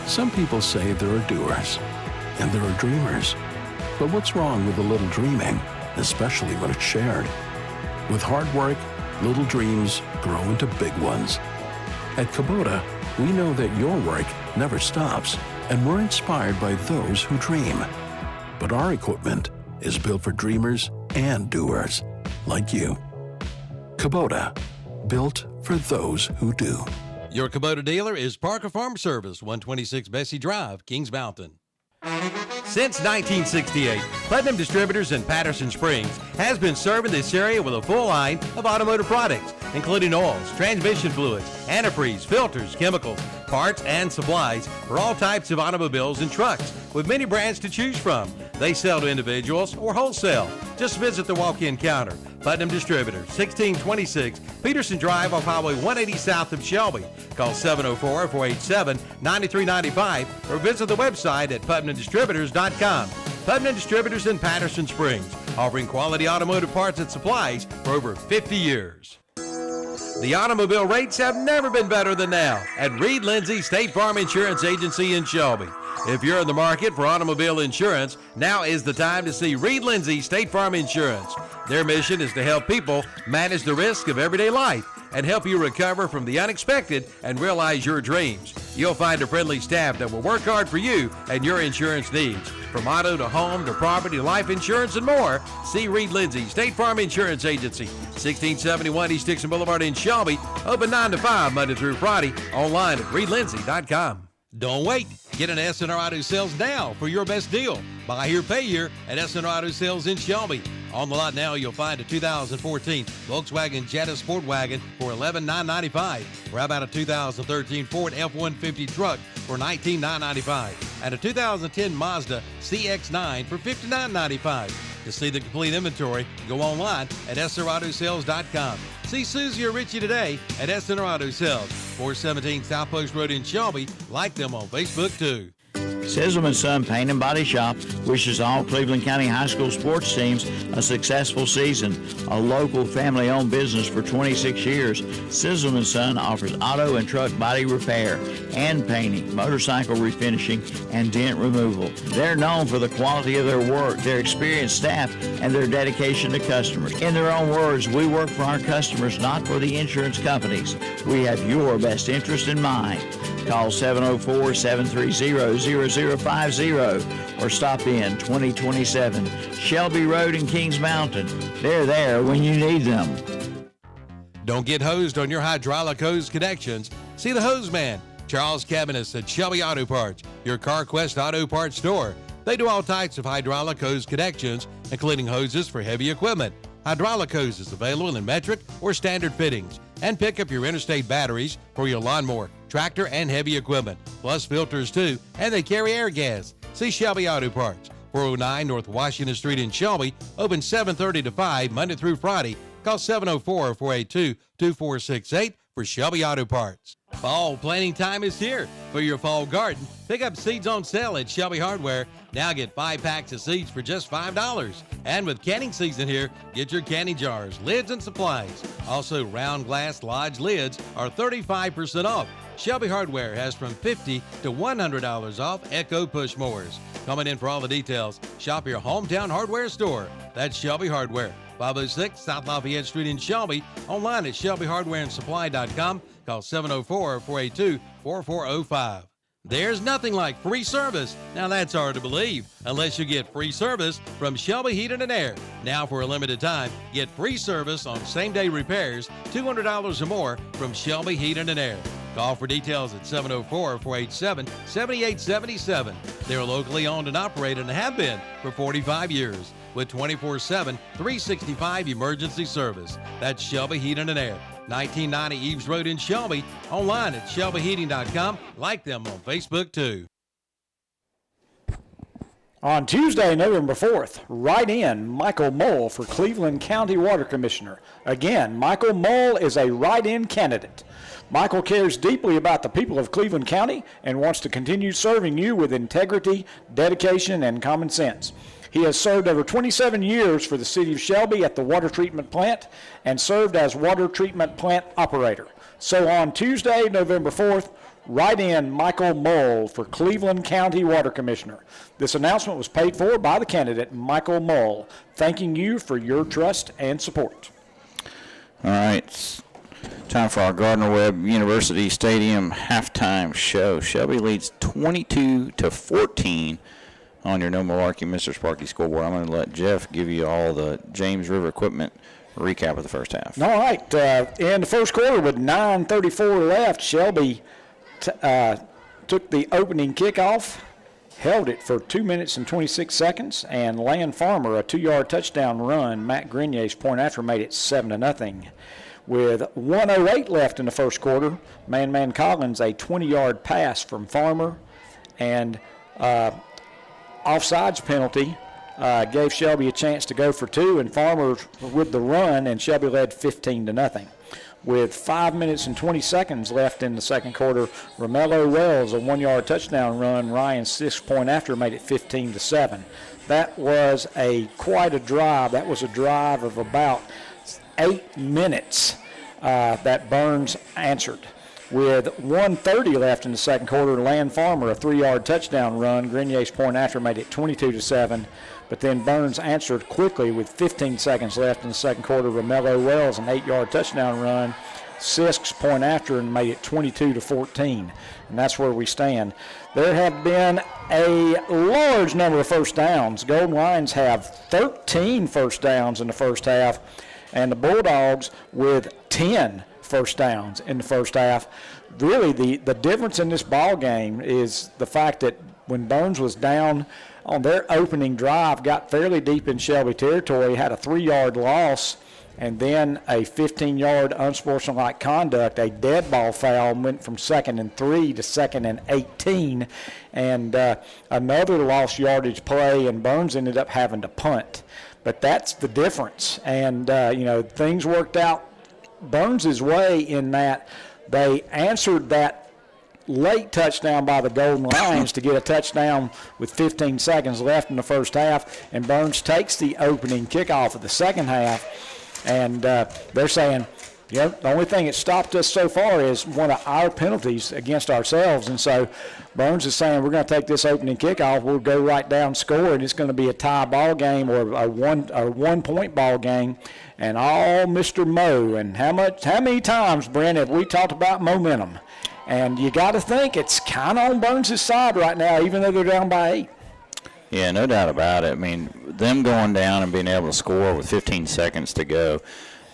Some people say there are doers and there are dreamers. But what's wrong with a little dreaming, especially when it's shared? With hard work, little dreams grow into big ones. At Kubota, we know that your work never stops, and we're inspired by those who dream. But our equipment is built for dreamers and doers, like you. Kubota, built for those who do. Your Kubota dealer is Parker Farm Service, 126 Bessie Drive, Kings Mountain. Since 1968, Platinum Distributors in Patterson Springs has been serving this area with a full line of automotive products, including oils, transmission fluids, antifreeze, filters, chemicals, parts, and supplies for all types of automobiles and trucks, with many brands to choose from. They sell to individuals or wholesale. Just visit the walk-in counter. Putnam Distributors, 1626 Peterson Drive off Highway 180 south of Shelby. Call 704-487-9395 or visit the website at PutnamDistributors.com. Putnam Distributors in Patterson Springs, offering quality automotive parts and supplies for over 50 years. The automobile rates have never been better than now at Reed Lindsay State Farm Insurance Agency in Shelby. If you're in the market for automobile insurance, now is the time to see Reed Lindsay State Farm Insurance. Their mission is to help people manage the risk of everyday life and help you recover from the unexpected and realize your dreams. You'll find a friendly staff that will work hard for you and your insurance needs. From auto to home to property, life insurance, and more, see Reed Lindsay State Farm Insurance Agency, 1671 East Dixon Boulevard in Shelby, open 9 to 5 Monday through Friday, online at reedlindsay.com. Don't wait. Get an SNR Auto Sales now for your best deal. Buy here, pay here at SNR Auto Sales in Shelby. On the lot now, you'll find a 2014 Volkswagen Jetta Sport Wagon for $11,995. Or how about a 2013 Ford F-150 truck for $19,995. And a 2010 Mazda CX-9 for $59,995. To see the complete inventory, go online at SNRAutoSales.com. See Susie or Richie today at SNR Auto Sales, 417 South Post Road in Shelby. Like them on Facebook, too. Sizzleman Son Paint and Body Shop wishes all Cleveland County High School sports teams a successful season. A local family-owned business for 26 years, Sizzleman Son offers auto and truck body repair and painting, motorcycle refinishing, and dent removal. They're known for the quality of their work, their experienced staff, and their dedication to customers. In their own words, we work for our customers, not for the insurance companies. We have your best interest in mind. Call 704-730-0050 or stop in 2027 Shelby Road in Kings Mountain. They're there when you need them. Don't get hosed on your hydraulic hose connections. See the hose man, Charles Cabinets at Shelby Auto Parts, your CarQuest Auto Parts store. They do all types of hydraulic hose connections, including hoses for heavy equipment. Hydraulic hoses available in metric or standard fittings. And pick up your interstate batteries for your lawnmower, tractor, and heavy equipment, plus filters too, and they carry air gas. See Shelby Auto Parts, 409 North Washington Street in Shelby, open 7:30 to 5 Monday through Friday. Call 704-482-2468 for Shelby Auto Parts. Fall planting time is here for your fall garden. Pick up seeds on sale at Shelby Hardware. Now get 5 packs of seeds for just $5. And with canning season here, get your canning jars, lids, and supplies. Also, round glass Lodge lids are 35% off. Shelby Hardware has from $50 to $100 off Echo push mowers. Coming in for all the details, shop your hometown hardware store. That's Shelby Hardware, 506 South Lafayette Street in Shelby. Online at ShelbyHardwareandSupply.com. Call 704-482-4405. There's nothing like free service. Now that's hard to believe, unless you get free service from Shelby Heating and Air. Now for a limited time, get free service on same-day repairs, $200 or more from Shelby Heating and Air. Call for details at 704-487-7877. They're locally owned and operated and have been for 45 years with 24/7, 365 emergency service. That's Shelby Heating and Air. 1990 Eves Road in Shelby. Online at shelbyheating.com. Like them on Facebook, too. On Tuesday, November 4th, write in Michael Mole for Cleveland County Water Commissioner. Again, Michael Mole is a write-in candidate. Michael cares deeply about the people of Cleveland County and wants to continue serving you with integrity, dedication, and common sense. He has served over 27 years for the city of Shelby at the water treatment plant and served as water treatment plant operator. So on Tuesday, November 4th, write in Michael Mole for Cleveland County Water Commissioner. This announcement was paid for by the candidate, Michael Mole, thanking you for your trust and support. All right, it's time for our Gardner-Webb University Stadium halftime show. Shelby leads 22-14 on your No Malarkey, Mr. Sparky scoreboard. I'm going to let Jeff give you all the James River equipment recap of the first half. All right, in the first quarter with 9:34 left, Shelby took the opening kickoff, held it for 2 minutes and 26 seconds, and Land Farmer, a 2-yard touchdown run. Matt Grenier's point after made it 7-0. With 1:08 left in the first quarter, Man Collins, a 20-yard pass from Farmer, and offsides penalty gave Shelby a chance to go for two, and Farmer with the run, and Shelby led 15-0. With 5 minutes and 20 seconds left in the second quarter, Romello Wells, a 1-yard touchdown run, Ryan 6-point after, made it 15-7. That was quite a drive. That was a drive of about 8 minutes that Burns answered. With 1:30 left in the second quarter, Land Farmer, a 3-yard touchdown run, Grenier's point after, made it 22-7. But then Burns answered quickly with 15 seconds left in the second quarter. Romello Wells, an 8-yard touchdown run, Sisk's point after, and made it 22-14. And that's where we stand. There have been a large number of first downs. Golden Lions have 13 first downs in the first half, and the Bulldogs with 10 first downs in the first half. Really, the difference in this ball game is the fact that when Burns was down on their opening drive, got fairly deep in Shelby territory, had a 3-yard loss, and then a 15-yard unsportsmanlike conduct, a dead ball foul, went from 2nd and 3 to 2nd and 18, and another lost yardage play, and Burns ended up having to punt. But that's the difference, and things worked out Burns' way in that they answered that late touchdown by the Golden Lions to get a touchdown with 15 seconds left in the first half, and Burns takes the opening kickoff of the second half, and they're saying, the only thing that stopped us so far is one of our penalties against ourselves, and so Burns is saying we're going to take this opening kickoff, we'll go right down, score, and it's going to be a tie ball game or a one-point ball game, and all Mr. Mo, and how many times, Brent, have we talked about momentum? And you got to think it's kind of on Burns' side right now, even though they're down by 8. Yeah, no doubt about it. I mean, them going down and being able to score with 15 seconds to go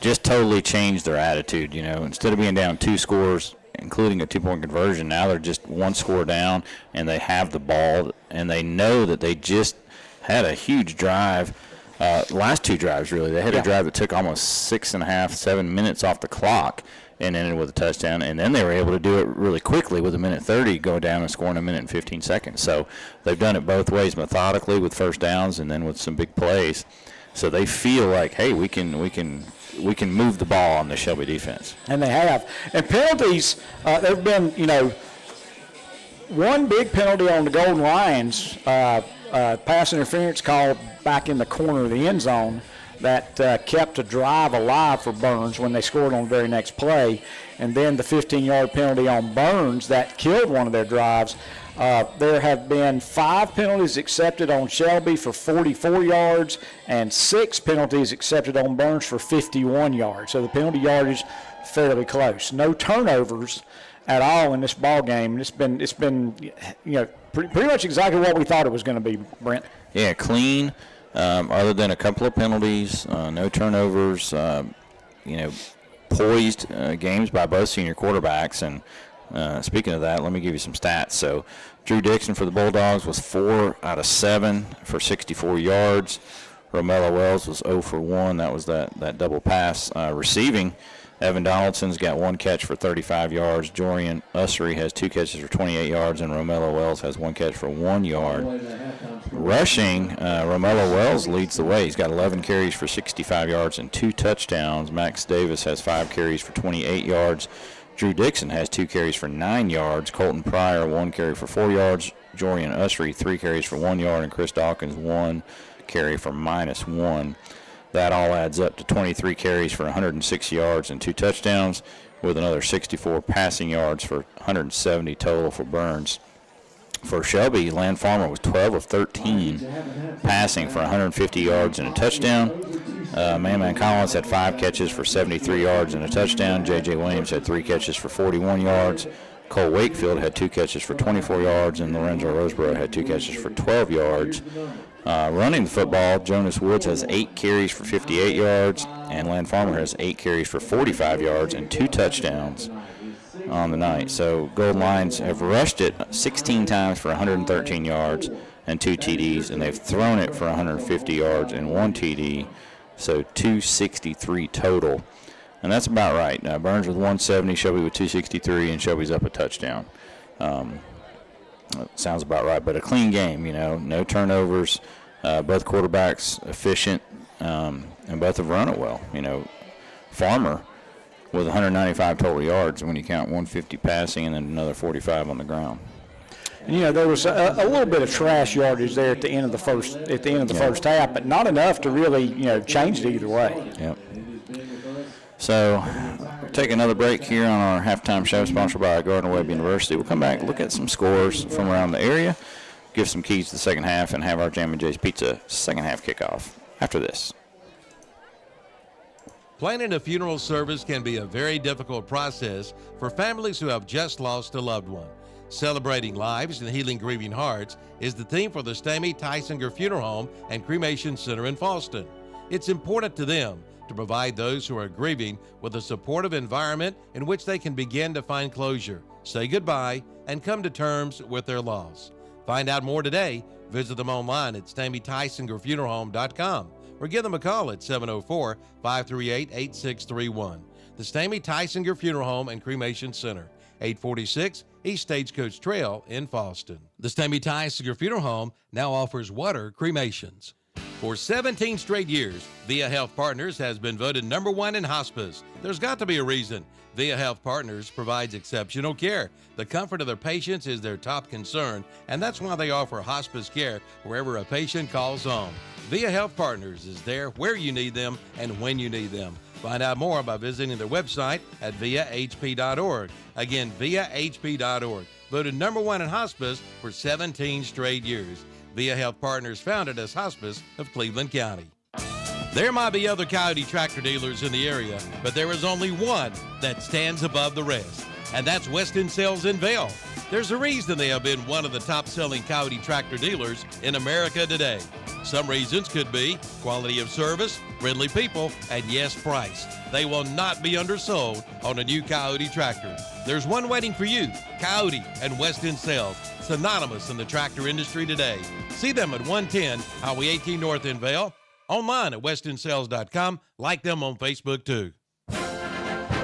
just totally changed their attitude. Instead of being down 2 scores, including a 2-point conversion, now they're just 1 score down, and they have the ball, and they know that they just had a huge drive. Last 2 drives, really. They had a drive that took almost 6.5, 7 minutes off the clock and ended with a touchdown, and then they were able to do it really quickly with 1:30, go down and score in 1 minute and 15 seconds. So they've done it both ways, methodically with first downs and then with some big plays. So they feel like, hey, we can move the ball on the Shelby defense. And they have. And penalties, there have been, one big penalty on the Golden Lions, pass interference call back in the corner of the end zone that kept a drive alive for Burns when they scored on the very next play. And then the 15-yard penalty on Burns that killed one of their drives. There have been 5 penalties accepted on Shelby for 44 yards and 6 penalties accepted on Burns for 51 yards. So the penalty yardage fairly close. No turnovers at all in this ball game. It's been pretty much exactly what we thought it was going to be, Brent. Yeah, clean. Other than a couple of penalties, no turnovers, poised games by both senior quarterbacks. And speaking of that, let me give you some stats. So Drew Dixon for the Bulldogs was 4 out of 7 for 64 yards. Romello Wells was 0 for 1. That was that double pass. Receiving, Evan Donaldson's got 1 catch for 35 yards. Jorian Ussery has 2 catches for 28 yards, and Romello Wells has 1 catch for 1 yard. Rushing, Romello Wells leads the way. He's got 11 carries for 65 yards and 2 touchdowns. Max Davis has 5 carries for 28 yards. Drew Dixon has 2 carries for 9 yards. Colton Pryor, 1 carry for 4 yards. Jorian Ussery, 3 carries for 1 yard. And Chris Dawkins, 1 carry for -1. That all adds up to 23 carries for 106 yards and 2 touchdowns, with another 64 passing yards for 170 total for Burns. For Shelby, Land Farmer was 12 of 13 passing for 150 yards and a touchdown. Man Collins had 5 catches for 73 yards and a touchdown. J.J. Williams had 3 catches for 41 yards. Cole Wakefield had 2 catches for 24 yards, and Lorenzo Roseborough had 2 catches for 12 yards. Running the football, Jonas Woods has 8 carries for 58 yards, and Land Farmer has 8 carries for 45 yards and 2 touchdowns on the night. So Golden Lions have rushed it 16 times for 113 yards and 2 TDs, and they've thrown it for 150 yards and 1 TD, so 263 total. And that's about right. Burns with 170, Shelby with 263, and Shelby's up a touchdown. Sounds about right. But a clean game, no turnovers. Both quarterbacks efficient, and both have run it well. Farmer with 195 total yards when you count 150 passing and then another 45 on the ground. And, there was a little bit of trash yardage there at the end of the first half, but not enough to really, change it either way. Yep. So we'll take another break here on our halftime show sponsored by Gardner-Webb University. We'll come back, look at some scores from around the area, give some keys to the second half, and have our Jam and Jay's Pizza second half kickoff after this. Planning a funeral service can be a very difficult process for families who have just lost a loved one. Celebrating lives and healing grieving hearts is the theme for the Stamey Tysinger Funeral Home and Cremation Center in Fallston. It's important to them to provide those who are grieving with a supportive environment in which they can begin to find closure, say goodbye, and come to terms with their loss. Find out more today. Visit them online at StameyTysingerFuneralHome.com or give them a call at 704-538-8631. The Stamey Tysinger Funeral Home and Cremation Center, 846 East Stagecoach Trail in Fallston. The Stamey Tysinger Funeral Home now offers water cremations. For 17 straight years, Via Health Partners has been voted #1 in hospice. There's got to be a reason. Via Health Partners provides exceptional care. The comfort of their patients is their top concern, and that's why they offer hospice care wherever a patient calls home. Via Health Partners is there where you need them and when you need them. Find out more by visiting their website at viahp.org. Again, viahp.org. Voted #1 in hospice for 17 straight years. Via Health Partners, founded as Hospice of Cleveland County. There might be other Coyote tractor dealers in the area, but there is only one that stands above the rest, and that's Weston Sales in Vail. There's a reason they have been one of the top-selling Coyote tractor dealers in America today. Some reasons could be quality of service, friendly people, and yes, price. They will not be undersold on a new Coyote tractor. There's one waiting for you, Coyote and Weston Sales, synonymous in the tractor industry today. See them at 110 Highway 18 North in Vail, online at westonsales.com, like them on Facebook too.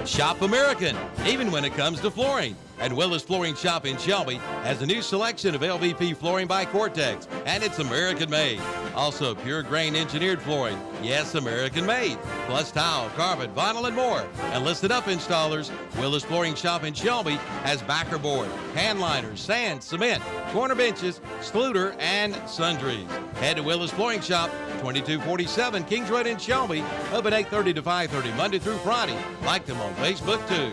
Shop American, even when it comes to flooring. And Willis Flooring Shop in Shelby has a new selection of LVP flooring by Cortex, and it's American made. Also, pure grain engineered flooring, yes, American made. Plus tile, carpet, vinyl, and more. And listed up installers, Willis Flooring Shop in Shelby has backer board, hand liners, sand, cement, corner benches, Schluter, and sundries. Head to Willis Flooring Shop, 2247 Kings Road in Shelby, open 8:30 to 5:30 Monday through Friday. Like them on Facebook too.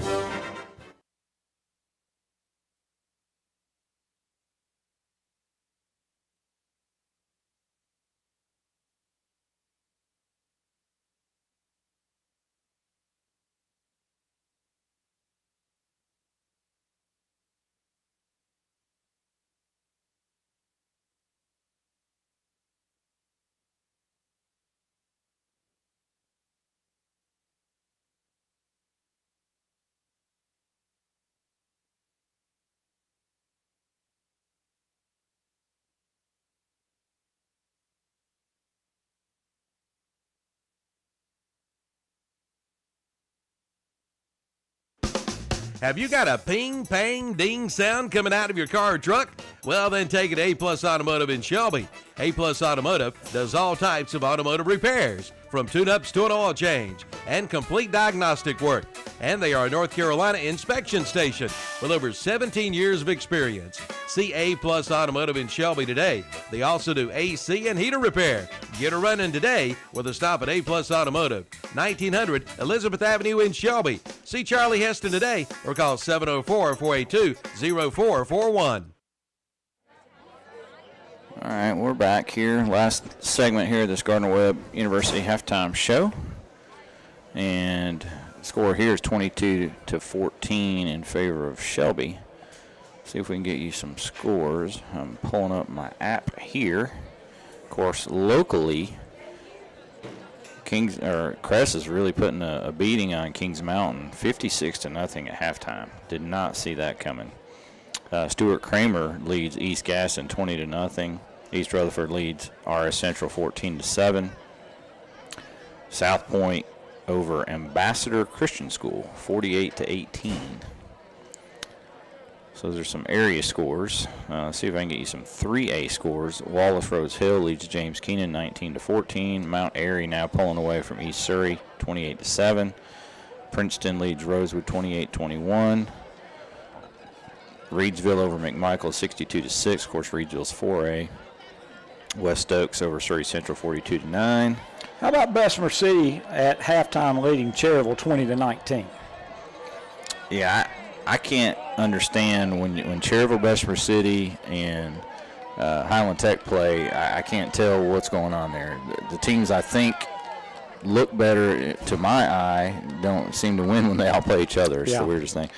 Have you got a ping, pang, ding sound coming out of your car or truck? Well, then take it to A-Plus Automotive in Shelby. A-Plus Automotive does all types of automotive repairs, from tune-ups to an oil change, and complete diagnostic work. And they are a North Carolina inspection station with over 17 years of experience. See A-Plus Automotive in Shelby today. They also do AC and heater repair. Get her running today with a stop at A-Plus Automotive, 1900 Elizabeth Avenue in Shelby. See Charlie Heston today or call 704-482-0441. All right, we're back here. Last segment here of this Gardner-Webb University halftime show. And the score here is 22-14 in favor of Shelby. See if we can get you some scores. I'm pulling up my app here. Of course, locally, Cress is really putting a beating on Kings Mountain, 56-0 at halftime. Did not see that coming. Stuart Kramer leads East Gaston 20-0. East Rutherford leads RS Central 14-7. South Point over Ambassador Christian School, 48-18. So those are some area scores. Let's see if I can get you some 3A scores. Wallace Rose Hill leads James Keenan 19-14. Mount Airy now pulling away from East Surrey 28-7. Princeton leads Rosewood 28-21. Reedsville over McMichael 62-6. Of course, Reedsville's 4A. West Oaks over Surrey Central 42-9. How about Bessemer City at halftime leading Cherryville 20-19? Yeah, I can't understand when Cherryville, Bessemer City, and Highland Tech play. I can't tell what's going on there. The teams I think look better to my eye don't seem to win when they all play each other. It's the weirdest thing.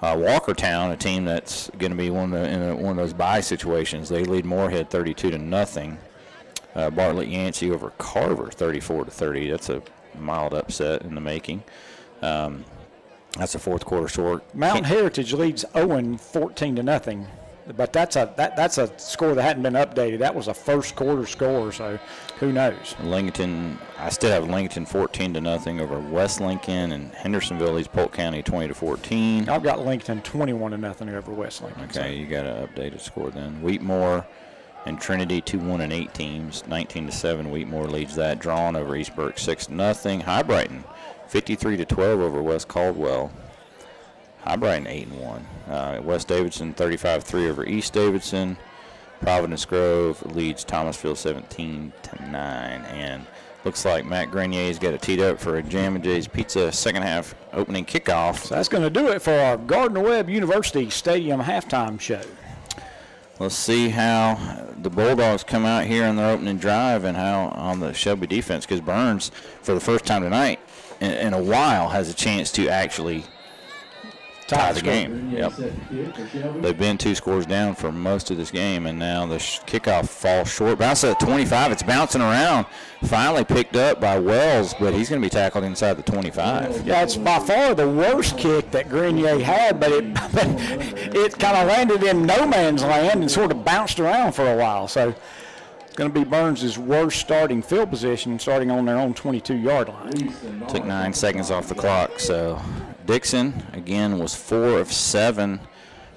Walkertown, a team that's going to be in one of those bye situations, they lead Moorhead 32-0. Bartlett Yancey over Carver 34-30. That's a mild upset in the making. That's a fourth quarter score. Mountain Heritage leads Owen 14-0, but that's a score that hadn't been updated. That was a first quarter score, so who knows? Lincoln, I still have Lincoln 14-0 over West Lincoln, and Hendersonville leads Polk County 20-14. I've got Lincoln 21-0 over West Lincoln. Okay, so. you got an updated score then. Wheatmore and Trinity 2-1-8 teams, 19-7. Wheatmore leads that. Drawn over East Burke 6-0. High Brighton 53-12 over West Caldwell. High Brighton 8-1. West Davidson 35-3 over East Davidson. Providence Grove leads Thomasville 17-9. And looks like Matt Grenier's got it teed up for a Jam and Jay's Pizza second half opening kickoff. So that's going to do it for our Gardner-Webb University Stadium halftime show. Let's see how the Bulldogs come out here in their opening drive and how on the Shelby defense, because Burns, for the first time tonight in a while, has a chance to actually tie the game. Yep. They've been 2 scores down for most of this game, and now the kickoff falls short. Bounce at 25. It's bouncing around. Finally picked up by Wells, but he's going to be tackled inside the 25. Yeah, it's by far the worst kick that Grenier had, but it kind of landed in no man's land and sort of bounced around for a while. So it's going to be Burns' worst starting field position, starting on their own 22-yard line. Took 9 seconds off the clock, so Dixon, again, was 4 of 7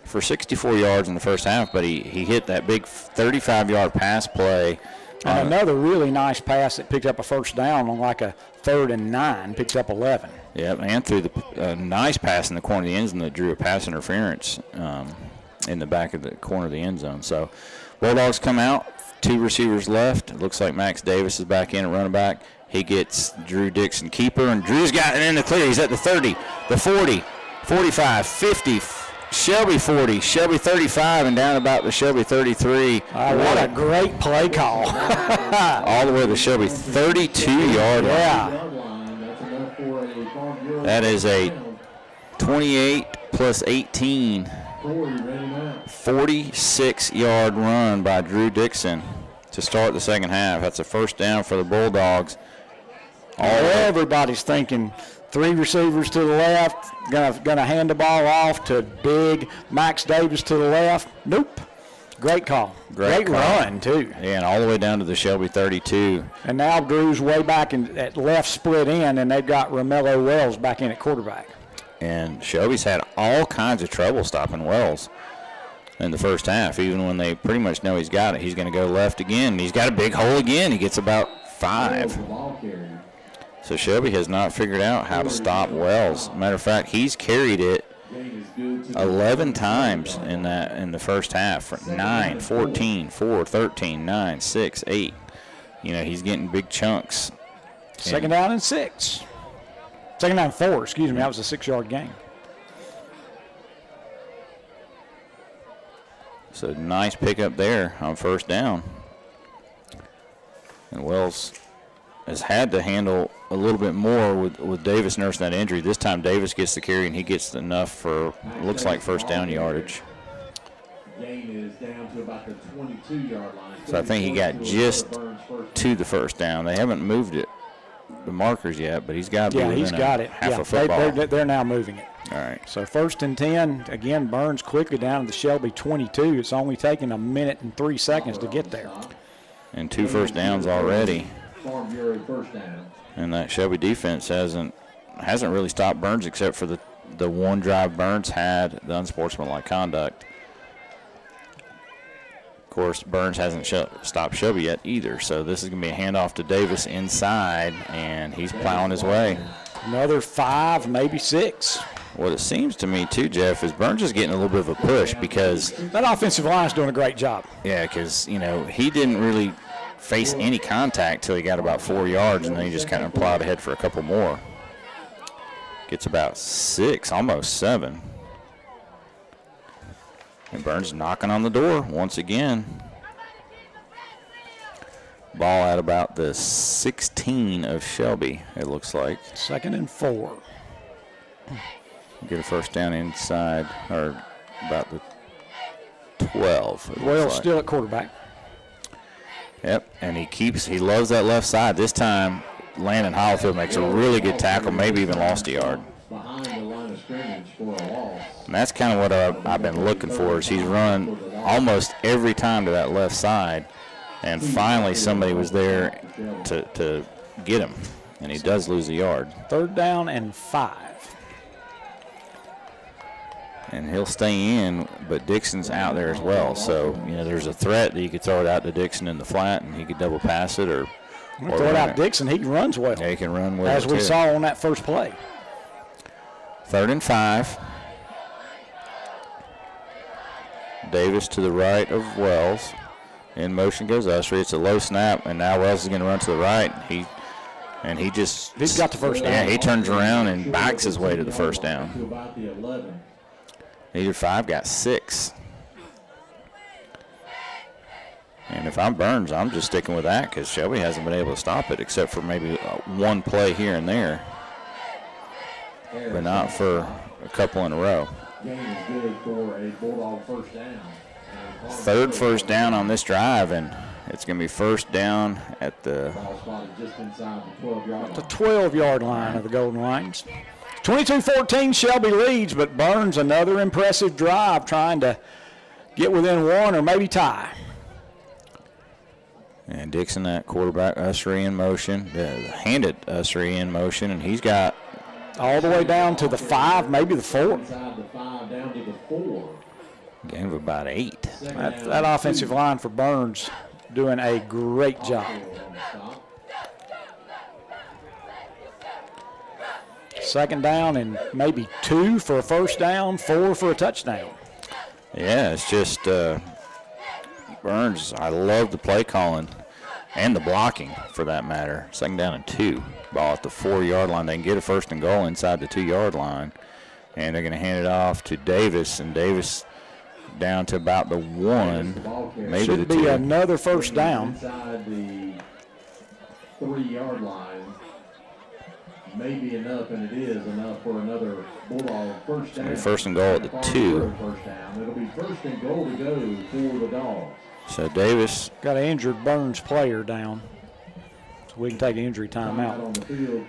for 64 yards in the first half, but he hit that big 35-yard pass play. And another really nice pass that picked up a first down on like a 3rd and 9, picked up 11. Yep, and threw the nice pass in the corner of the end zone that drew a pass interference in the back of the corner of the end zone. So Bulldogs come out, 2 receivers left. It looks like Max Davis is back in at running back. He gets Drew Dixon keeper, and Drew's got it in the clear. He's at the 30, the 40, 45, 50, Shelby 40, Shelby 35, and down about the Shelby 33. What a great play call. All the way to the Shelby 32-yard line. Yeah. That is a 28 plus 18, 46-yard run by Drew Dixon to start the second half. That's a first down for the Bulldogs. Everybody's thinking 3 receivers to the left, gonna hand the ball off to big Max Davis to the left. Nope. Great call. Great run, too. Yeah, and all the way down to the Shelby 32. And now Drew's way back at left split in, and they've got Romello Wells back in at quarterback. And Shelby's had all kinds of trouble stopping Wells in the first half. Even when they pretty much know he's got it, he's going to go left again. He's got a big hole again. He gets about 5. So Shelby has not figured out how to stop Wells. Matter of fact, he's carried it 11 times in the first half. 9, 14, 4, 13, 9, 6, 8. You know, he's getting big chunks. Second down and 6. Second down and 4, excuse me. That was a 6-yard gain. So nice pickup there on first down. And Wells has had to handle a little bit more with Davis nursing that injury. This time Davis gets the carry, and he gets enough for, looks like, first down yardage. Gain is down to about the 22-yard line. So I think he got just to the first down. They haven't moved it, the markers yet, but he's got it. Yeah, he's got it. Half a football. They're now moving it. All right. So 1st and 10. Again, Burns quickly down to the Shelby 22. It's only taken 1 minute and 3 seconds to get there. And 2 first downs already. Farm Bureau first down. And that Shelby defense hasn't really stopped Burns except for the one drive Burns had, the unsportsmanlike conduct. Of course, Burns hasn't stopped Shelby yet either, so this is going to be a handoff to Davis inside, and he's plowing his way. Another 5, maybe 6. What it seems to me, too, Jeff, is Burns is getting a little bit of a push because that offensive line is doing a great job. Yeah, because, he didn't really face any contact till he got about 4 yards, and then he just kind of plowed ahead for a couple more. Gets about 6, almost 7. And Burns knocking on the door once again. Ball at about the 16 of Shelby, it looks like. 2nd and 4. Get a first down inside, or about the 12. Well, still at quarterback. Yep, and he loves that left side. This time, Landon Hollifield makes a really good tackle, maybe even lost a yard. And that's kind of what I've been looking for, is he's run almost every time to that left side, and finally somebody was there to get him, and he does lose a yard. 3rd down and 5. And he'll stay in, but Dixon's out there as well. So, there's a threat that you could throw it out to Dixon in the flat, and he could double pass it or throw it out Dixon. He runs well. Yeah, he can run well, as we saw on that first play. 3rd and 5. Davis to the right of Wells. In motion goes Usry. It's a low snap, and now Wells is going to run to the right. He's got the first down. Yeah, he turns around and backs his way to the first down. Needed 5, got 6. And if I'm Burns, I'm just sticking with that because Shelby hasn't been able to stop it except for maybe one play here and there, but not for a couple in a row. Game is good for a Bulldog first down. 3rd first down on this drive, and it's going to be first down at the 12-yard line of the Golden Lions. 22-14, Shelby leads, but Burns another impressive drive trying to get within 1 or maybe tie. And Dixon at quarterback, Usry in motion, handed Usry in motion, and he's got all the way down to the 5, maybe the 4. Gain of about 8. That offensive line for Burns doing a great job. Second down and maybe 2 for a first down, 4 for a touchdown. Yeah, it's just Burns. I love the play calling and the blocking for that matter. 2nd down and 2. Ball at the 4-yard line. They can get a 1st and goal inside the 2-yard line. And they're going to hand it off to Davis. And Davis down to about the 1, maybe should the 2. Be another first down. Inside the 3-yard line. Maybe enough, and it is enough for another Bulldog first down. 1st and goal at the 2. It'll be 1st and goal to go for the Dogs. So Davis got an injured Burns player down. So we can take an injury timeout.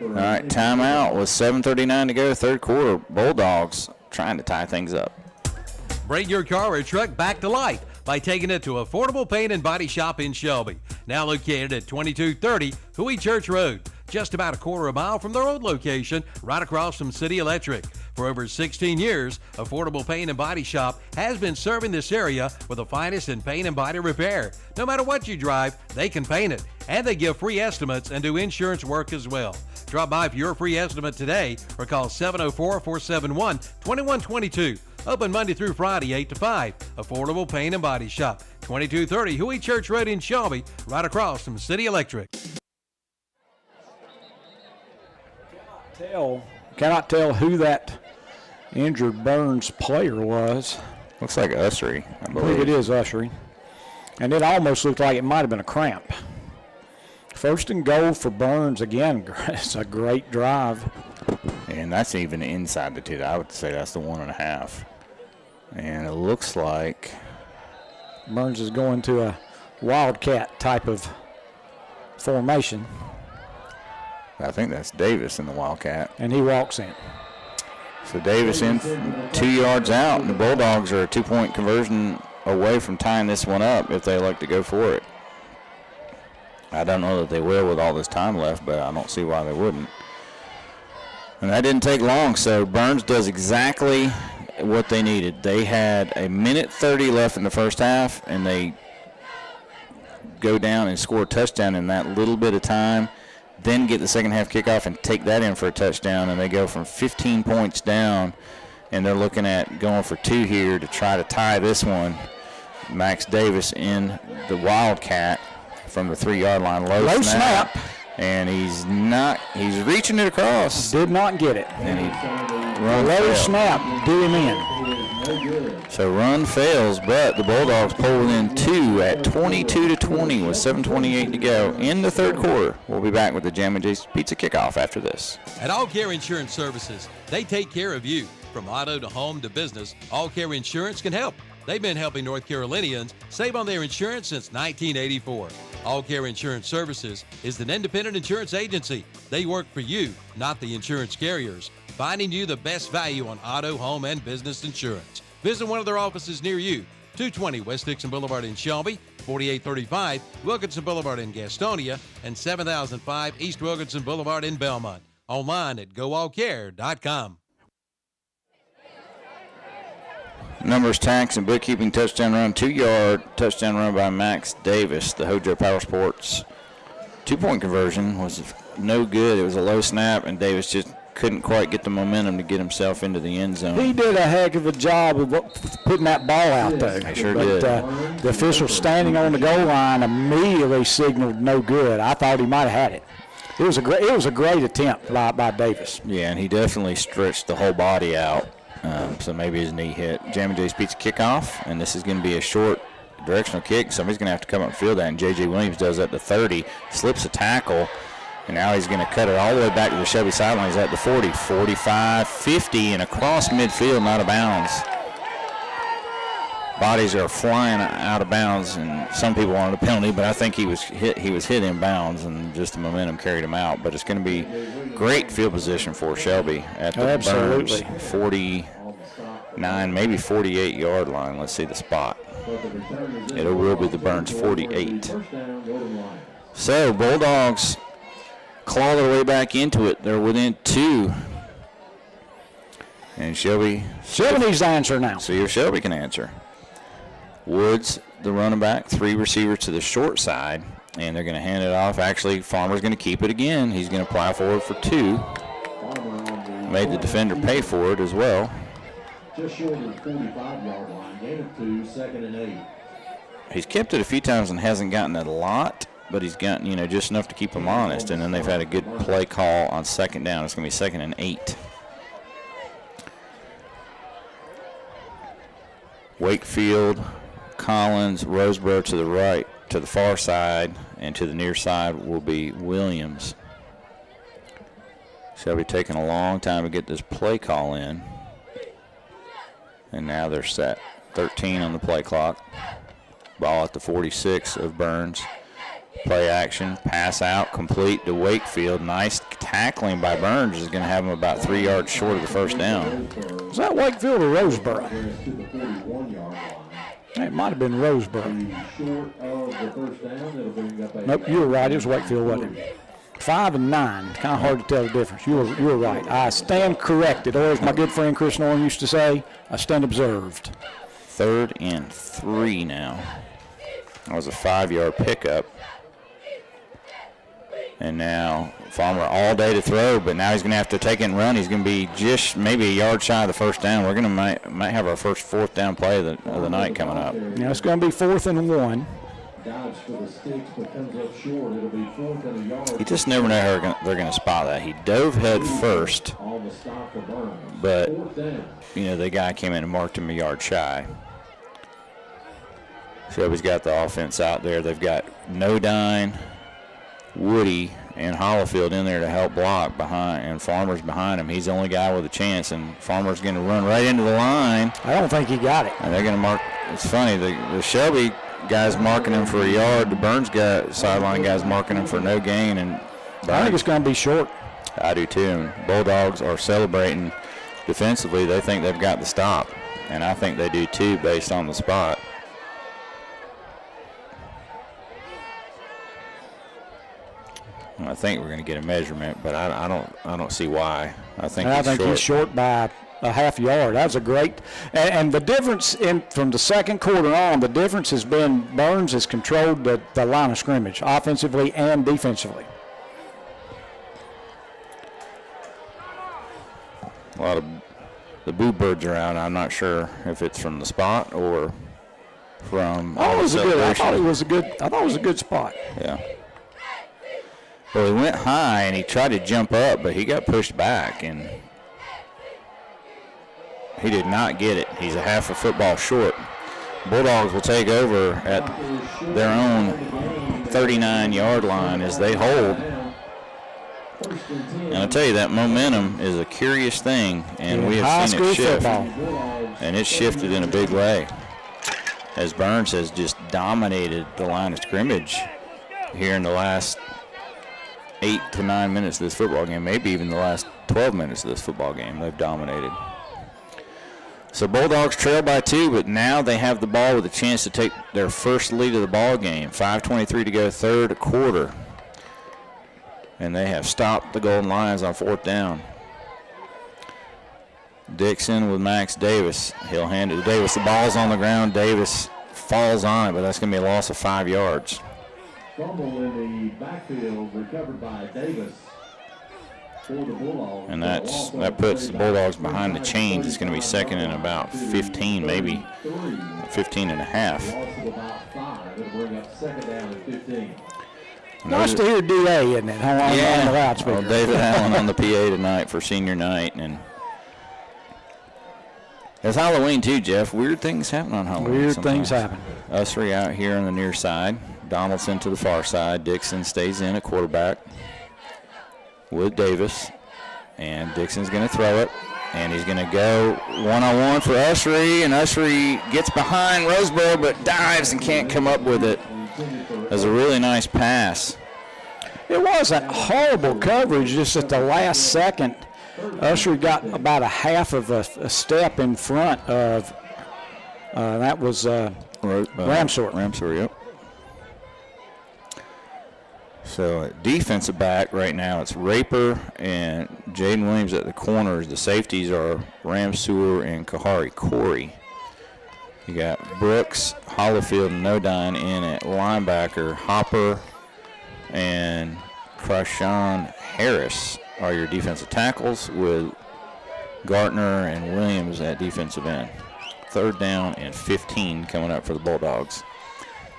All right, timeout with 7:39 to go, 3rd quarter. Bulldogs trying to tie things up. Bring your car or truck back to life by taking it to Affordable Paint and Body Shop in Shelby. Now located at 2230 Huey Church Road, just about a quarter of a mile from their old location, right across from City Electric. For over 16 years, Affordable Paint and Body Shop has been serving this area with the finest in paint and body repair. No matter what you drive, they can paint it, and they give free estimates and do insurance work as well. Drop by for your free estimate today or call 704-471-2122. Open Monday through Friday, 8 to 5. Affordable Paint and Body Shop, 2230 Huey Church Road in Shelby, right across from City Electric. Cannot tell who that injured Burns player was. Looks like Usry, I believe it is Usry. And it almost looked like it might have been a cramp. 1st and goal for Burns. Again, it's a great drive. And that's even inside the 2. I would say that's the 1.5. And it looks like Burns is going to a wildcat type of formation. I think that's Davis in the wildcat. And he walks in. So Davis in 2 yards out, and the Bulldogs are a 2-point conversion away from tying this one up if they like to go for it. I don't know that they will with all this time left, but I don't see why they wouldn't. And that didn't take long, so Burns does exactly what they needed. They had a minute 30 left in the first half, and they go down and score a touchdown in that little bit of time, then get the second half kickoff and take that in for a touchdown, and they go from 15 points down, and they're looking at going for 2 here to try to tie this one. Max Davis in the Wildcat from the 3-yard line. Low snap. And he's reaching it across. Did not get it. And low snap did him in. So run fails, but the Bulldogs pull within 2 at 22-20 with 7:28 to go in the third quarter. We'll be back with the Jam and Jay's Pizza Kickoff after this. At All Care Insurance Services, they take care of you. From auto to home to business, All Care Insurance can help. They've been helping North Carolinians save on their insurance since 1984. All Care Insurance Services is an independent insurance agency. They work for you, not the insurance carriers, finding you the best value on auto, home, and business insurance. Visit one of their offices near you, 220 West Dixon Boulevard in Shelby, 4835 Wilkinson Boulevard in Gastonia, and 7005 East Wilkinson Boulevard in Belmont. Online at goallcare.com. Numbers, tax, and bookkeeping touchdown run, 2-yard touchdown run by Max Davis. The Hojo Power Sports 2-point conversion was no good. It was a low snap, and Davis just couldn't quite get the momentum to get himself into the end zone. He did a heck of a job of putting that ball out there. He sure did. The official standing on the goal line immediately signaled no good. I thought he might have had it. It was a great attempt by Davis. Yeah, and he definitely stretched the whole body out. So maybe his knee hit. Jam and Jay's Pizza Kickoff, and this is going to be a short directional kick. Somebody's going to have to come up and field that, and J.J. Williams does that to 30, slips a tackle, and now he's going to cut it all the way back to the Shelby sidelines at the 40, 45, 50, and across midfield and out of bounds. Bodies are flying out of bounds, and some people wanted a penalty, but I think he was hit in bounds, and just the momentum carried him out. But it's going to be great field position for Shelby at the Burns 49, maybe 48-yard line. Let's see the spot. It will be the Burns 48. So Bulldogs claw their way back into it. They're within 2. And Shelby needs to answer now. See if Shelby can answer. Woods, the running back, 3 receivers to the short side, and they're going to hand it off. Actually, Farmer's going to keep it again. He's going to plow forward for 2. Made the defender pay for it as well. Just short of the 45-yard line. Gain of 2, 2nd and 8. He's kept it a few times and hasn't gotten it a lot, but he's gotten, just enough to keep him honest. And then they've had a good play call on 2nd down. It's going to be 2nd and 8. Wakefield, Collins, Roseboro to the right, to the far side, and to the near side will be Williams. Shelby taking a long time to get this play call in. And now they're set. 13 on the play clock. Ball at the 46 of Burns. Play action, pass out, complete to Wakefield. Nice tackling by Burns is going to have him about 3 yards short of the first down. Was that Wakefield or Roseboro? It might have been Roseboro. Nope, you were right. It was Wakefield, wasn't it? 5 and 9. Kind of hard to tell the difference. You were right. I stand corrected, or as my good friend Chris Norton used to say, I stand observed. 3rd and 3 now. That was a 5-yard pickup. And now Farmer all day to throw, but now he's going to have to take it and run. He's going to be just maybe a yard shy of the first down. We're going to might have our first 4th down play of the night coming up. Yeah, it's going to be 4th and 1. You just never know how they're going to spot that. He dove head first, but the guy came in and marked him a yard shy. Shelby's got the offense out there. They've got Nodine, Woody, and Hollifield in there to help block behind, and Farmer's behind him. He's the only guy with a chance, and Farmer's going to run right into the line. I don't think he got it. And they're going to mark. It's funny, the Shelby guy's marking him for a yard. The Burns guy, sideline guy's marking him for no gain. And I think it's going to be short. I do too. And Bulldogs are celebrating defensively. They think they've got the stop, and I think they do too based on the spot. I think we're going to get a measurement, but I don't see why. I think he's short by a half yard. That was a great, and the difference from the second quarter on, the difference has been Burns has controlled the line of scrimmage, offensively and defensively. A lot of the boo birds are out. I'm not sure if it's from the spot or from I thought it was a good spot. Yeah. Well, he went high and he tried to jump up, but he got pushed back and he did not get it. He's a half a football short. Bulldogs will take over at their own 39-yard line as they hold. And I'll tell you, that momentum is a curious thing, and we have seen it shift. And it's shifted in a big way as Burns has just dominated the line of scrimmage here in the last 8 to 9 minutes of this football game, maybe even the last 12 minutes of this football game. They've dominated. So Bulldogs trail by 2, but now they have the ball with a chance to take their first lead of the ball game. 5:23 to go, third quarter. And they have stopped the Golden Lions on 4th down. Dixon with Max Davis. He'll hand it to Davis. The ball's on the ground. Davis falls on it, but that's going to be a loss of 5 yards. Fumble in the backfield recovered by Davis. And that puts the Bulldogs behind the chains. It's going to be second and about 15, maybe 15 and a half. Nice to hear DA, isn't it? On the loudspeaker. Well, David Allen on the PA tonight for senior night. And it's Halloween too, Jeff. Weird things happen on Halloween. Weird sometimes. things happen. Ussery out here on the near side. Donaldson to the far side. Dixon stays in at quarterback with Davis, and Dixon's going to throw it, and he's going to go one-on-one for Ussery, and Ussery gets behind Roseboro but dives and can't come up with it. That's a really nice pass. It wasn't horrible coverage, just at the last second. Ussery got about a half of a step in front of, that was Ramsor. Ramsor, yep. So defensive back right now, it's Raper and Jaden Williams at the corners. The safeties are Ramseur and Kahari Corey. You got Brooks, Hollifield, and Nodine in at linebacker. Hopper and Krashawn Harris are your defensive tackles, with Gartner and Williams at defensive end. 3rd down and 15 coming up for the Bulldogs.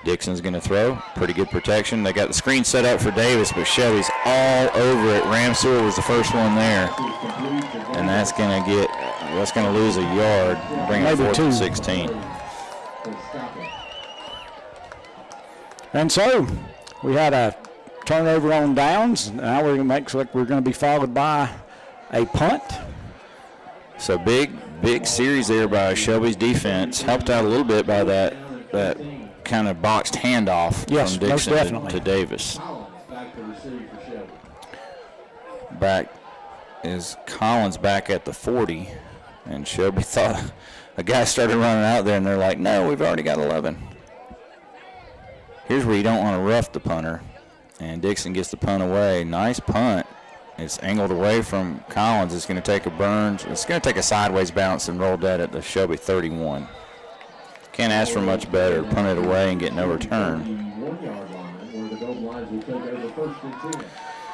Dixon's going to throw. Pretty good protection. They got the screen set up for Davis, but Shelby's all over it. Ramseur was the first one there. And that's going to lose a yard, bring it 4th and 16. And so we had a turnover on downs. Now we're going to make like we're going to be followed by a punt. So big series there by Shelby's defense. Helped out a little bit by that kind of boxed handoff from Dixon to Davis. Back is Collins back at the 40, and Shelby thought a guy started running out there, and they're like, no, we've already got 11. Here's where you don't want to rough the punter, and Dixon gets the punt away. Nice punt. It's angled away from Collins. It's going to take a Burns. It's going to take a sideways bounce and roll that at the Shelby 31. Can't ask for much better. Punt it away and get no return.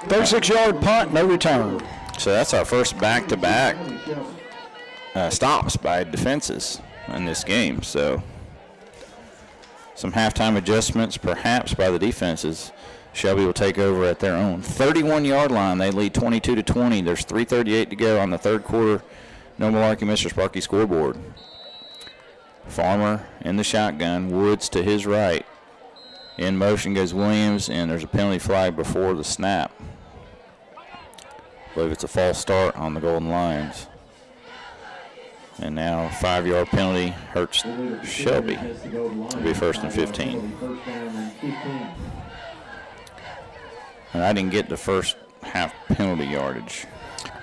36-yard punt, no return. So that's our first back-to-back stops by defenses in this game. So some halftime adjustments perhaps by the defenses. Shelby will take over at their own 31-yard line. They lead 22-20. There's 3:38 to go on the 3rd quarter. No Malarkey, Mr. Sparky scoreboard. Farmer in the shotgun. Woods to his right. In motion goes Williams, and there's a penalty flag before the snap. I believe it's a false start on the Golden Lions. And now 5-yard penalty hurts Shelby. It'll be 1st and 15. And I didn't get the first half penalty yardage.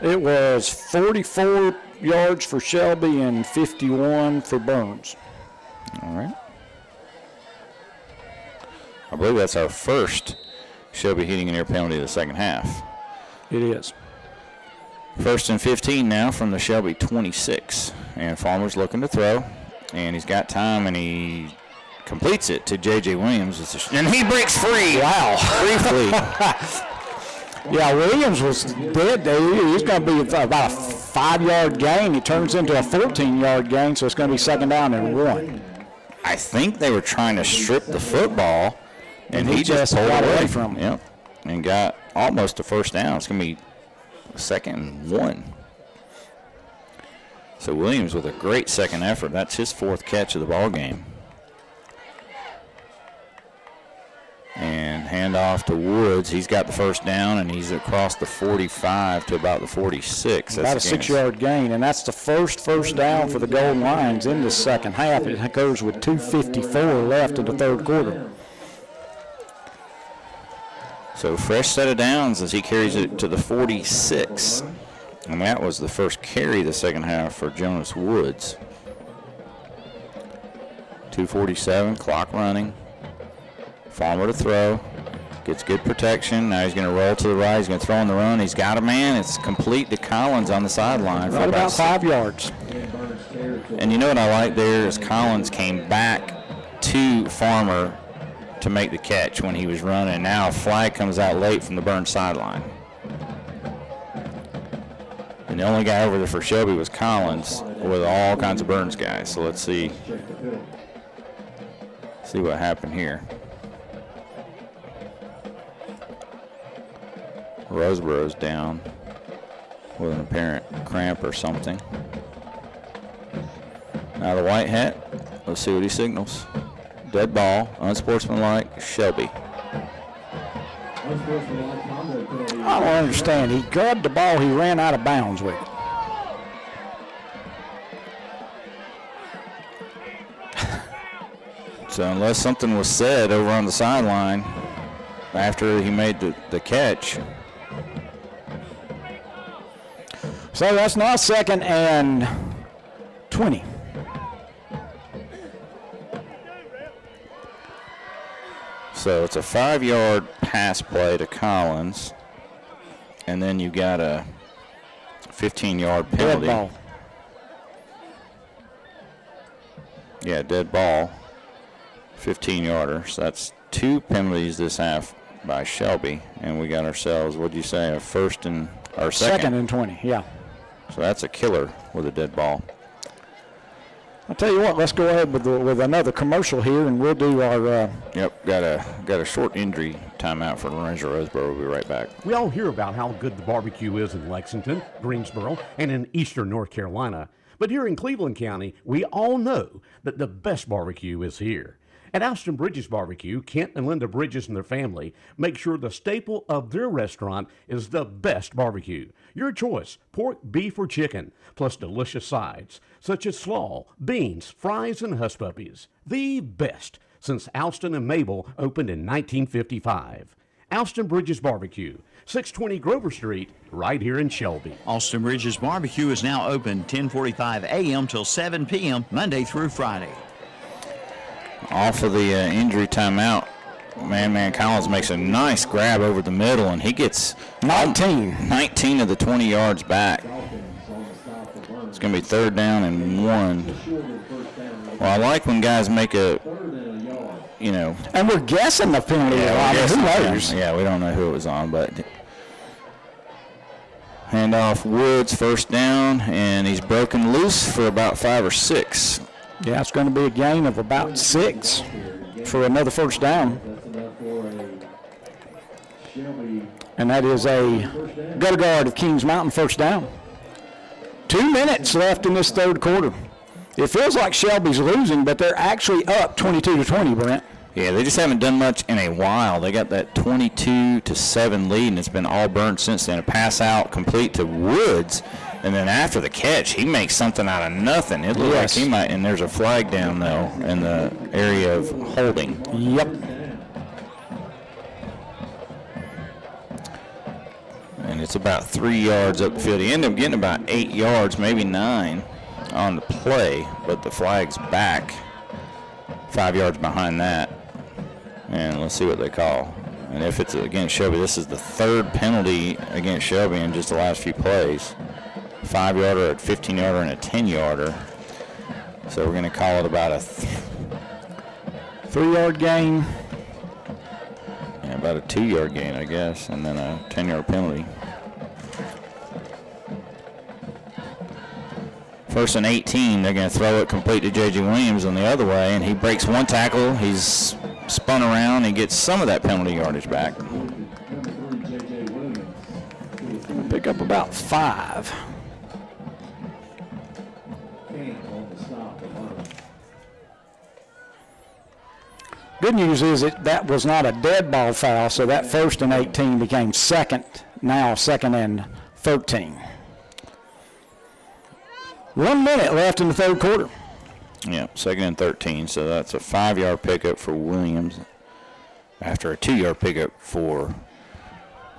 It was 44 yards for Shelby and 51 for Burns. All right. I believe that's our first Shelby hitting an air penalty in the second half. It is. 1st and 15 now from the Shelby 26. And Farmer's looking to throw. And he's got time, and he completes it to J.J. Williams. And he breaks free. Wow. Briefly. Yeah, Williams was dead. He's going to be about a 5-yard gain. He turns into a 14-yard gain, so it's going to be 2nd down and 1. I think they were trying to strip the football, and he just pulled away from him. Yep, and got almost a 1st down. It's going to be 2nd and 1. So Williams with a great second effort. That's his 4th catch of the ball game. And handoff to Woods. He's got the 1st down, and he's across the 45 to about the 46. About a 6-yard gain, and that's the first down for the Golden Lions in the second half. It occurs with 2:54 left in the 3rd quarter. So fresh set of downs as he carries it to the 46. And that was the first carry of the second half for Jonas Woods. 2:47, clock running. Farmer to throw. Gets good protection. Now he's going to roll to the right. He's going to throw on the run. He's got a man. It's complete to Collins on the sideline. Right about 5 yards. And you know what I like there is Collins came back to Farmer to make the catch when he was running. Now a flag comes out late from the Burns sideline. And the only guy over there for Shelby was Collins with all kinds of Burns guys. So let's see what happened here. Roseborough's down with an apparent cramp or something. Now the white hat, let's see what he signals. Dead ball, unsportsmanlike, Shelby. I don't understand. He grabbed the ball, he ran out of bounds with it. So unless something was said over on the sideline after he made the catch. So that's now 2nd and 20. So it's a 5-yard pass play to Collins, and then you got a 15-yard penalty. Dead ball. Yeah, dead ball, 15-yarder. So that's 2 penalties this half by Shelby, and we got ourselves, what'd you say, a 1st and or 2nd and 20, yeah. So that's a killer with a dead ball. I'll tell you what, let's go ahead with another commercial here, and we'll do our... Yep, got a short injury timeout for Lorenzo Roseboro. We'll be right back. We all hear about how good the barbecue is in Lexington, Greensboro, and in eastern North Carolina. But here in Cleveland County, we all know that the best barbecue is here. At Alston Bridges Barbecue, Kent and Linda Bridges and their family make sure the staple of their restaurant is the best barbecue. Your choice, pork, beef, or chicken, plus delicious sides, such as slaw, beans, fries, and hush puppies. The best since Alston and Mabel opened in 1955. Alston Bridges Barbecue, 620 Grover Street, right here in Shelby. Alston Bridges Barbecue is now open 10:45 a.m. till 7 p.m. Monday through Friday. Off of the injury timeout, Man Collins makes a nice grab over the middle, and he gets 19 of the 20 yards back. It's going to be 3rd down and 1. Well, I like when guys make a, And we're guessing the penalty. Who knows? Yeah, we don't know who it was on, but handoff Woods, 1st down, and he's broken loose for about 5 or 6. Yeah, it's going to be a gain of about 6 for another 1st down. And that is a gutter guard of Kings Mountain 1st down. 2 minutes left in this 3rd quarter. It feels like Shelby's losing, but they're actually up 22-20, Brent. Yeah, they just haven't done much in a while. They got that 22-7 lead, and it's been all burned since then. A pass out complete to Woods, and then after the catch, he makes something out of nothing. It looks like he might, and there's a flag down, though, in the area of holding. Yep. And it's about 3 yards up the field. He ended up getting about 8 yards, maybe 9 on the play, but the flag's back 5 yards behind that. And let's see what they call. And if it's against Shelby, this is the third penalty against Shelby in just the last few plays. 5-yarder, a 15-yarder, and a 10-yarder. So we're going to call it about a 3-yard gain. Yeah, about a 2-yard gain, I guess, and then a 10-yard penalty. First and 18, they're going to throw it complete to J.J. Williams on the other way, and he breaks one tackle. He's spun around and gets some of that penalty yardage back. Pick up about 5. Good news is that was not a dead ball foul, so that 1st and 18 became now 2nd and 13. 1 minute left in the third quarter. Yeah, 2nd and 13, so that's a 5-yard pickup for Williams after a 2-yard pickup for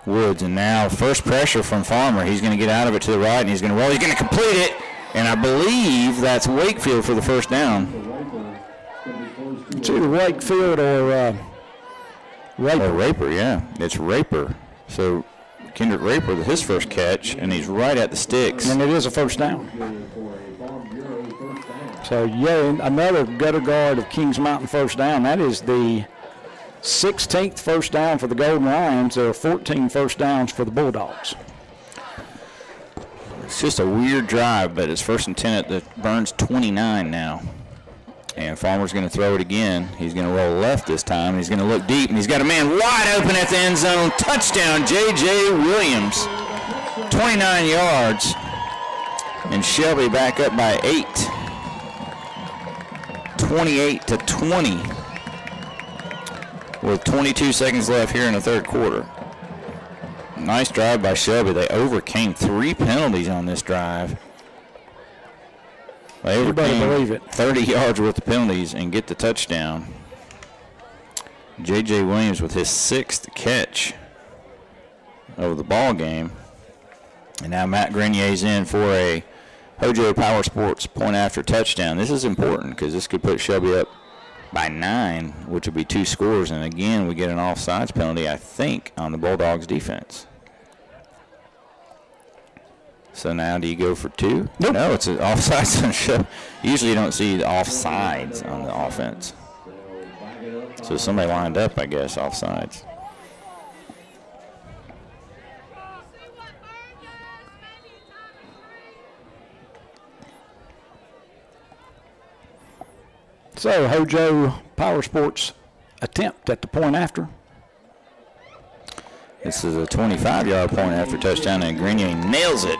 Woods. And now first pressure from Farmer. He's going to get out of it to the right, and he's going to roll. He's going to complete it, and I believe that's Wakefield for the first down. It's either Wakefield or Raper. Oh, Raper, yeah. It's Raper. So Kendrick Raper, his first catch, and he's right at the sticks. And it is a first down. So, yeah, another gutter guard of Kings Mountain first down. That is the 16th first down for the Golden Lions. There are 14 first downs for the Bulldogs. It's just a weird drive, but it's 1st and 10 at the Burns 29 now. And Farmer's going to throw it again. He's going to roll left this time. He's going to look deep, and he's got a man wide open at the end zone. Touchdown, J.J. Williams. 29 yards. And Shelby back up by 8. 28-20. With 22 seconds left here in the third quarter. Nice drive by Shelby. They overcame 3 penalties on this drive. They overcame 30 yards worth of penalties and get the touchdown. J.J. Williams with his 6th catch of the ball game. And now Matt Grenier's in for a Hojo Power Sports point after touchdown. This is important because this could put Shelby up by 9, which would be 2 scores. And again, we get an offsides penalty, I think, on the Bulldogs defense. So now do you go for 2? Nope. No, it's an offsides on Shelby. Usually you don't see the offsides on the offense. So somebody lined up, I guess, offsides. So Hojo Power Sports attempt at the point after. This is a 25-yard point after touchdown, and Grenier nails it.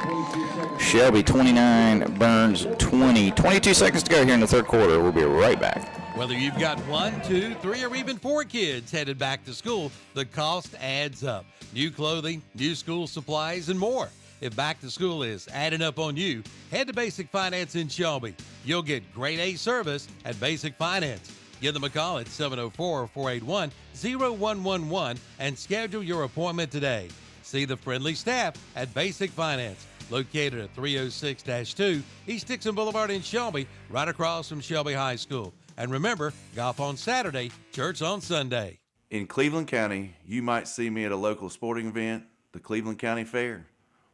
Shelby 29, Burns 20. 22 seconds to go here in the third quarter. We'll be right back. Whether you've got 1, 2, 3, or even 4 kids headed back to school, the cost adds up. New clothing, new school supplies, and more. If back to school is adding up on you, head to Basic Finance in Shelby. You'll get grade A service at Basic Finance. Give them a call at 704-481-0111 and schedule your appointment today. See the friendly staff at Basic Finance, located at 306-2 East Dixon Boulevard in Shelby, right across from Shelby High School. And remember, golf on Saturday, church on Sunday. In Cleveland County, you might see me at a local sporting event, the Cleveland County Fair.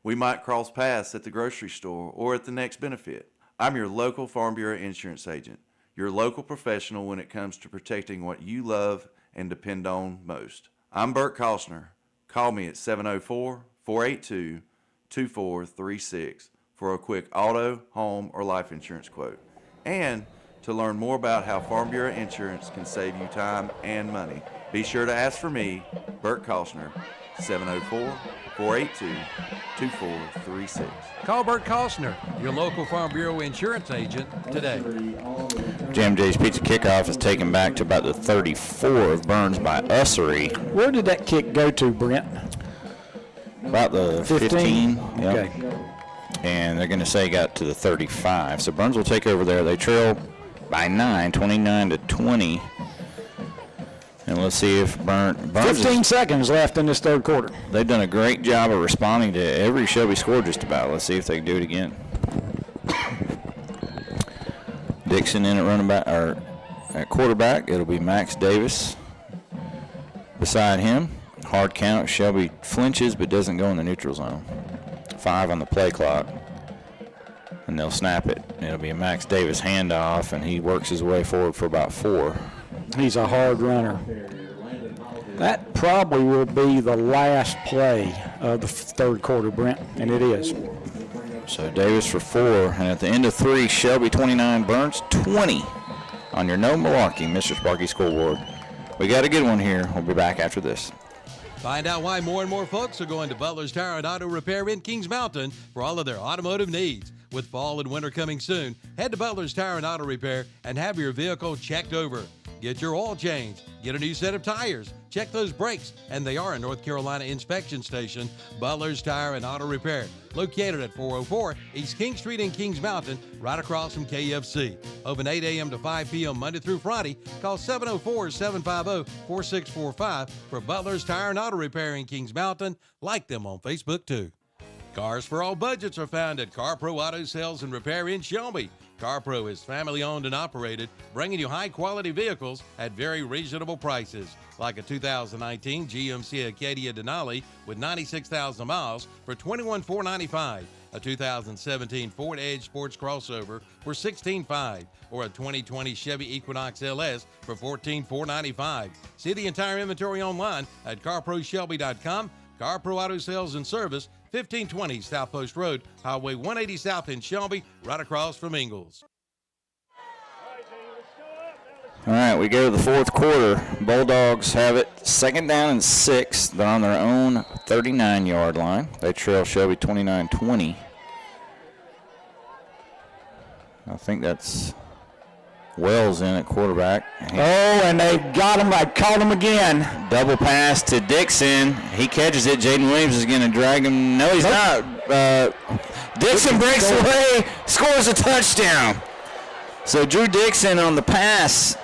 We might cross paths at the grocery store or at the next benefit. I'm your local Farm Bureau insurance agent, your local professional when it comes to protecting what you love and depend on most. I'm Bert Kostner. Call me at 704-482-2436 for a quick auto, home, or life insurance quote. And to learn more about how Farm Bureau insurance can save you time and money, be sure to ask for me, Bert Kostner, 704-482-2436. Call Bert Kostner, your local Farm Bureau insurance agent, today. Jam J's Pizza Kickoff is taken back to about the 34 of Burns by Ussery. Where did that kick go to, Brent? About the 15. Yep. Okay. And they're going to say got to the 35. So Burns will take over there. They trail by 9, 29-20. And let's see if Burns 15 seconds left in this third quarter. They've done a great job of responding to every Shelby score just about. Let's see if they can do it again. Dixon in at running back, or at quarterback. It'll be Max Davis beside him. Hard count. Shelby flinches but doesn't go in the neutral zone. 5 on the play clock. And they'll snap it. It'll be a Max Davis handoff, and he works his way forward for about 4. He's a hard runner. That probably will be the last play of the third quarter, Brent, and it is. So Davis for 4, and at the end of 3, Shelby 29, Burns 20 on your No Malarkey Mr. Sparky scoreboard. We got a good one here. We'll be back after this. Find out why more and more folks are going to Butler's Tire and Auto Repair in Kings Mountain for all of their automotive needs. With fall and winter coming soon, head to Butler's Tire and Auto Repair and have your vehicle checked over. Get your oil changed, get a new set of tires, check those brakes, and they are a North Carolina inspection station, Butler's Tire and Auto Repair, located at 404 East King Street in Kings Mountain, right across from KFC. Open 8 a.m. to 5 p.m. Monday through Friday. Call 704-750-4645 for Butler's Tire and Auto Repair in Kings Mountain. Like them on Facebook, too. Cars for all budgets are found at Car Pro Auto Sales and Repair in Shelby. Car Pro is family owned and operated, bringing you high quality vehicles at very reasonable prices, like a 2019 GMC Acadia Denali with 96,000 miles for $21,495, a 2017 Ford Edge Sports Crossover for $16,500, or a 2020 Chevy Equinox LS for $14,495. See the entire inventory online at CarProShelby.com. Car Pro Auto Sales and Service, 1520 South Post Road, Highway 180 South in Shelby, right across from Ingalls. All right, we go to the fourth quarter. Bulldogs have it 2nd down and 6. They're on their own 39-yard line. They trail Shelby 29-20. I think that's Wells in at quarterback. And they got him. I caught him again. Double pass to Dixon. He catches it. Jaden Williams is going to drag him. No, he's not. Dixon breaks away, scores a touchdown. So Drew Dixon on the pass,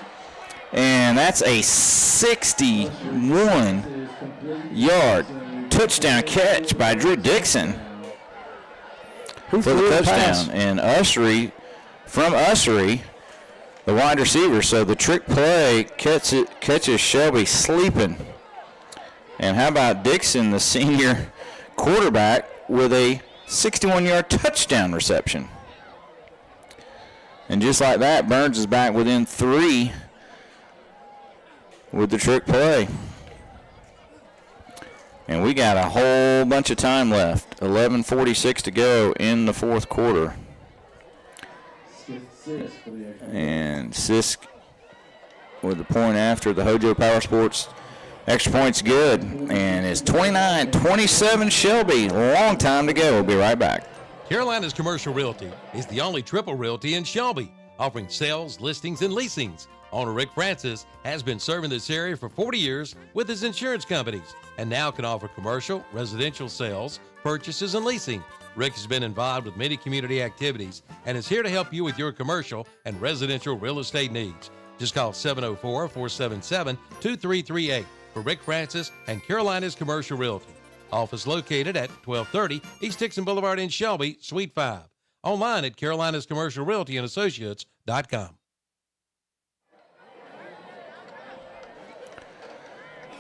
and that's a 61-yard touchdown catch by Drew Dixon for the touchdown. And Ussery, from Ussery, the wide receiver. So the trick play catches Shelby sleeping. And how about Dixon, the senior quarterback, with a 61-yard touchdown reception. And just like that, Burns is back within 3 with the trick play. And we got a whole bunch of time left. 11:46 to go in the fourth quarter. And Sisk with the point after the Hojo Power Sports extra point's good. And it's 29-27 Shelby. Long time to go. We'll be right back. Carolina's Commercial Realty is the only triple realty in Shelby, offering sales, listings, and leasings. Owner Rick Francis has been serving this area for 40 years with his insurance companies and now can offer commercial, residential sales, purchases, and leasing. Rick has been involved with many community activities and is here to help you with your commercial and residential real estate needs. Just call 704-477-2338 for Rick Francis and Carolina's Commercial Realty. Office located at 1230 East Dixon Boulevard in Shelby, Suite 5. Online at Carolina's Commercial Realty and Associates.com.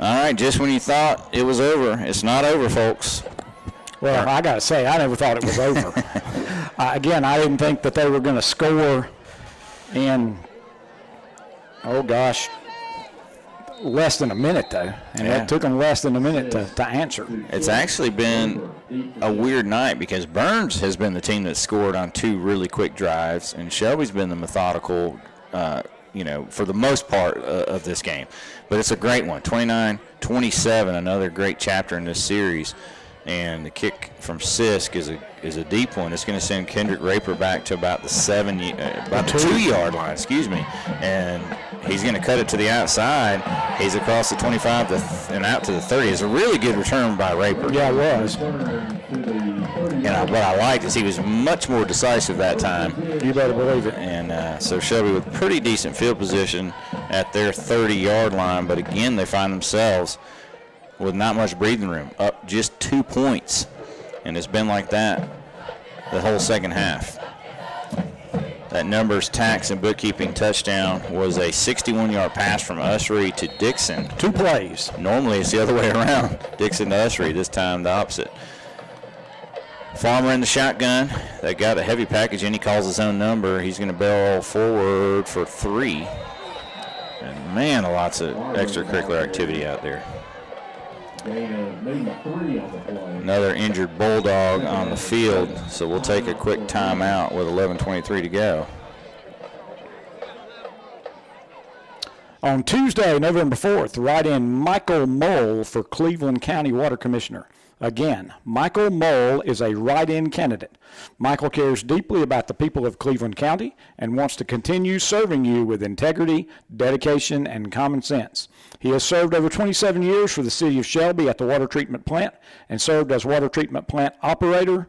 All right, just when you thought it was over, it's not over, folks. Well, I got to say, I never thought it was over. Again, I didn't think that they were going to score in, less than a minute, though. And it took them less than a minute to answer. It's actually been a weird night because Burns has been the team that scored on 2 really quick drives, and Shelby's been the methodical, for the most part of this game. But it's a great one, 29-27, another great chapter in this series. And the kick from Sisk is a deep one. It's going to send Kendrick Raper back to about the 2-yard line, and he's going to cut it to the outside. He's across the 25 and out to the 30. It's a really good return by Raper. Yeah, it was. And what I liked is he was much more decisive that time. You better believe it. And so Shelby with pretty decent field position at their 30-yard line, but again they find themselves with not much breathing room, up just 2 points. And it's been like that the whole second half. That numbers, tax, and bookkeeping touchdown was a 61-yard pass from Ussery to Dixon. 2 plays. Normally it's the other way around. Dixon to Ussery, this time the opposite. Farmer in the shotgun. They got a heavy package in. He calls his own number. He's going to barrel forward for 3. And, man, lots of extracurricular activity out there. Another injured Bulldog on the field, so we'll take a quick timeout with 11:23 to go. On Tuesday, November 4th, write in Michael Mole for Cleveland County Water Commissioner. Again, Michael Mole is a write-in candidate. Michael cares deeply about the people of Cleveland County and wants to continue serving you with integrity, dedication, and common sense. He has served over 27 years for the city of Shelby at the water treatment plant and served as water treatment plant operator.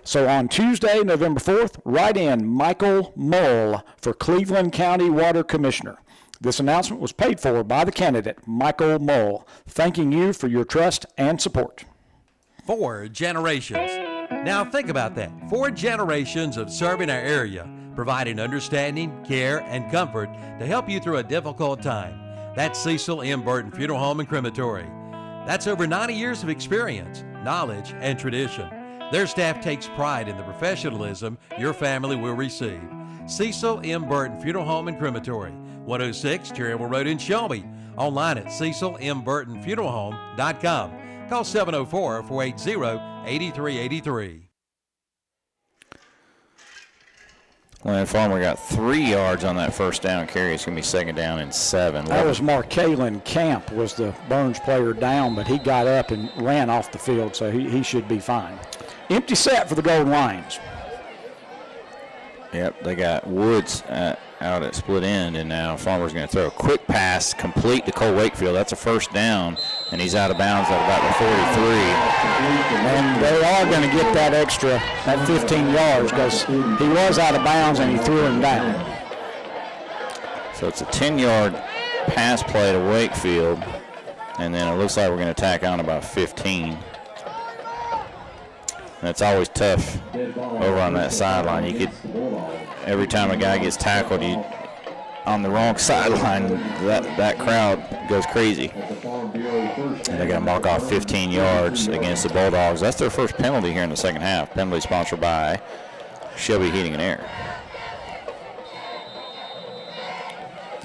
So on Tuesday, November 4th, write in Michael Mole for Cleveland County Water Commissioner. This announcement was paid for by the candidate, Michael Mole, thanking you for your trust and support. 4 generations. Now think about that. 4 generations of serving our area, providing understanding, care, and comfort to help you through a difficult time. That's Cecil M. Burton Funeral Home and Crematory. That's over 90 years of experience, knowledge, and tradition. Their staff takes pride in the professionalism your family will receive. Cecil M. Burton Funeral Home and Crematory, 106 Cherryville Road in Shelby. Online at cecilmburtonfuneralhome.com. Call 704-480-8383. Well, Farmer got 3 yards on that first down carry. It's going to be 2nd down and 7. That was Markalen Camp was the Burns player down, but he got up and ran off the field, so he should be fine. Empty set for the Golden Lions. Yep, they got Woods out at split end, and now Farmer's going to throw a quick pass complete to Cole Wakefield. That's a first down, and he's out of bounds at about the 43. And they are going to get that extra, that 15 yards, because he was out of bounds and he threw him down. So it's a 10-yard pass play to Wakefield, and then it looks like we're going to tack on about 15. That's always tough over on that sideline. You could, every time a guy gets tackled, on the wrong sideline, that crowd goes crazy. And they're going to mark off 15 yards against the Bulldogs. That's their first penalty here in the second half. Penalty sponsored by Shelby Heating and Air.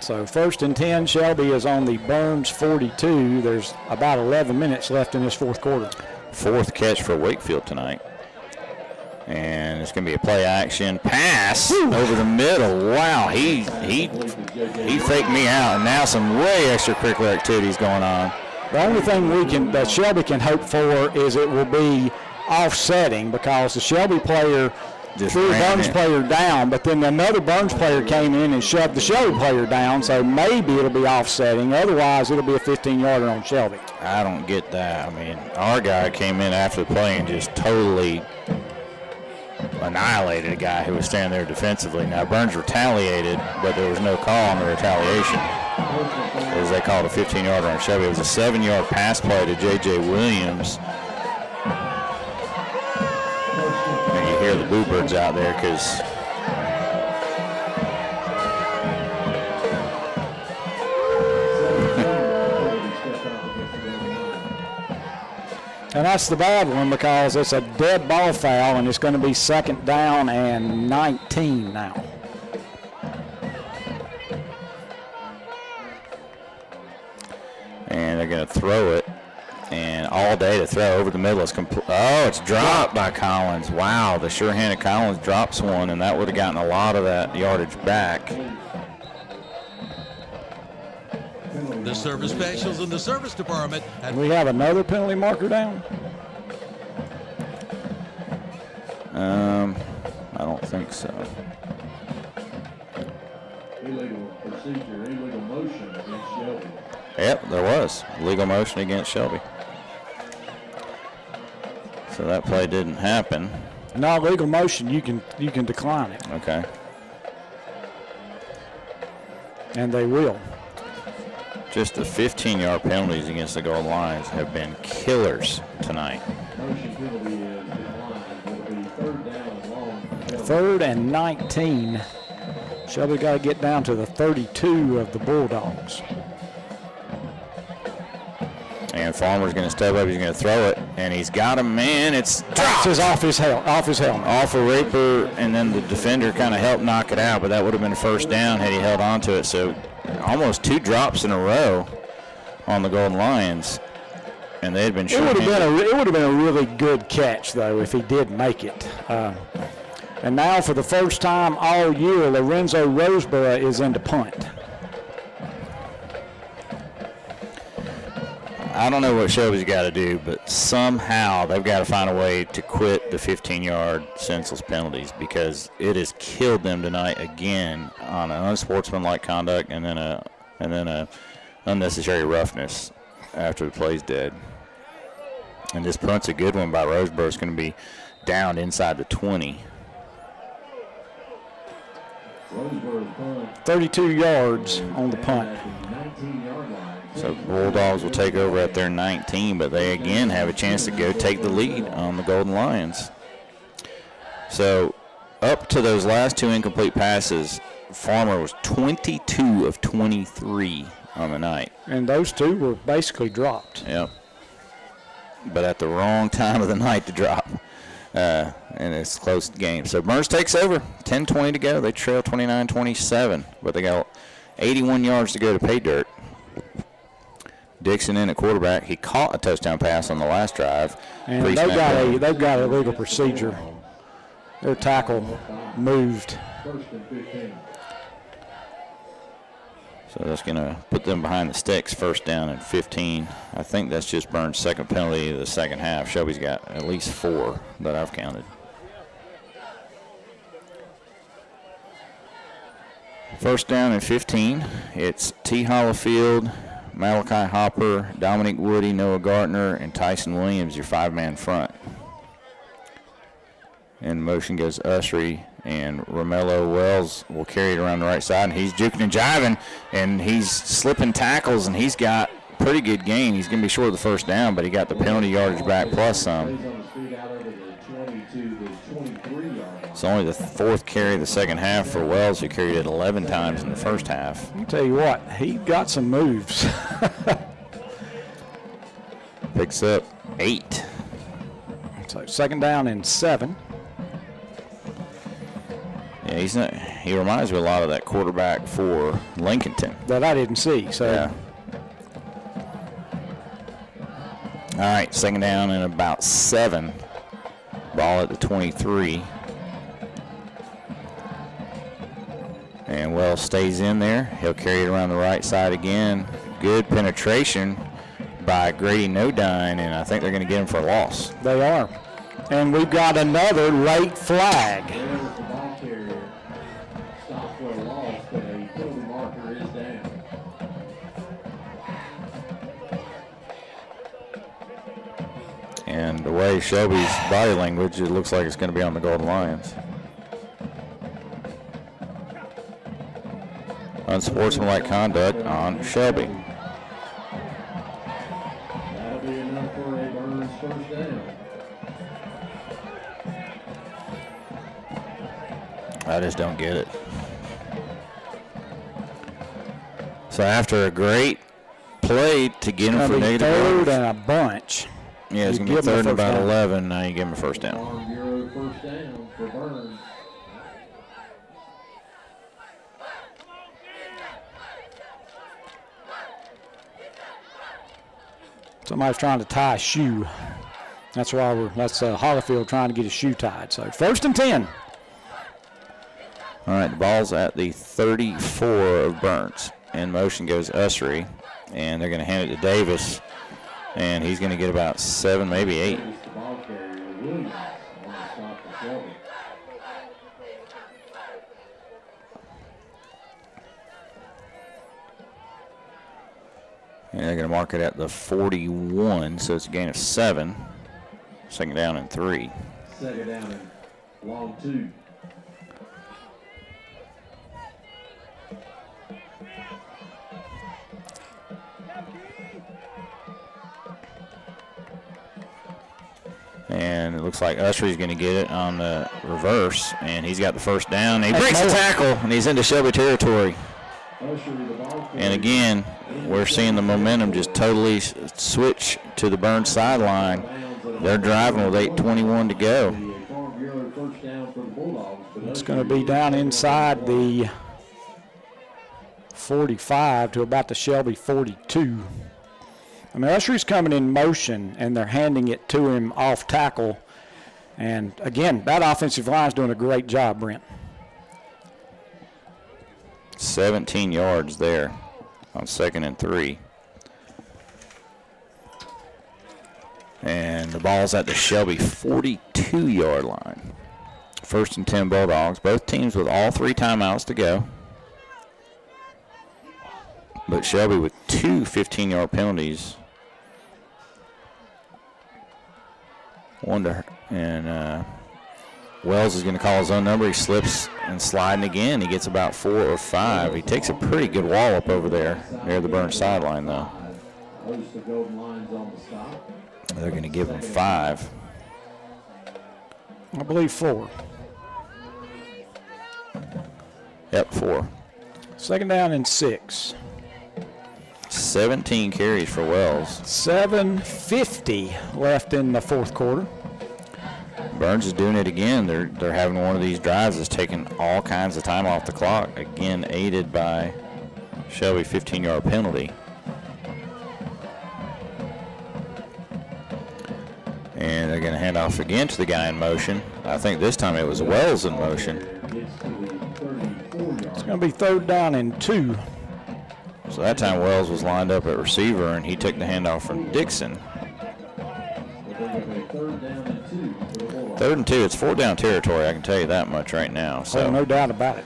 So 1st and 10, Shelby is on the Burns 42. There's about 11 minutes left in this fourth quarter. 4th catch for Wakefield tonight. And it's going to be a play action pass over the middle. Wow, he faked me out, and now some way extracurricular activities going on. The only thing that Shelby can hope for is it will be offsetting, because the Shelby player threw the Burns player down, but then another Burns player came in and shoved the Shelby player down, so maybe it'll be offsetting. Otherwise, it'll be a 15-yarder on Shelby. I don't get that. I mean, our guy came in after the play and just totally annihilated a guy who was standing there defensively. Now, Burns retaliated, but there was no call on the retaliation, as they called a 15-yarder on Shelby. It was a 7-yard pass play to J.J. Williams. And you hear the Bluebirds out there because and that's the bad one, because it's a dead ball foul, and it's going to be 2nd down and 19 now. And they're going to throw it, and all day to throw over the middle. It's it's dropped by Collins. Wow, the sure-handed Collins drops one, and that would have gotten a lot of that yardage back. The service specials in the service department. And we have another penalty marker down? I don't think so. Illegal procedure, illegal motion against Shelby. Yep, there was legal motion against Shelby. So that play didn't happen. No, legal motion, you can decline it. Okay. And they will. Just the 15-yard penalties against the Golden Lions have been killers tonight. Motion penalty is declined. It'll be 3rd down and long. 3rd and 19. Shelby got to get down to the 32 of the Bulldogs. And Farmer's going to step up. He's going to throw it, and he's got him, man. It's dropped. It's off his helmet. Off a Raper, and then the defender kind of helped knock it out, but that would have been a first down had he held on to it. So almost 2 drops in a row on the Golden Lions, and they had been short. It would have been a really good catch, though, if he did make it. And now for the first time all year, Lorenzo Roseboro is into punt. I don't know what Shelby's got to do, but somehow they've got to find a way to quit the 15-yard senseless penalties, because it has killed them tonight again on an unsportsmanlike conduct and then a unnecessary roughness after the play's dead. And this punt's a good one by Roseboro. It's going to be down inside the 20. 32 yards on the punt. So Bulldogs will take over at their 19, but they again have a chance to go take the lead on the Golden Lions. So up to those last 2 incomplete passes, Farmer was 22 of 23 on the night. And those 2 were basically dropped. Yep. But at the wrong time of the night to drop. And it's a close game. So Burns takes over, 10-20 to go. They trail 29-27, but they got 81 yards to go to pay dirt. Dixon in at quarterback. He caught a touchdown pass on the last drive. And they've got a legal procedure. Their tackle moved. So that's going to put them behind the sticks, first down and 15. I think that's just Burns' second penalty of the second half. Shelby's got at least 4 that I've counted. First down and 15. It's T. Hollifield, Malachi Hopper, Dominic Woody, Noah Gartner, and Tyson Williams, your 5-man front. In motion goes Usry, and Romello Wells will carry it around the right side, and he's juking and jiving, and he's slipping tackles, and he's got pretty good gain. He's going to be short of the first down, but he got the penalty yardage back plus some. It's only the 4th carry of the second half for Wells, who carried it 11 times in the first half. I'll tell you what, he got some moves. Picks up 8. So second down and 7. Yeah, he reminds me a lot of that quarterback for Lincolnton. That I didn't see. So. Yeah. All right, second down and about 7. Ball at the 23. And Wells stays in there. He'll carry it around the right side again. Good penetration by Grady Nodine, and I think they're going to get him for a loss. They are. And we've got another late flag. And the way Shelby's body language, it looks like it's going to be on the Golden Lions. Unsportsmanlike conduct on Shelby. That'll be enough for a Burns first down. I just don't get it. So after a great play to get him for negative third and a bunch. Yeah, it's going to be 3rd and about 11. Now you give him a first down. Farm Bureau first down for Burns. Somebody's trying to tie a shoe. That's why that's Hollifield trying to get his shoe tied. So 1st and 10. All right, the ball's at the 34 of Burns. In motion goes Usry, and they're going to hand it to Davis, and he's going to get about 7, maybe 8. And they're going to mark it at the 41, so it's a gain of 7. Second down and 3. Second down and long 2. And it looks like Usry's going to get it on the reverse, and he's got the first down. He breaks the tackle, and he's into Shelby territory. And again, we're seeing the momentum just totally switch to the Burns sideline. They're driving with 8:21 to go. It's going to be down inside the 45 to about the Shelby 42. I mean, Usry's coming in motion, and they're handing it to him off tackle. And, again, that offensive line is doing a great job, Brent. 17 yards there on 2nd and 3. And the ball's at the Shelby 42-yard line. 1st and 10 Bulldogs. Both teams with all 3 timeouts to go. But Shelby with 2 15-yard penalties. Wells is going to call his own number. He slips and sliding again. He gets about 4 or 5. He takes a pretty good wallop over there near the Burns sideline, though. They're going to give him 5. I believe 4. Yep, 4. 2nd down and 6. 17 carries for Wells. 7:50 left in the 4th quarter. Burns is doing it again. They're having one of these drives that's taking all kinds of time off the clock. Again, aided by Shelby 15-yard penalty. And they're going to hand off again to the guy in motion. I think this time it was Wells in motion. It's going to be 3rd down and 2. So that time Wells was lined up at receiver, and he took the handoff from Dixon. 3rd and 2. It's 4th down territory, I can tell you that much right now. So no doubt about it.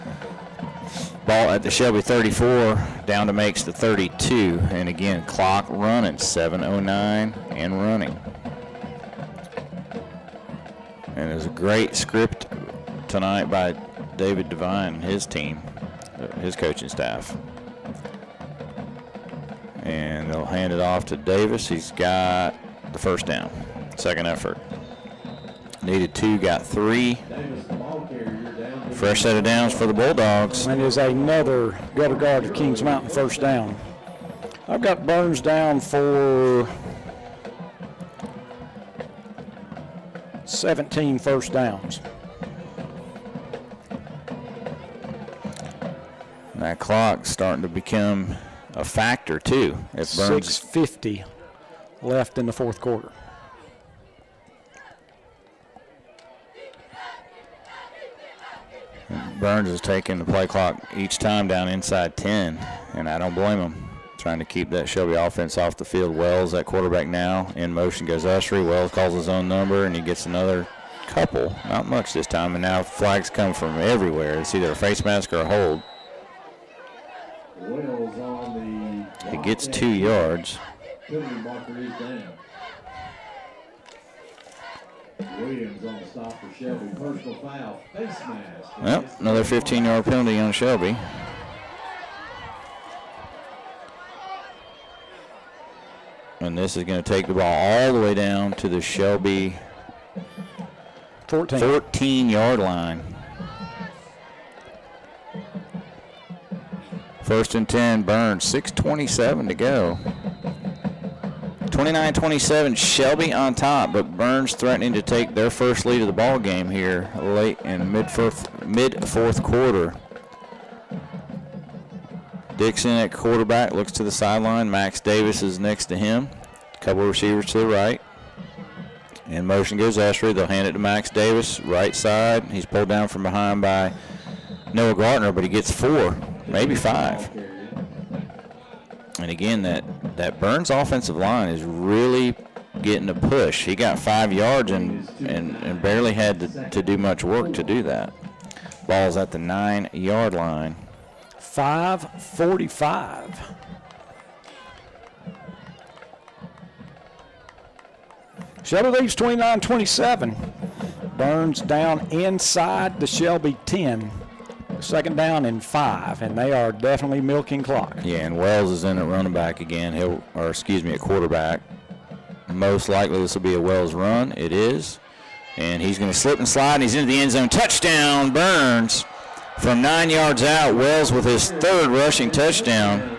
Ball at the Shelby 34, down to makes the 32. And again, clock running, 7:09 and running. And there's a great script tonight by David Devine and his team, his coaching staff. And they'll hand it off to Davis. He's got the 1st down. 2nd effort. Needed 2, got 3. Fresh set of downs for the Bulldogs. And is another gutter guard of Kings Mountain 1st down. I've got Burns down for 17 1st downs. That clock's starting to become a factor, too. If Burns 6:50 left in the 4th quarter. Burns is taking the play clock each time down inside 10, and I don't blame him. Trying to keep that Shelby offense off the field. Wells at quarterback now. In motion goes Usry. Wells calls his own number, and he gets another couple. Not much this time, and now flags come from everywhere. It's either a face mask or a hold. He gets 2 yards. Williams on the stop for Shelby. Personal foul. Face mask. Yep, another 15-yard penalty on Shelby. And this is going to take the ball all the way down to the Shelby 14-yard line. 1st and 10, Burns, 6:27 to go. 29-27, Shelby on top, but Burns threatening to take their first lead of the ball game here late in mid-4th quarter. Dixon at quarterback looks to the sideline. Max Davis is next to him. A couple of receivers to the right. In motion goes Usry. They'll hand it to Max Davis, right side. He's pulled down from behind by Noah Gardner, but he gets 4, maybe 5. And again, that Burns offensive line is really getting a push. He got 5 yards and barely had to do much work to do that. Ball's at the 9-yard line. 5:45. Shelby leads 29-27. Burns down inside the Shelby 10. 2nd down and 5, and they are definitely milking clock. Yeah, and Wells is in at running back again. At quarterback. Most likely this will be a Wells run. It is. And he's going to slip and slide, and he's into the end zone. Touchdown, Burns. From 9 yards out, Wells with his third rushing touchdown.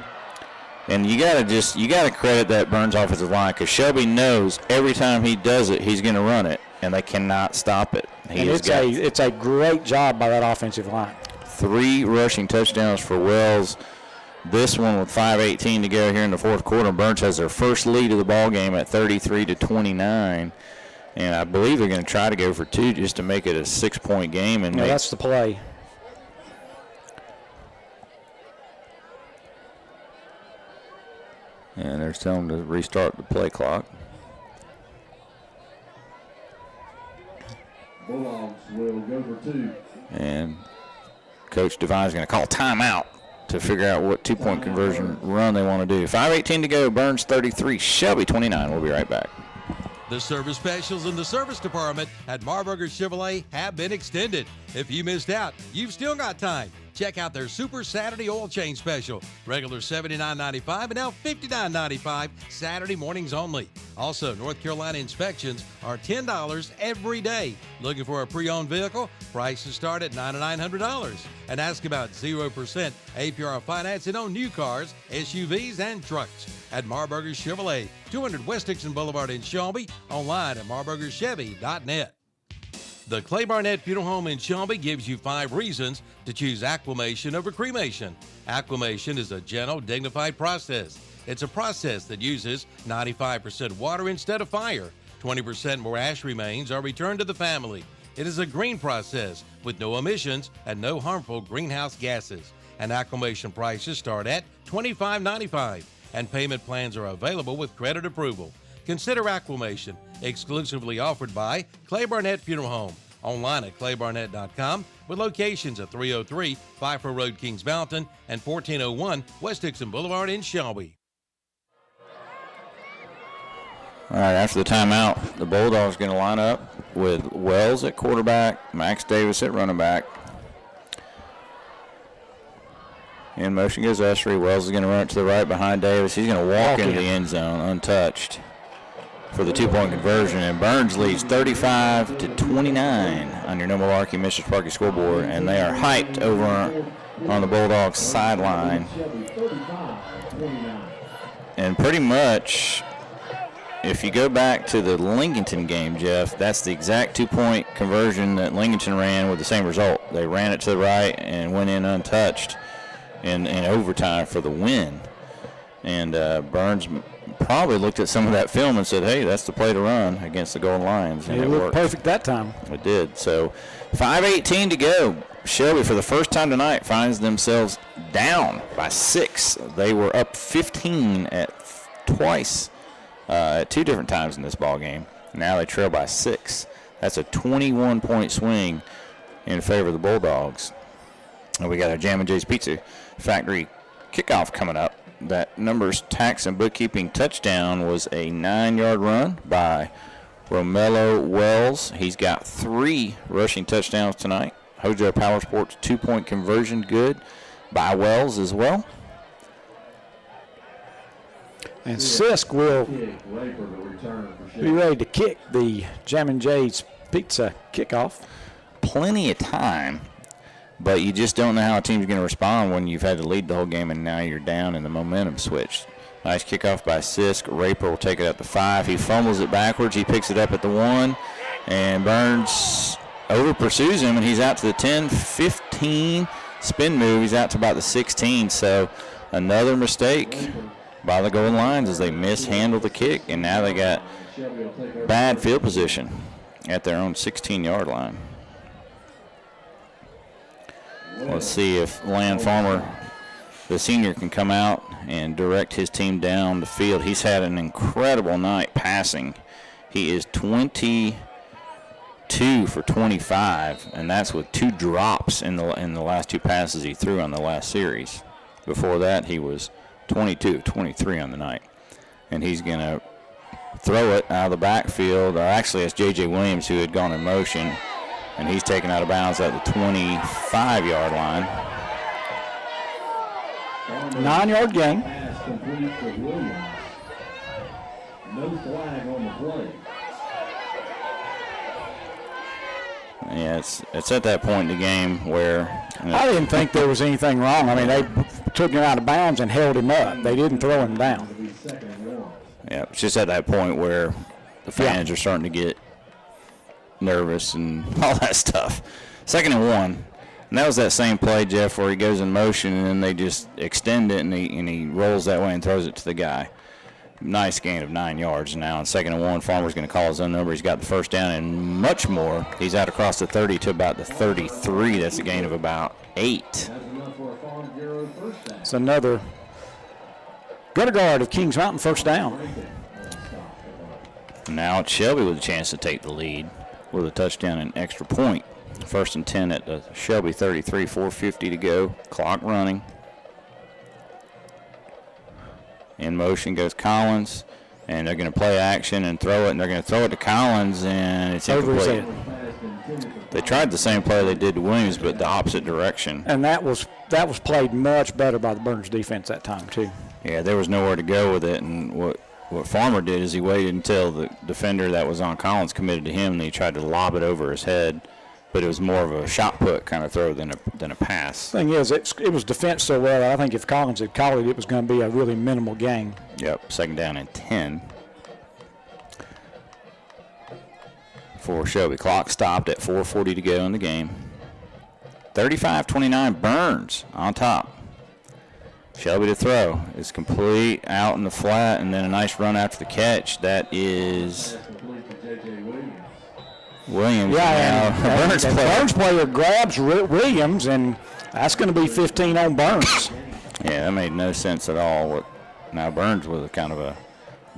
And you got to credit that Burns offensive line, because Shelby knows every time he does it, he's going to run it, and they cannot stop it. It's a great job by that offensive line. 3 rushing touchdowns for Wells. This one with 5:18 to go here in the fourth quarter. Burns has their first lead of the ball game at 33-29. And I believe they're going to try to go for 2 just to make it a 6-point game. And that's the play. And they're telling them to restart the play clock. Bulldogs will go for 2. And Coach Devine's going to call timeout to figure out what 2-point conversion run they want to do. 5:18 to go. Burns 33, Shelby 29. We'll be right back. The service specials in the service department at Marburger Chevrolet have been extended. If you missed out, you've still got time. Check out their Super Saturday Oil Change Special. Regular $79.95 and now $59.95 Saturday mornings only. Also, North Carolina inspections are $10 every day. Looking for a pre-owned vehicle? Prices start at $9,900. And ask about 0% APR financing on new cars, SUVs, and trucks at Marburger Chevrolet, 200 West Dixon Boulevard in Shelby. Online at marburgerchevy.net. The Clay Barnett Funeral Home in Shelby gives you 5 reasons to choose acclimation over cremation. Acclimation is a gentle, dignified process. It's a process that uses 95% water instead of fire. 20% more ash remains are returned to the family. It is a green process with no emissions and no harmful greenhouse gases. And acclimation prices start at $25.95, and payment plans are available with credit approval. Consider acclimation, exclusively offered by Clay Barnett Funeral Home. Online at claybarnett.com with locations at 303 Pfeiffer Road, Kings Mountain, and 1401 West Dixon Boulevard in Shelby. All right, after the timeout, the Bulldogs going to line up with Wells at quarterback, Max Davis at running back. In motion goes Ussery. Wells is going to run it to the right behind Davis. He's going to walk into the end zone untouched for the 2-point conversion, and Burns leads 35-29 on your No Malarkey Mr. Sparky scoreboard, and they are hyped over on the Bulldogs sideline. And pretty much, if you go back to the Lincolnton game, Jeff, that's the exact 2-point conversion that Lincolnton ran with the same result. They ran it to the right and went in untouched in overtime for the win. And Burns probably looked at some of that film and said, hey, that's the play to run against the Golden Lions. And it looked perfect that time. It did. So 5:18 to go. Shelby, for the first time tonight, finds themselves down by 6. They were up 15 at 2 different times in this ball game. Now they trail by 6. That's a 21-point swing in favor of the Bulldogs. And we got our Jam and Jay's Pizza Factory kickoff coming up. That Numbers Tax and Bookkeeping touchdown was a 9-yard run by Romello Wells. He's got 3 rushing touchdowns tonight. Hojo Power Sports 2-point conversion good by Wells as well. And Sisk will be ready to kick the Jam & J's Pizza kickoff. Plenty of time, but you just don't know how a team's going to respond when you've had to lead the whole game and now you're down and the momentum switched. Nice kickoff by Sisk. Raper will take it up to 5. He fumbles it backwards. He picks it up at the 1, and Burns over-pursues him, and he's out to the 10, 15. Spin move. He's out to about the 16. So another mistake by the Golden Lions as they mishandle the kick, and now they got bad field position at their own 16-yard line. Let's see if Land Farmer, the senior, can come out and direct his team down the field. He's had an incredible night passing. He is 22 for 25, and that's with 2 drops in the last 2 passes he threw on the last series. Before that, he was 22 of 23 on the night. And he's going to throw it out of the backfield. Or actually, it's J.J. Williams who had gone in motion, and he's taken out of bounds at the 25-yard line. 9-yard gain. No flag on the play. Yeah, it's at that point in the game where I didn't think there was anything wrong. I mean, they took him out of bounds and held him up. They didn't throw him down. Yeah, it's just at that point where the fans are starting to get nervous and all that stuff. 2nd and 1. And that was that same play, Jeff, where he goes in motion and then they just extend it and he rolls that way and throws it to the guy. Nice gain of 9 yards. Now on 2nd and 1, Farmer's going to call his own number. He's got the first down and much more. He's out across the 30 to about the 33. That's a gain of about 8. It's another gutter guard of Kings Mountain, first down. Now it's Shelby with a chance to take the lead with a touchdown and extra point. 1st and 10 at the Shelby 33, 4:50 to go. Clock running. In motion goes Collins, and they're going to play action and throw it, and they're going to throw it to Collins, and it's incomplete. They tried the same play they did to Williams, but the opposite direction. And that was played much better by the Burns defense that time, too. Yeah, there was nowhere to go with it, and what Farmer did is he waited until the defender that was on Collins committed to him, and he tried to lob it over his head. But it was more of a shot put kind of throw than a pass. Thing is, it was defensed so well that I think if Collins had called it, it was going to be a really minimal gain. Yep, 2nd down and 10. For Shelby. Clock stopped at 4:40 to go in the game. 35-29, Burns on top. Shelby to throw. It's complete out in the flat, and then a nice run after the catch. That is Williams. Yeah, and the Burns player grabs Williams, and that's going to be 15 on Burns. Yeah, that made no sense at all. Now Burns was a kind of a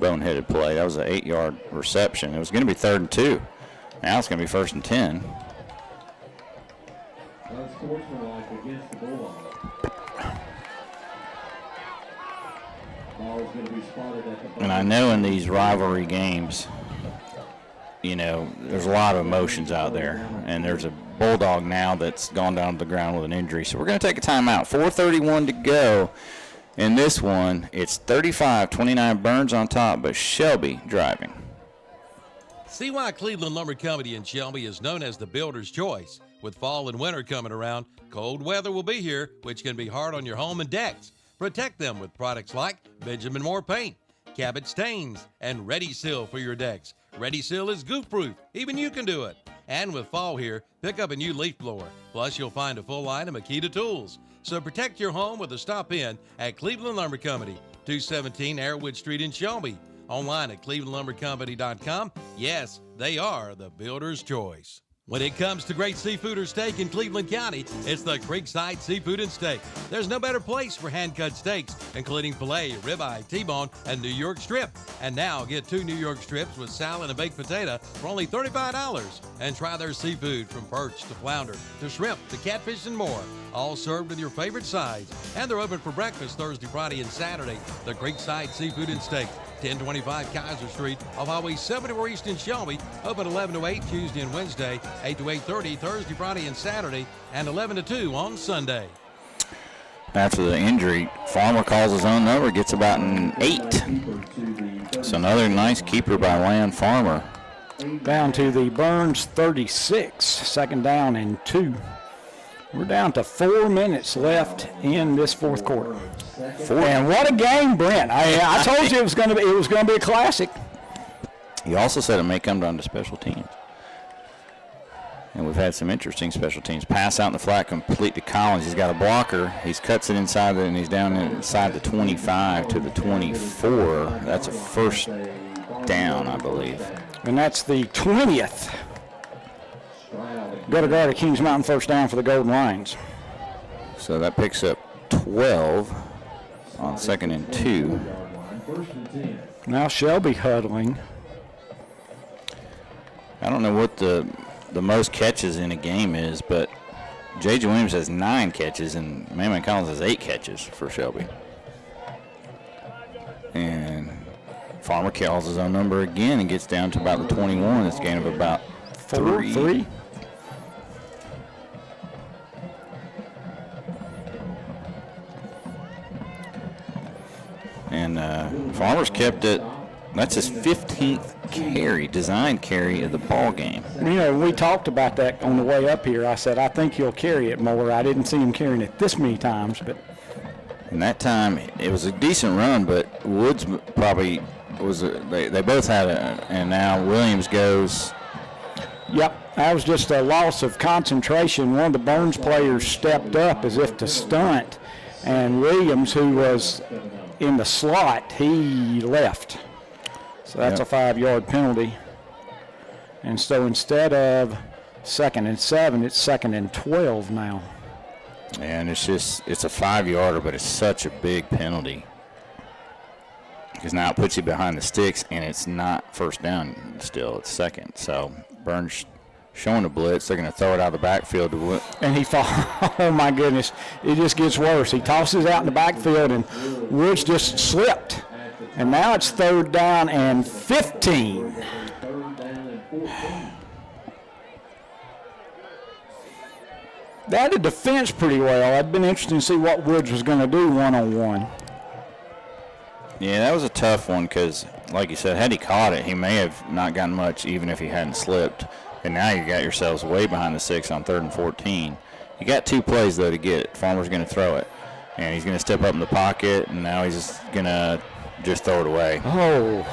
boneheaded play. That was an 8-yard reception. It was going to be 3rd and 2. Now it's going to be 1st and 10. Unsportsmanlike against the Bulldogs. Ball is going to be spotted at the. And I know in these rivalry games, you know, there's a lot of emotions out there, and there's a Bulldog now that's gone down to the ground with an injury. So we're going to take a timeout. 4:31 to go in this one. It's 35-29 Burns on top, but Shelby driving. See why Cleveland Lumber Company in Shelby is known as the builder's choice. With fall and winter coming around, cold weather will be here, which can be hard on your home and decks. Protect them with products like Benjamin Moore paint, Cabot stains, and Ready Seal for your decks. Ready Seal is goof-proof. Even you can do it. And with fall here, pick up a new leaf blower. Plus, you'll find a full line of Makita tools. So protect your home with a stop-in at Cleveland Lumber Company, 217 Airwood Street in Shelby. Online at clevelandlumbercompany.com. Yes, they are the builder's choice. When it comes to great seafood or steak in Cleveland County, it's the Creekside Seafood and Steak. There's no better place for hand-cut steaks, including filet, ribeye, T-bone, and New York strip. And now get 2 New York strips with salad and baked potato for only $35. And try their seafood from perch to flounder to shrimp to catfish and more, all served with your favorite sides. And they're open for breakfast Thursday, Friday, and Saturday. The Creekside Seafood and Steak, 1025 Kaiser Street off Highway 74 East in Shelby. Open 11 to 8 Tuesday and Wednesday, 8 to 8:30 Thursday, Friday, and Saturday, and 11 to 2 on Sunday. After the injury, Farmer calls his own number, gets about an 8. So another nice keeper by Land Farmer. Down to the Burns 36, 2nd down and 2. We're down to 4 minutes left in this fourth quarter. And what a game, Brent! I told you it was going to be a classic. He also said it may come down to special teams. And we've had some interesting special teams. Pass out in the flat, complete to Collins. He's got a blocker. He cuts it inside, and he's down inside the 25 to the 24. That's a first down, I believe. And that's the 20th. Go to guard at Kings Mountain, first down for the Golden Lions. So that picks up 12 on 2nd and 2. Now Shelby huddling. I don't know what the most catches in a game is, but J.J. Williams has 9 catches, and Maymay Collins has 8 catches for Shelby. And Farmer calls his own number again and gets down to about the 21. It's a gain of about 3. And Farmer's kept it. That's his 15th design carry of the ball game. You know, we talked about that on the way up here. I said, I think he'll carry it more. I didn't see him carrying it this many times, but. And that time, it was a decent run, but Woods probably was, they both had it, and now Williams goes. Yep, that was just a loss of concentration. One of the Burns players stepped up as if to stunt, and Williams, who was in the slot, he left. So that's a 5-yard penalty. And so instead of 2nd and 7, it's 2nd and 12 now. And it's a 5-yarder, but it's such a big penalty. Because now it puts you behind the sticks, and it's not first down still. It's second. So Burns showing the blitz. They're going to throw it out of the backfield. And he falls. Oh, my goodness. It just gets worse. He tosses out in the backfield, and Woods just slipped. And now it's 3rd down and 15. They had the defense pretty well. It'd been interesting to see what Woods was going to do one-on-one. Yeah, that was a tough one because, like you said, had he caught it, he may have not gotten much even if he hadn't slipped. And now you got yourselves way behind the 6 on 3rd and 14. You got 2 plays, though, to get it. Farmer's going to throw it. And he's going to step up in the pocket, and now he's just going to just throw it away. Oh,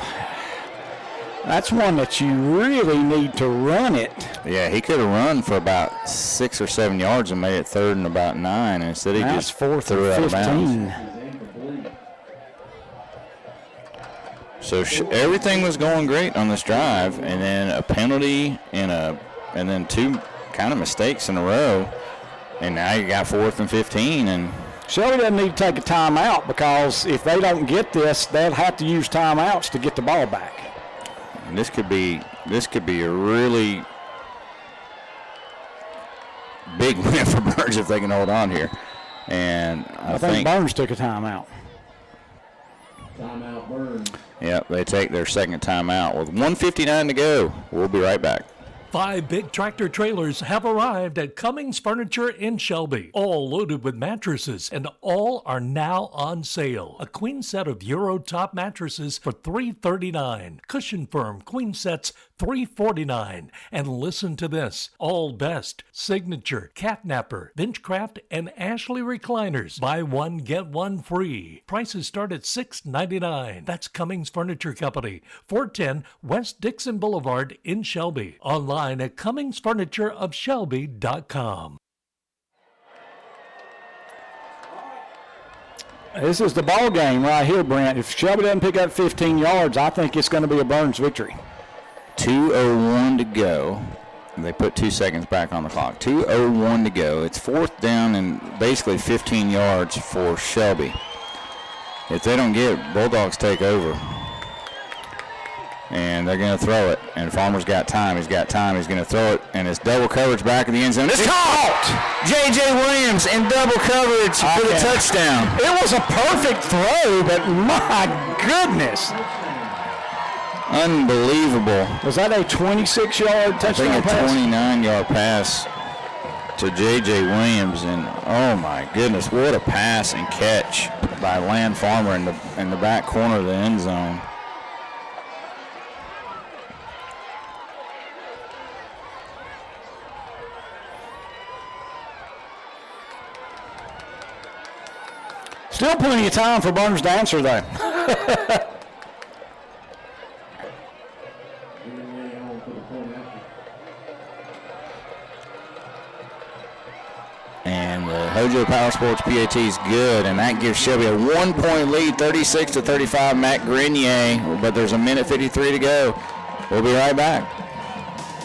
that's one that you really need to run it. Yeah, he could have run for about 6 or 7 yards and made it 3rd and about 9. And instead he just threw it out of bounds. So everything was going great on this drive, and then a penalty and then 2 kind of mistakes in a row, and now you got 4th and 15. And Shelby doesn't need to take a timeout because if they don't get this, they'll have to use timeouts to get the ball back. And this could be a really big win for Burns if they can hold on here. And I think Burns took a timeout. Timeout Burns. Yep, they take their second timeout with 1:59 to go. We'll be right back. 5 big tractor trailers have arrived at Cummings Furniture in Shelby, all loaded with mattresses, and all are now on sale. A queen set of Euro top mattresses for $339. Cushion firm queen sets $349. And listen to this: All Best, Signature, Catnapper, Benchcraft, and Ashley recliners. Buy one, get one free. Prices start at $699. That's Cummings Furniture Company, 410 West Dixon Boulevard in Shelby. Online at CummingsFurnitureofShelby.com. This is the ball game right here, Brent. If Shelby doesn't pick up 15 yards, I think it's going to be a Burns victory. 2:01 to go. They put 2 seconds back on the clock. 2:01 to go. It's 4th down and basically 15 yards for Shelby. If they don't get it, Bulldogs take over. And they're going to throw it. And Farmer's got time. He's got time. He's going to throw it. And it's double coverage back in the end zone. It's caught! J.J. Williams in double coverage for the touchdown. It was a perfect throw, but my goodness. Unbelievable. Was that a 26-yard touchdown I think a pass? 29-yard pass to J.J. Williams. And, oh, my goodness, what a pass and catch by Land Farmer in the back corner of the end zone. Still plenty of time for Burns to answer, though. And the Hojo Power Sports PAT is good, and that gives Shelby a 1-point lead, 36-35, Matt Grenier. But there's a minute 53 to go. We'll be right back.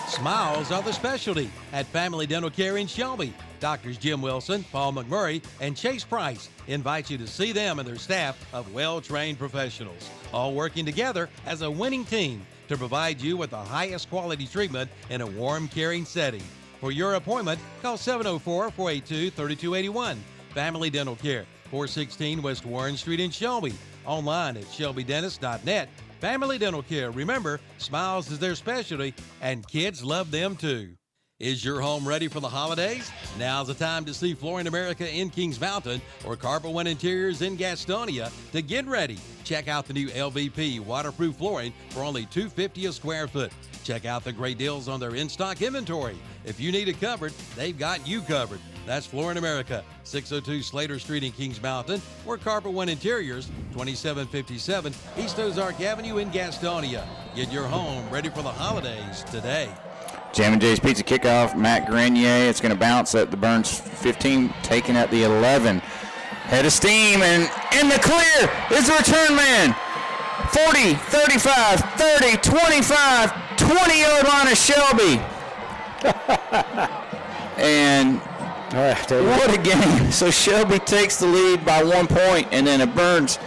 Smiles are the specialty at Family Dental Care in Shelby. Doctors Jim Wilson, Paul McMurray, and Chase Price invite you to see them and their staff of well-trained professionals, all working together as a winning team to provide you with the highest quality treatment in a warm, caring setting. For your appointment, call 704-482-3281. Family Dental Care, 416 West Warren Street in Shelby. Online at shelbydentist.net. Family Dental Care. Remember, smiles is their specialty, and kids love them too. Is your home ready for the holidays? Now's the time to see Flooring America in Kings Mountain or Carpet One Interiors in Gastonia to get ready. Check out the new LVP waterproof flooring for only $250 a square foot. Check out the great deals on their in-stock inventory. If you need it covered, they've got you covered. That's Flooring America, 602 Slater Street in Kings Mountain, or Carpet One Interiors, 2757 East Ozark Avenue in Gastonia. Get your home ready for the holidays today. Jam and Jay's Pizza kickoff, Matt Grenier. It's going to bounce at the Burns 15, taking at the 11. Head of steam, and in the clear is the return man. 40, 35, 30, 25, 20-yard line of Shelby. And what a game. So Shelby takes the lead by 1 point, and then it Burns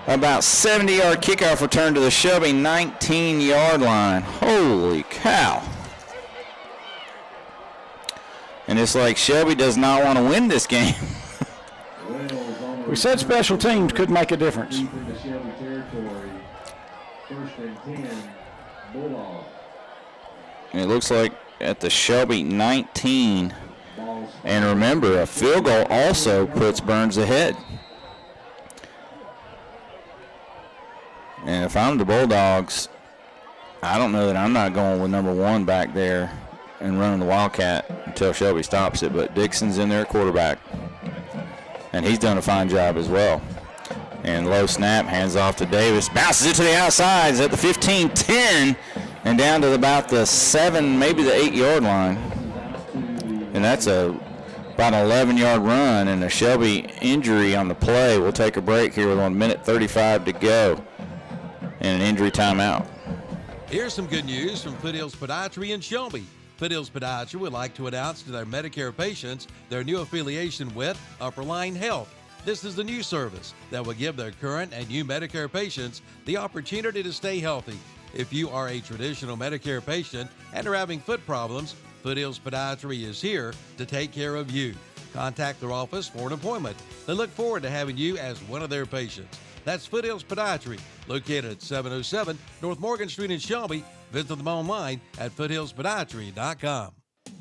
about 70-yard kickoff return to the Shelby 19-yard line. Holy cow. And it's like Shelby does not want to win this game. We said special teams could make a difference. And it looks like at the Shelby 19. And remember, a field goal also puts Burns ahead. And if I'm the Bulldogs, I don't know that I'm not going with number 1 back there and running the Wildcat until Shelby stops it. But Dixon's in there at quarterback, and he's done a fine job as well. And low snap, hands off to Davis, bounces it to the outside. It's at the 15, 10, and down to about the 7, maybe the 8-yard line. And that's about an 11-yard run, and a Shelby injury on the play. We'll take a break here with 1 minute 35 to go and an injury timeout. Here's some good news from Foothills Podiatry in Shelby. Foothills Podiatry would like to announce to their Medicare patients their new affiliation with Upper Line Health. This is the new service that will give their current and new Medicare patients the opportunity to stay healthy. If you are a traditional Medicare patient and are having foot problems, Foothills Podiatry is here to take care of you. Contact their office for an appointment. They look forward to having you as one of their patients. That's Foothills Podiatry, located at 707 North Morgan Street in Shelby. Visit them online at foothillspodiatry.com.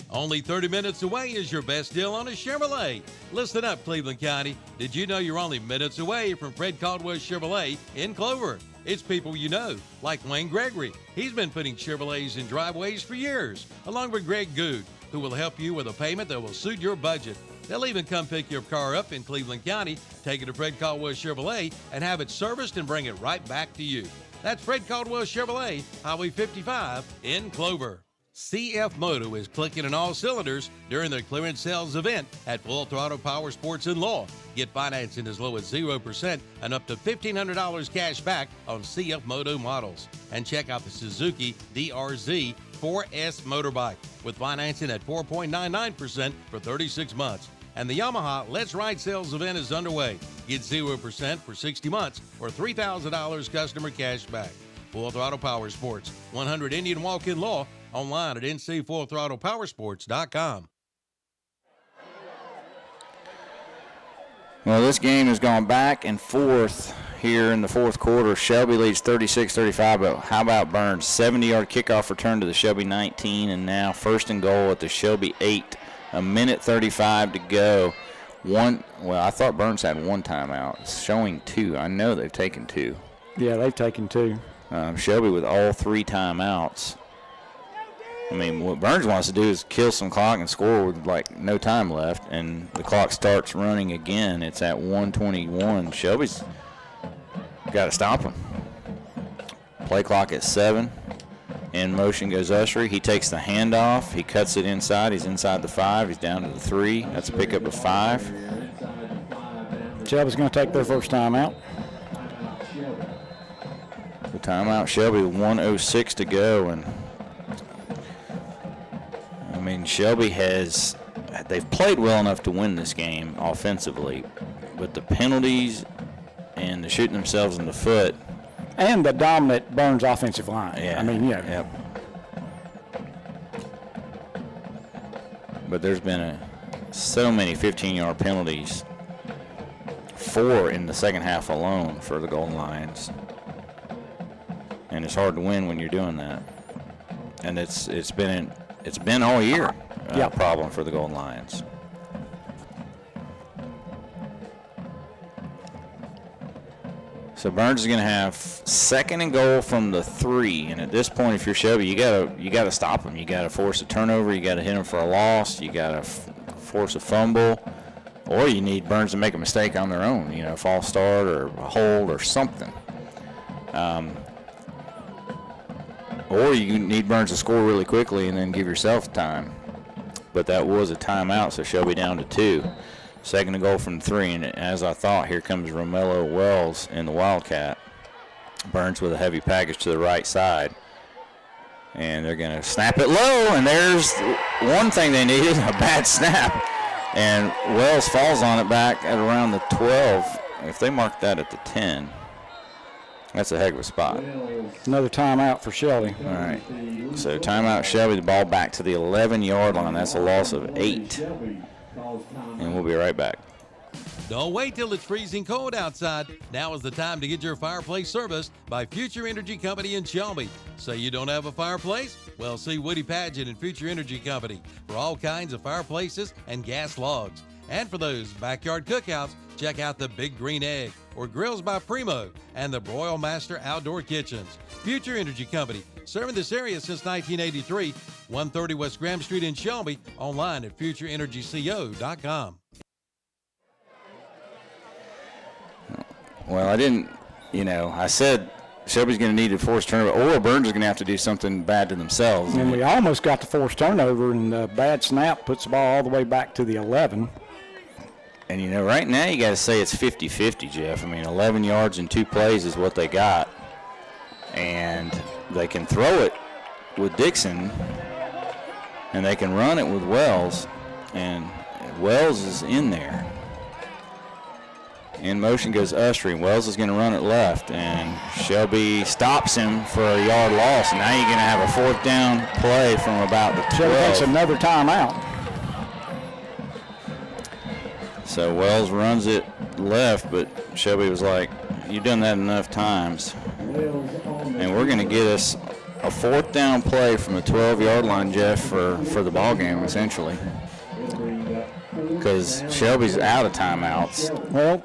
Only 30 minutes away is your best deal on a Chevrolet. Listen up, Cleveland County. Did you know you're only minutes away from Fred Caldwell Chevrolet in Clover? It's people you know, like Wayne Gregory. He's been putting Chevrolets in driveways for years, along with Greg Good, who will help you with a payment that will suit your budget. They'll even come pick your car up in Cleveland County, take it to Fred Caldwell Chevrolet, and have it serviced and bring it right back to you. That's Fred Caldwell Chevrolet, Highway 55 in Clover. CF Moto is clicking on all cylinders during their clearance sales event at Full Throttle Power Sports in Law. Get financing as low as 0% and up to $1,500 cash back on CF Moto models. And check out the Suzuki DRZ 4S motorbike with financing at 4.99% for 36 months. And the Yamaha Let's Ride sales event is underway. Get 0% for 60 months or $3,000 customer cash back. Full Throttle Power Sports, 100 Indian Walk in Law, online at ncfullthrottlepowersports.com. Well, this game has gone back and forth here in the fourth quarter. Shelby leads 36-35, but how about Burns? 70-yard kickoff return to the Shelby 19, and now first and goal at the Shelby 8. A minute 35 to go. I thought Burns had 1 timeout. It's showing 2. I know they've taken 2. Yeah, they've taken 2. Shelby with all 3 timeouts. I mean, what Burns wants to do is kill some clock and score with, like, no time left, and the clock starts running again. It's at 1:21. Shelby's got to stop him. Play clock at 7. In motion goes Ushery. He takes the handoff. He cuts it inside. He's inside the 5. He's down to the 3. That's a pickup of 5. Shelby's going to take their first timeout. The timeout, Shelby, 1:06 to go. And I mean, Shelby they've played well enough to win this game offensively, but the penalties and the shooting themselves in the foot. And the dominant Burns offensive line. Yeah. I mean, yeah. Yep. But there's been so many 15-yard penalties, 4 in the second half alone for the Golden Lions. And it's hard to win when you're doing that. And it's been it's been all year a problem for the Golden Lions. So Burns is going to have 2nd and goal from the 3, and at this point, if you're Shelby, you gotta stop him. You got to force a turnover. You got to hit him for a loss. You got to force a fumble, or you need Burns to make a mistake on their own. You know, false start or a hold or something. Or you need Burns to score really quickly and then give yourself time. But that was a timeout, so Shelby down to 2. 2nd and goal from 3, and as I thought, here comes Romello Wells in the Wildcat. Burns with a heavy package to the right side. And they're going to snap it low, and there's one thing they needed, a bad snap. And Wells falls on it back at around the 12. If they mark that at the 10, that's a heck of a spot. Another timeout for Shelby. All right, so timeout Shelby, the ball back to the 11-yard line. That's a loss of 8. And we'll be right back. Don't wait till it's freezing cold outside. Now is the time to get your fireplace serviced by Future Energy Company in Shelby. Say you don't have a fireplace? Well, see Woody Padgett and Future Energy Company for all kinds of fireplaces and gas logs. And for those backyard cookouts, check out the Big Green Egg or Grills by Primo and the Broil Master Outdoor Kitchens. Future Energy Company, serving this area since 1983, 130 West Graham Street in Shelby, online at futureenergyco.com. Well, I said Shelby's going to need to force turnover, or Burns is going to have to do something bad to themselves. And we almost got the forced turnover, and the bad snap puts the ball all the way back to the 11. And, right now you got to say it's 50-50, Jeff. I mean, 11 yards in 2 plays is what they got. And they can throw it with Dixon, and they can run it with Wells. And Wells is in there. In motion goes Ustry. Wells is going to run it left, and Shelby stops him for a yard loss. And now you're going to have a 4th down play from about the 12. Shelby takes another timeout. So Wells runs it left, but Shelby was like, you've done that enough times. And we're going to get us a 4th down play from the 12-yard line, Jeff, for the ball game, essentially. Because Shelby's out of timeouts. Well,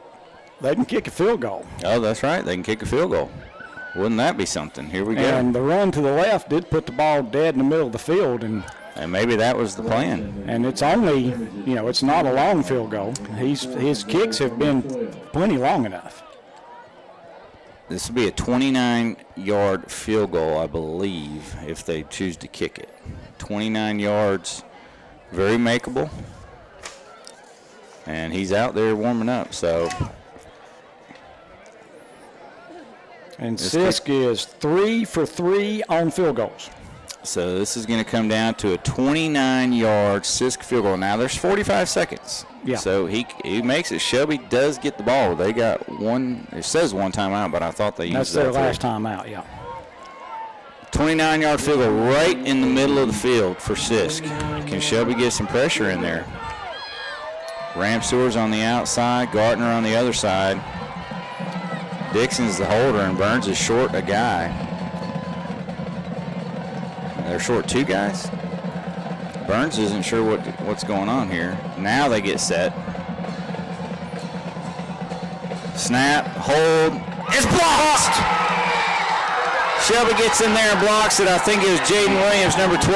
they can kick a field goal. Oh, that's right. They can kick a field goal. Wouldn't that be something? Here we go. And the run to the left did put the ball dead in the middle of the field. And maybe that was the plan. And it's only, it's not a long field goal. His kicks have been plenty long enough. This would be a 29-yard field goal, I believe, if they choose to kick it. 29 yards, very makeable. And he's out there warming up, so. And Sisk is 3 for 3 on field goals. So this is going to come down to a 29-yard Sisk field goal. Now there's 45 seconds. Yeah. So he makes it. Shelby does get the ball. They got one. It says one timeout, but I thought they used that. That's their last timeout. Yeah. 29-yard field goal right in the middle of the field for Sisk. Can Shelby get some pressure in there? Ramseur's on the outside. Gardner on the other side. Dixon's the holder, and Burns is short a guy. They're short 2 guys. Burns isn't sure what's going on here. Now they get set. Snap, hold. It's blocked! Shelby gets in there and blocks it. I think it was Jaden Williams, number 12.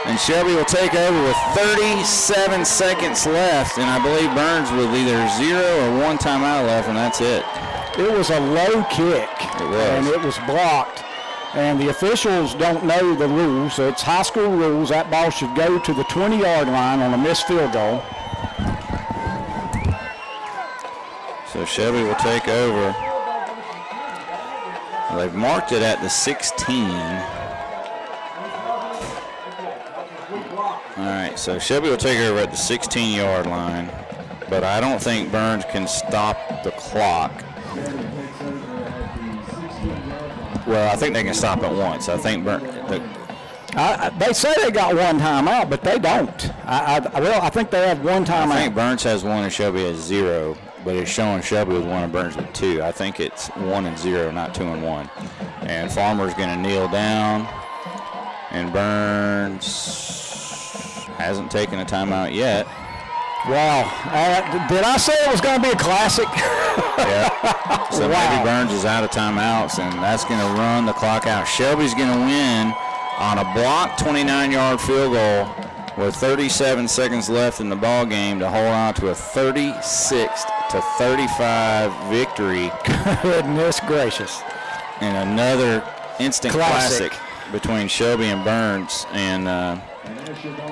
And Shelby will take over with 37 seconds left, and I believe Burns with either 0 or 1 timeout left, and that's it. It was a low kick, and it was blocked. And the officials don't know the rules, so it's high school rules. That ball should go to the 20-yard line on a missed field goal. So Shelby will take over. They've marked it at the 16. All right, so Shelby will take over at the 16-yard line, but I don't think Burns can stop the clock. Well, I think they can stop it once. I think they say they got 1 timeout, but they don't. I think they have 1 timeout. I think Burns has 1 and Shelby has 0, but it's showing Shelby with 1 and Burns with 2. I think it's 1 and 0, not 2 and 1. And Farmer's going to kneel down. And Burns hasn't taken a timeout yet. Wow. Did I say it was going to be a classic? Yeah. So maybe Burns is out of timeouts, and that's going to run the clock out. Shelby's going to win on a blocked 29-yard field goal with 37 seconds left in the ball game to hold on to a 36-35 victory. Goodness gracious. And another instant classic between Shelby and Burns. And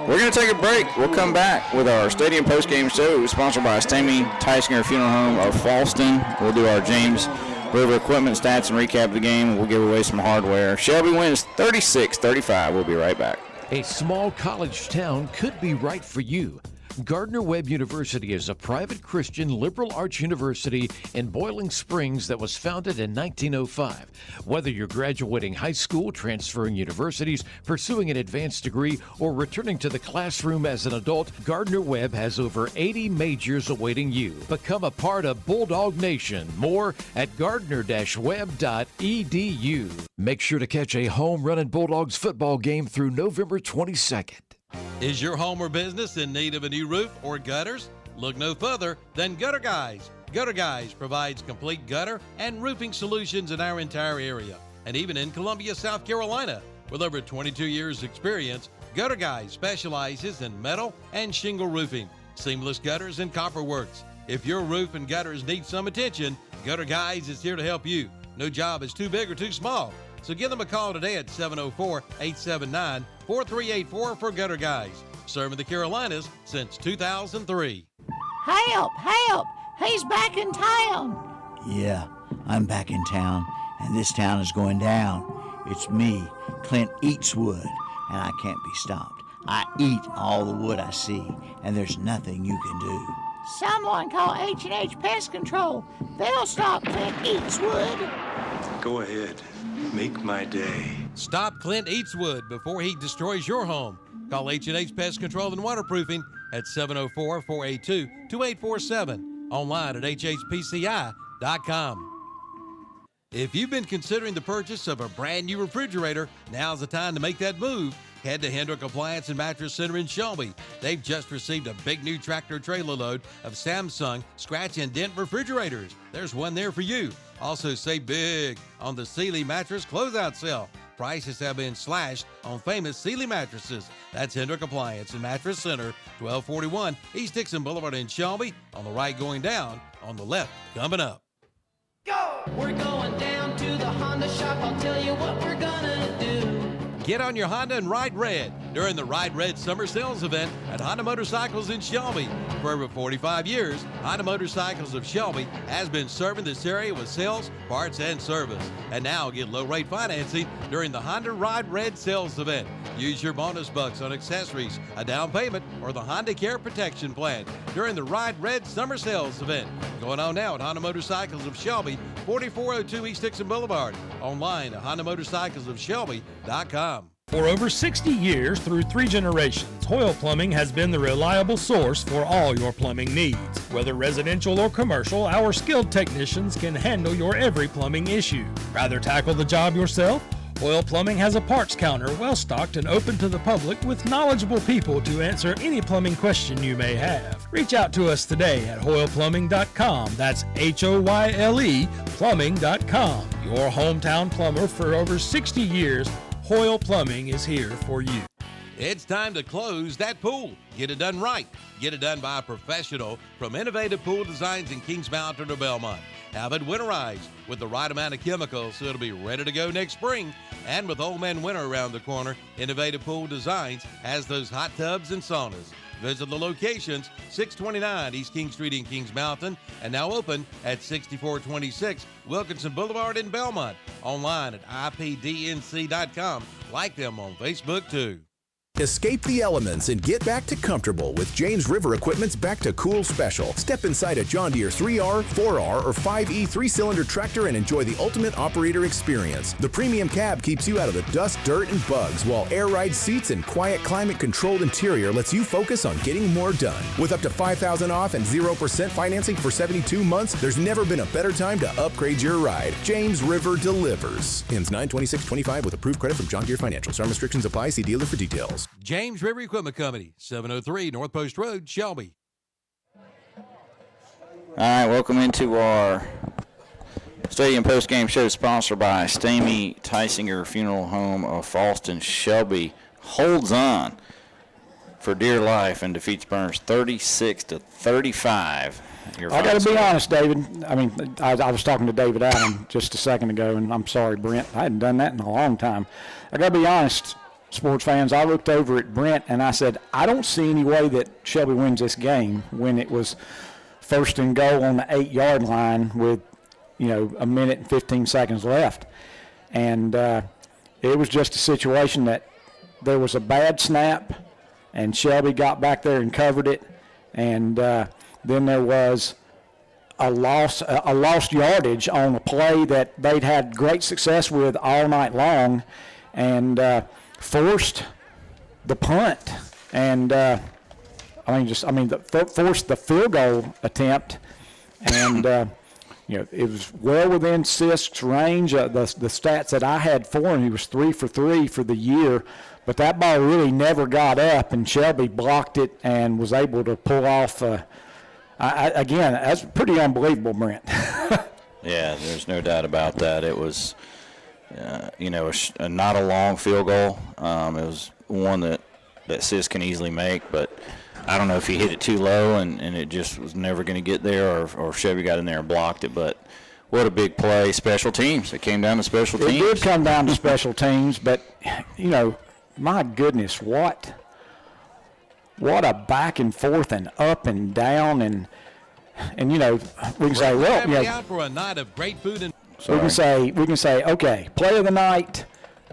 we're going to take a break. We'll come back with our Stadium Postgame Show, sponsored by Stamey Tysinger Funeral Home of Falston. We'll do our James River equipment stats and recap of the game. We'll give away some hardware. Shelby wins 36-35. We'll be right back. A small college town could be right for you. Gardner-Webb University is a private Christian liberal arts university in Boiling Springs that was founded in 1905. Whether you're graduating high school, transferring universities, pursuing an advanced degree, or returning to the classroom as an adult, Gardner-Webb has over 80 majors awaiting you. Become a part of Bulldog Nation. More at gardner-webb.edu. Make sure to catch a home-running Bulldogs football game through November 22nd. Is your home or business in need of a new roof or gutters? Look no further than Gutter Guys. Gutter Guys provides complete gutter and roofing solutions in our entire area, and even in Columbia, South Carolina. With over 22 years' experience, Gutter Guys specializes in metal and shingle roofing, seamless gutters, and copper works. If your roof and gutters need some attention, Gutter Guys is here to help you. No job is too big or too small. So give them a call today at 704-879-4384 for Gutter Guys. Serving the Carolinas since 2003. Help! Help! He's back in town. Yeah, I'm back in town, and this town is going down. It's me, Clint Eatswood, and I can't be stopped. I eat all the wood I see, and there's nothing you can do. Someone call H&H Pest Control. They'll stop Clint Eatswood. Go ahead. Make my day. Stop Clint Eatswood before he destroys your home. Call H&H Pest Control and Waterproofing at 704-482-2847. Online at hhpci.com. If you've been considering the purchase of a brand new refrigerator, now's the time to make that move. Head to Hendrick Appliance and Mattress Center in Shelby. They've just received a big new tractor trailer load of Samsung scratch and dent refrigerators. There's one there for you. Also save big on the Sealy mattress closeout sale. Prices have been slashed on famous Sealy mattresses. That's Hendrick Appliance and Mattress Center, 1241 East Dixon Boulevard in Shelby. On the right going down, on the left coming up. Go! We're going down to the Honda shop. I'll tell you what we're gonna do. Get on your Honda and ride red during the Ride Red Summer Sales event at Honda Motorcycles in Shelby. For over 45 years, Honda Motorcycles of Shelby has been serving this area with sales, parts, and service. And now get low-rate financing during the Honda Ride Red Sales event. Use your bonus bucks on accessories, a down payment, or the Honda Care Protection Plan during the Ride Red Summer Sales event. Going on now at Honda Motorcycles of Shelby, 4402 East Dixon Boulevard. Online at HondaMotorcyclesofShelby.com. For over 60 years, through 3 generations, Hoyle Plumbing has been the reliable source for all your plumbing needs. Whether residential or commercial, our skilled technicians can handle your every plumbing issue. Rather tackle the job yourself? Hoyle Plumbing has a parts counter well-stocked and open to the public with knowledgeable people to answer any plumbing question you may have. Reach out to us today at HoylePlumbing.com. That's HOYLE Plumbing.com. Your hometown plumber for over 60 years, Hoyle Plumbing is here for you. It's time to close that pool. Get it done right. Get it done by a professional from Innovative Pool Designs in Kings Mountain or Belmont. Have it winterized with the right amount of chemicals so it'll be ready to go next spring. And with Old Man Winter around the corner, Innovative Pool Designs has those hot tubs and saunas. Visit the locations, 629 East King Street in Kings Mountain, and now open at 6426 Wilkinson Boulevard in Belmont. Online at ipdnc.com. Like them on Facebook, too. Escape the elements and get back to comfortable with James River Equipment's Back to Cool special. Step inside a John Deere 3R, 4R, or 5E 3-cylinder tractor and enjoy the ultimate operator experience. The premium cab keeps you out of the dust, dirt, and bugs, while air ride seats and quiet climate-controlled interior lets you focus on getting more done. With up to $5,000 off and 0% financing for 72 months, there's never been a better time to upgrade your ride. James River delivers. Ends 9/26/25 with approved credit from John Deere Financial. Some restrictions apply. See dealer for details. James River Equipment Company, 703 North Post Road, Shelby. All right, welcome into our Stadium Postgame Show, sponsored by Stamey Tysinger Funeral Home of Falston. Shelby holds on for dear life and defeats Burns 36-35. I got to be honest, David. I mean, I was talking to David Allen just a second ago, and I'm sorry, Brent. I hadn't done that in a long time. I got to be honest, sports fans. I looked over at Brent, and I said, I don't see any way that Shelby wins this game when it was first and goal on the 8-yard line with, a minute and 15 seconds left. And it was just a situation that there was a bad snap, and Shelby got back there and covered it, and then there was a lost yardage on a play that they'd had great success with all night long, and forced the punt, and forced the field goal attempt, and it was well within Sisk's range. The stats that I had for him, he was 3 for 3 for the year, but that ball really never got up, and Shelby blocked it and was able to pull off. Again, that's pretty unbelievable, Brent. Yeah, there's no doubt about that. It was, not a long field goal. It was one that Sis can easily make, but I don't know if he hit it too low and it just was never going to get there, or Chevy got in there and blocked it. But what a big play. Special teams. It came down to special teams. It did come down to special teams, but, my goodness, what a back and forth and up and down, and we can say, well, out for a night of great food and we can say, okay, play of the night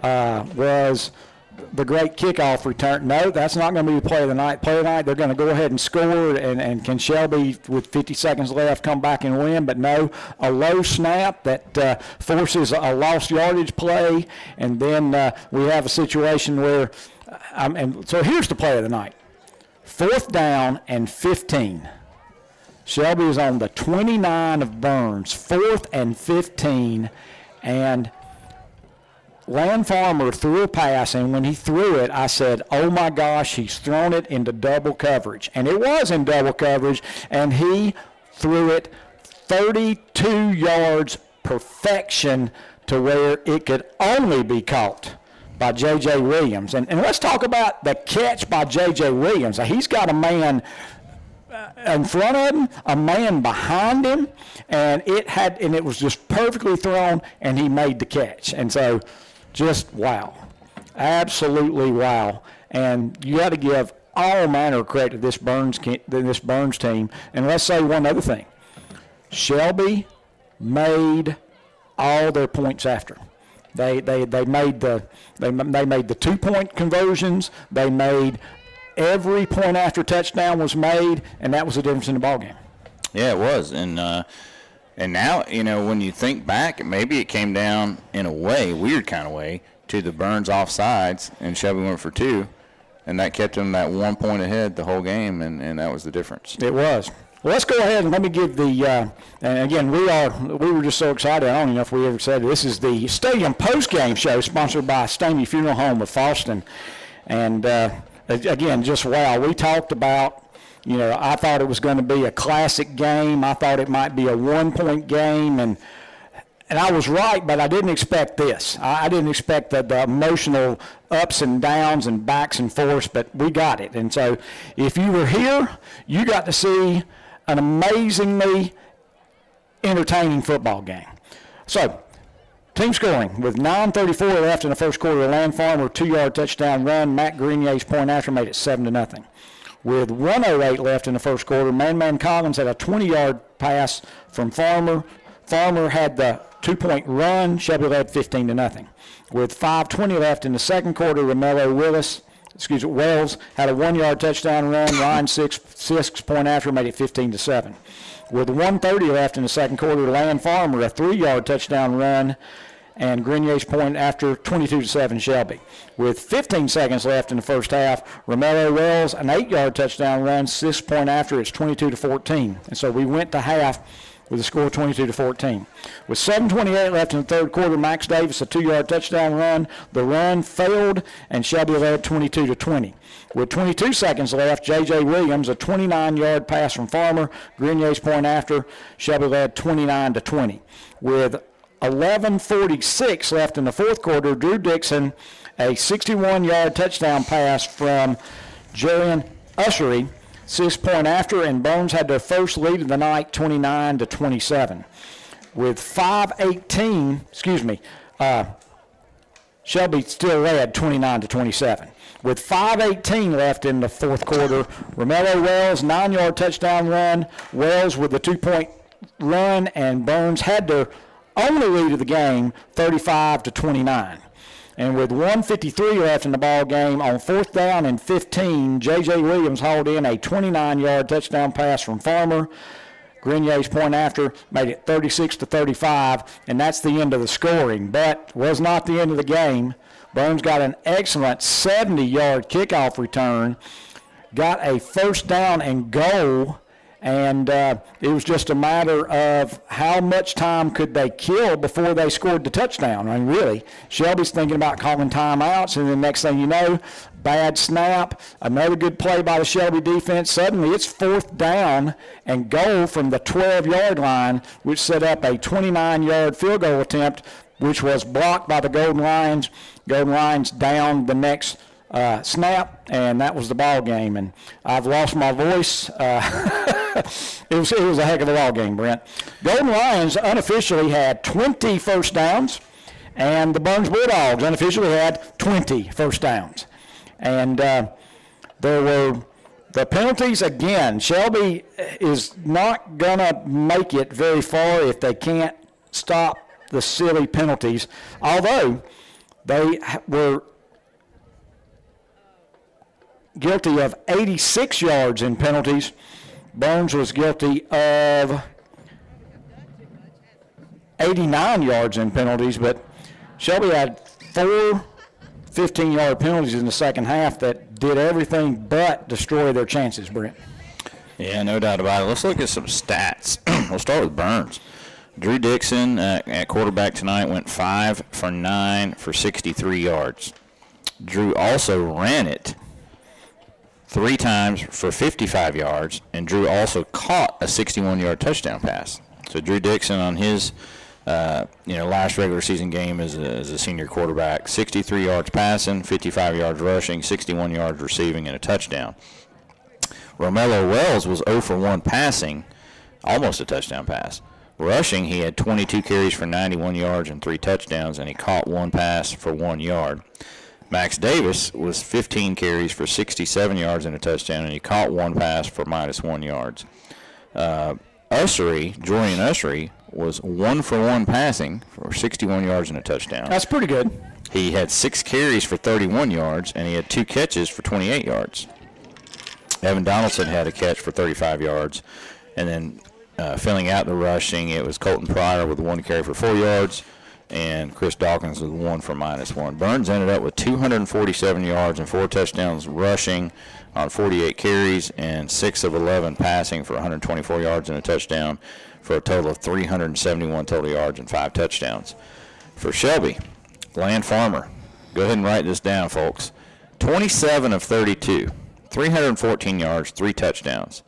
was the great kickoff return. No, that's not going to be the play of the night. Play of the night, they're going to go ahead and score, and can Shelby, with 50 seconds left, come back and win? But no, a low snap that forces a lost yardage play, and then we have a situation where, so here's the play of the night. 4th down and 15. Shelby is on the 29 of Burns, 4th and 15, and Land Farmer threw a pass, and when he threw it, I said, oh my gosh, he's thrown it into double coverage. And it was in double coverage, and he threw it 32 yards perfection to where it could only be caught by J.J. Williams. And let's talk about the catch by J.J. Williams. He's got a man in front of him, a man behind him, and it was just perfectly thrown, and he made the catch. And so, just wow, absolutely wow. And you got to give all manner of credit to this Burns team. And let's say one other thing: Shelby made all their points after. They made the 2-point conversions. They made every point after touchdown was made, and that was the difference in the ballgame. Yeah, it was. And now, when you think back, maybe it came down in a weird kind of way, to the Burns offsides, and Shelby went for 2, and that kept him that 1 point ahead the whole game, and that was the difference. It was. Well, let's go ahead and let me give the and again, we were just so excited. I don't even know if we ever said it. This is the Stadium Postgame Show, sponsored by Stamey Funeral Home of Falston. And again, just wow. We talked about, I thought it was going to be a classic game. I thought it might be a 1-point game, and I was right, but I didn't expect this. I didn't expect the emotional ups and downs and backs and forths, but we got it. And so if you were here, you got to see an amazingly entertaining football game. So, team scoring with 9:34 left in the first quarter. Land Farmer 2-yard touchdown run. Matt Grenier's point after made it 7-0. With 1:08 left in the first quarter, Man Collins had a 20-yard pass from Farmer. Farmer had the 2-point run. Shelby led 15-0. With 5:20 left in the second quarter, Romello Willis Wells had a 1-yard touchdown run. Ryan six point after made it 15-7. With 1:30 left in the second quarter, Land Farmer a 3-yard touchdown run, and Grenier's point after 22-7 Shelby. With 15 seconds left in the first half, Romello Wells an 8-yard touchdown run, 6 point after, it's 22-14. And so we went to half with a score of 22-14. With 7:28 left in the third quarter, Max Davis a 2-yard touchdown run. The run failed, and Shelby led 22-20. With 22 seconds left, J.J. Williams a 29-yard pass from Farmer. Grenier's point after, Shelby led 29-20. With 11:46 left in the fourth quarter, Drew Dixon a 61-yard touchdown pass from Jarian Ushery, 6 point after, and Bones had their first lead of the night, 29-27. With 5:18, Shelby still led 29-27. With 5:18 left in the fourth quarter, Romello Wells 9-yard touchdown run. Wells with the 2-point run, and Bones had their only lead of the game, 35-29. And with 1:53 left in the ball game, on 4th down and 15, J.J. Williams hauled in a 29-yard touchdown pass from Farmer. Grenier's point after made it 36-35, and that's the end of the scoring. But was not the end of the game. Bones got an excellent 70-yard kickoff return, got a first down and goal, and it was just a matter of how much time could they kill before they scored the touchdown. I mean, really, Shelby's thinking about calling timeouts, and the next thing you know, bad snap, another good play by the Shelby defense. Suddenly it's 4th down and goal from the 12-yard line, which set up a 29-yard field goal attempt, which was blocked by the Golden Lions. Golden Lions down the next snap, and that was the ball game. And I've lost my voice. It was a heck of a ball game, Brent. Golden Lions unofficially had 20 first downs, and the Burns Bulldogs unofficially had 20 first downs. And there were the penalties again. Shelby is not going to make it very far if they can't stop the silly penalties, although they were guilty of 86 yards in penalties. Burns was guilty of 89 yards in penalties, but Shelby had 4 15-yard penalties in the second half that did everything but destroy their chances, Brent. Yeah, no doubt about it. Let's look at some stats. We'll start with Burns. Drew Dixon at quarterback tonight went 5 for 9 for 63 yards. Drew also ran it 3 times for 55 yards, and Drew also caught a 61-yard touchdown pass. So Drew Dixon on his last regular season game as a senior quarterback, 63 yards passing, 55 yards rushing, 61 yards receiving, and a touchdown. Romello Wells was 0 for 1 passing, almost a touchdown pass. Rushing, he had 22 carries for 91 yards and 3 touchdowns, and he caught 1 pass for 1 yard. Max Davis was 15 carries for 67 yards and a touchdown, and he caught 1 pass for -1 yards. Julian Ushery, was 1 for 1 passing for 61 yards and a touchdown. That's pretty good. He had 6 carries for 31 yards, and he had 2 catches for 28 yards. Evan Donaldson had a catch for 35 yards, and then filling out the rushing, it was Colton Pryor with 1 carry for 4 yards, and Chris Dawkins with 1 for -1. Burns ended up with 247 yards and 4 touchdowns rushing on 48 carries, and 6 of 11 passing for 124 yards and a touchdown, for a total of 371 total yards and 5 touchdowns. For Shelby, Land Farmer, go ahead and write this down, folks. 27 of 32, 314 yards, 3 touchdowns.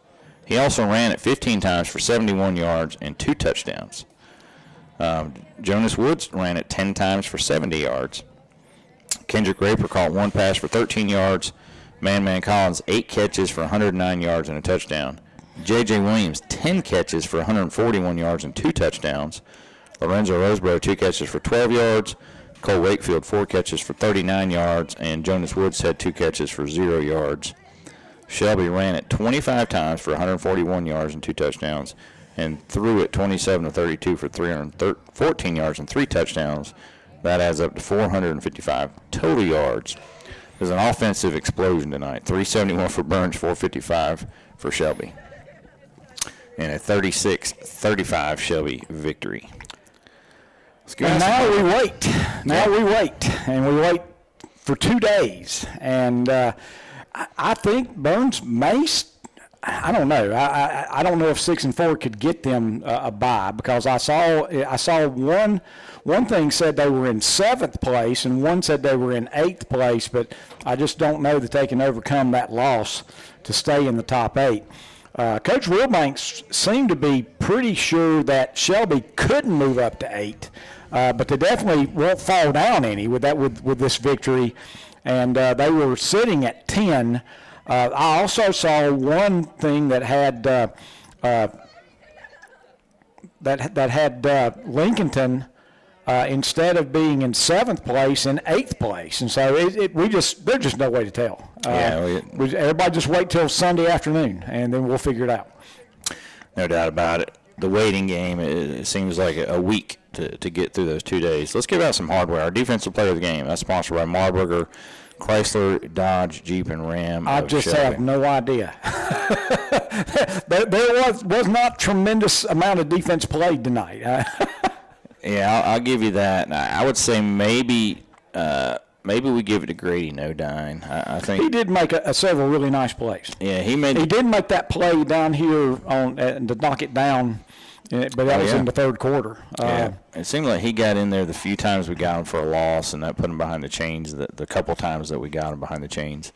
He also ran it 15 times for 71 yards and 2 touchdowns. Jonas Woods ran it 10 times for 70 yards. Kendrick Raper caught 1 pass for 13 yards. Man Collins, 8 catches for 109 yards and a touchdown. J.J. Williams, 10 catches for 141 yards and 2 touchdowns. Lorenzo Roseborough, 2 catches for 12 yards. Cole Wakefield, 4 catches for 39 yards. And Jonas Woods had 2 catches for 0 yards. Shelby ran it 25 times for 141 yards and 2 touchdowns, and threw it 27 of 32 for 314 yards and 3 touchdowns. That adds up to 455 total yards. was an offensive explosion tonight. 371 for Burns, 455 for Shelby. And a 36-35 Shelby victory. And now we wait. And we wait for 2 days. And I think Burns may. I don't know. I don't know if 6-4 could get them a bye, because I saw one thing said they were in 7th place and one said they were in 8th place, but I just don't know that they can overcome that loss to stay in the top 8. Coach Wilbanks seemed to be pretty sure that Shelby couldn't move up to 8, but they definitely won't fall down any with this victory, and they were sitting at 10. I also saw one thing that had Lincolnton instead of being in 7th place in 8th place, and so there's just no way to tell. Everybody just wait till Sunday afternoon, and then we'll figure it out. No doubt about it. The waiting game, it seems like a week to get through those 2 days. Let's give out some hardware. Our defensive player of the game, that's sponsored by Marburger, Chrysler, Dodge, Jeep, and Ram. I just have no idea. There was not tremendous amount of defense played tonight. Yeah, I'll give you that. I would say maybe we give it to Grady Nodine. I think he did make several really nice plays. Yeah, he did make that play down here to knock it down. But that was in the third quarter. It seemed like he got in there the few times we got him for a loss, and that put him behind the chains the couple times that we got him behind the chains.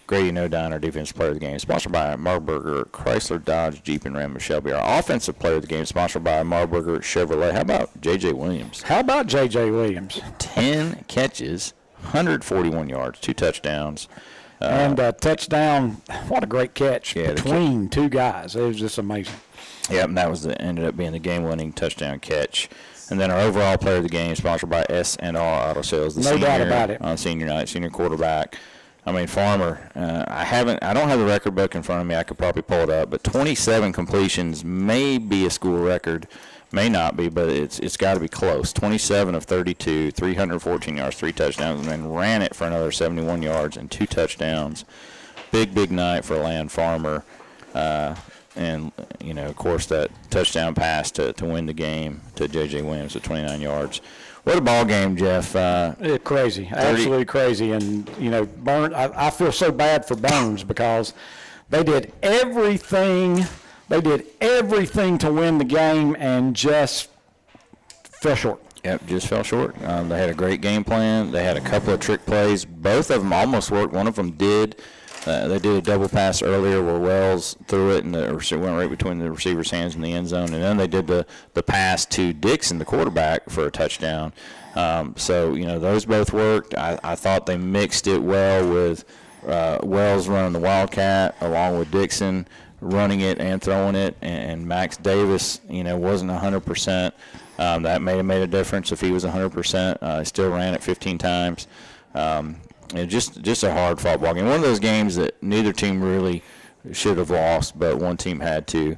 Grady Nodine, our defensive player of the game, sponsored by Marburger, Chrysler, Dodge, Jeep, and Ram of Shelby. Our offensive player of the game, sponsored by Marburger, Chevrolet. How about J.J. Williams? 10 catches, 141 yards, 2 touchdowns. And a touchdown. What a great catch between two guys. It was just amazing. Yep, and that ended up being the game-winning touchdown catch. And then our overall player of the game, sponsored by S&R Auto Sales. No doubt about it. On senior night, senior quarterback. I mean, Farmer, I don't have the record book in front of me. I could probably pull it up, but 27 completions may be a school record, may not be, but it's got to be close. 27 of 32, 314 yards, 3 touchdowns, and then ran it for another 71 yards and 2 touchdowns. Big night for Land Farmer. And, of course, that touchdown pass to win the game to J.J. Williams at 29 yards. What a ball game, Jeff. Crazy, absolutely crazy. And, Burns, I feel so bad for Burns because they did everything to win the game and just fell short. Yep, just fell short. They had a great game plan. They had a couple of trick plays. Both of them almost worked. One of them did. They did a double pass earlier where Wells threw it and it went right between the receiver's hands in the end zone. And then they did the pass to Dixon, the quarterback, for a touchdown. So, those both worked. I thought they mixed it well with Wells running the Wildcat along with Dixon running it and throwing it. And Max Davis, wasn't 100%. That may have made a difference if he was 100%. He still ran it 15 times. Just a hard-fought ball game. One of those games that neither team really should have lost, but one team had to.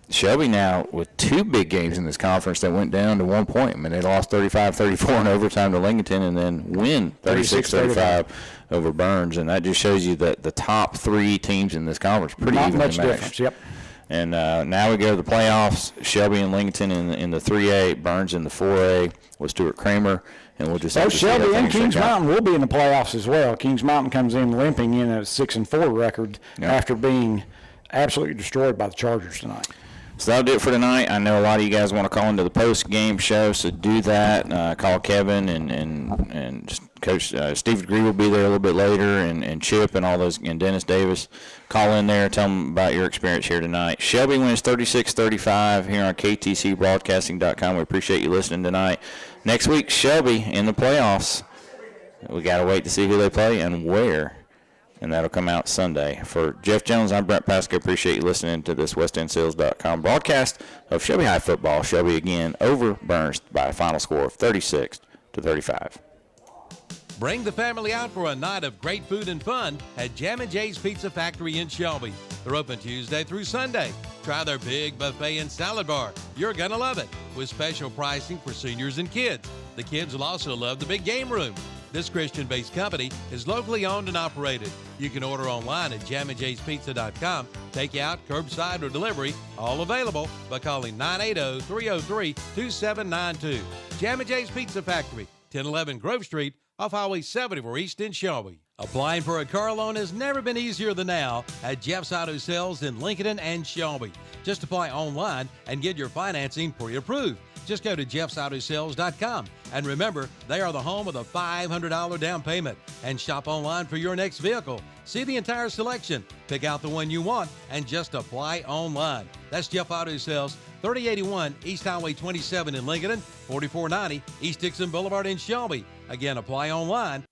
Shelby now with 2 big games in this conference that went down to 1 point. I mean, they lost 35-34 in overtime to Lincoln and then win 36-35 over Burns. And that just shows you that the top 3 teams in this conference pretty evenly matched. Not much difference, yep. And now we go to the playoffs. Shelby and Lincoln in the 3A, Burns in the 4A with Stuart Kramer. And we'll just Shelby and Kings Mountain will be in the playoffs as well. Kings Mountain comes in limping in a 6-4 record after being absolutely destroyed by the Chargers tonight. So that'll do it for tonight. I know a lot of you guys want to call into the post-game show, so do that. Call Kevin and Coach Steve Degree will be there a little bit later, and Chip and all those, and Dennis Davis. Call in there, tell them about your experience here tonight. Shelby wins 36-35 here on KTCBroadcasting.com. We appreciate you listening tonight. Next week, Shelby in the playoffs. We got to wait to see who they play and where. And that'll come out Sunday. For Jeff Jones, I'm Brent Pasco. Appreciate you listening to this WestEndSales.com broadcast of Shelby High football. Shelby again over Burns by a final score of 36-35. Bring the family out for a night of great food and fun at Jam & Jay's Pizza Factory in Shelby. They're open Tuesday through Sunday. Try their big buffet and salad bar. You're going to love it, with special pricing for seniors and kids. The kids will also love the big game room. This Christian-based company is locally owned and operated. You can order online at jamandjayspizza.com, take out, curbside, or delivery, all available by calling 980-303-2792. Jam and Jay's Pizza Factory, 1011 Grove Street, off Highway 74 East in Shelby. Applying for a car loan has never been easier than now at Jeff's Auto Sales in Lincoln and Shelby. Just apply online and get your financing pre-approved. Just go to jeffsautosales.com. And remember, they are the home of the $500 down payment. And shop online for your next vehicle. See the entire selection, pick out the one you want, and just apply online. That's Jeff Auto Sales, 3081 East Highway 27 in Lincoln, 4490 East Dixon Boulevard in Shelby. Again, apply online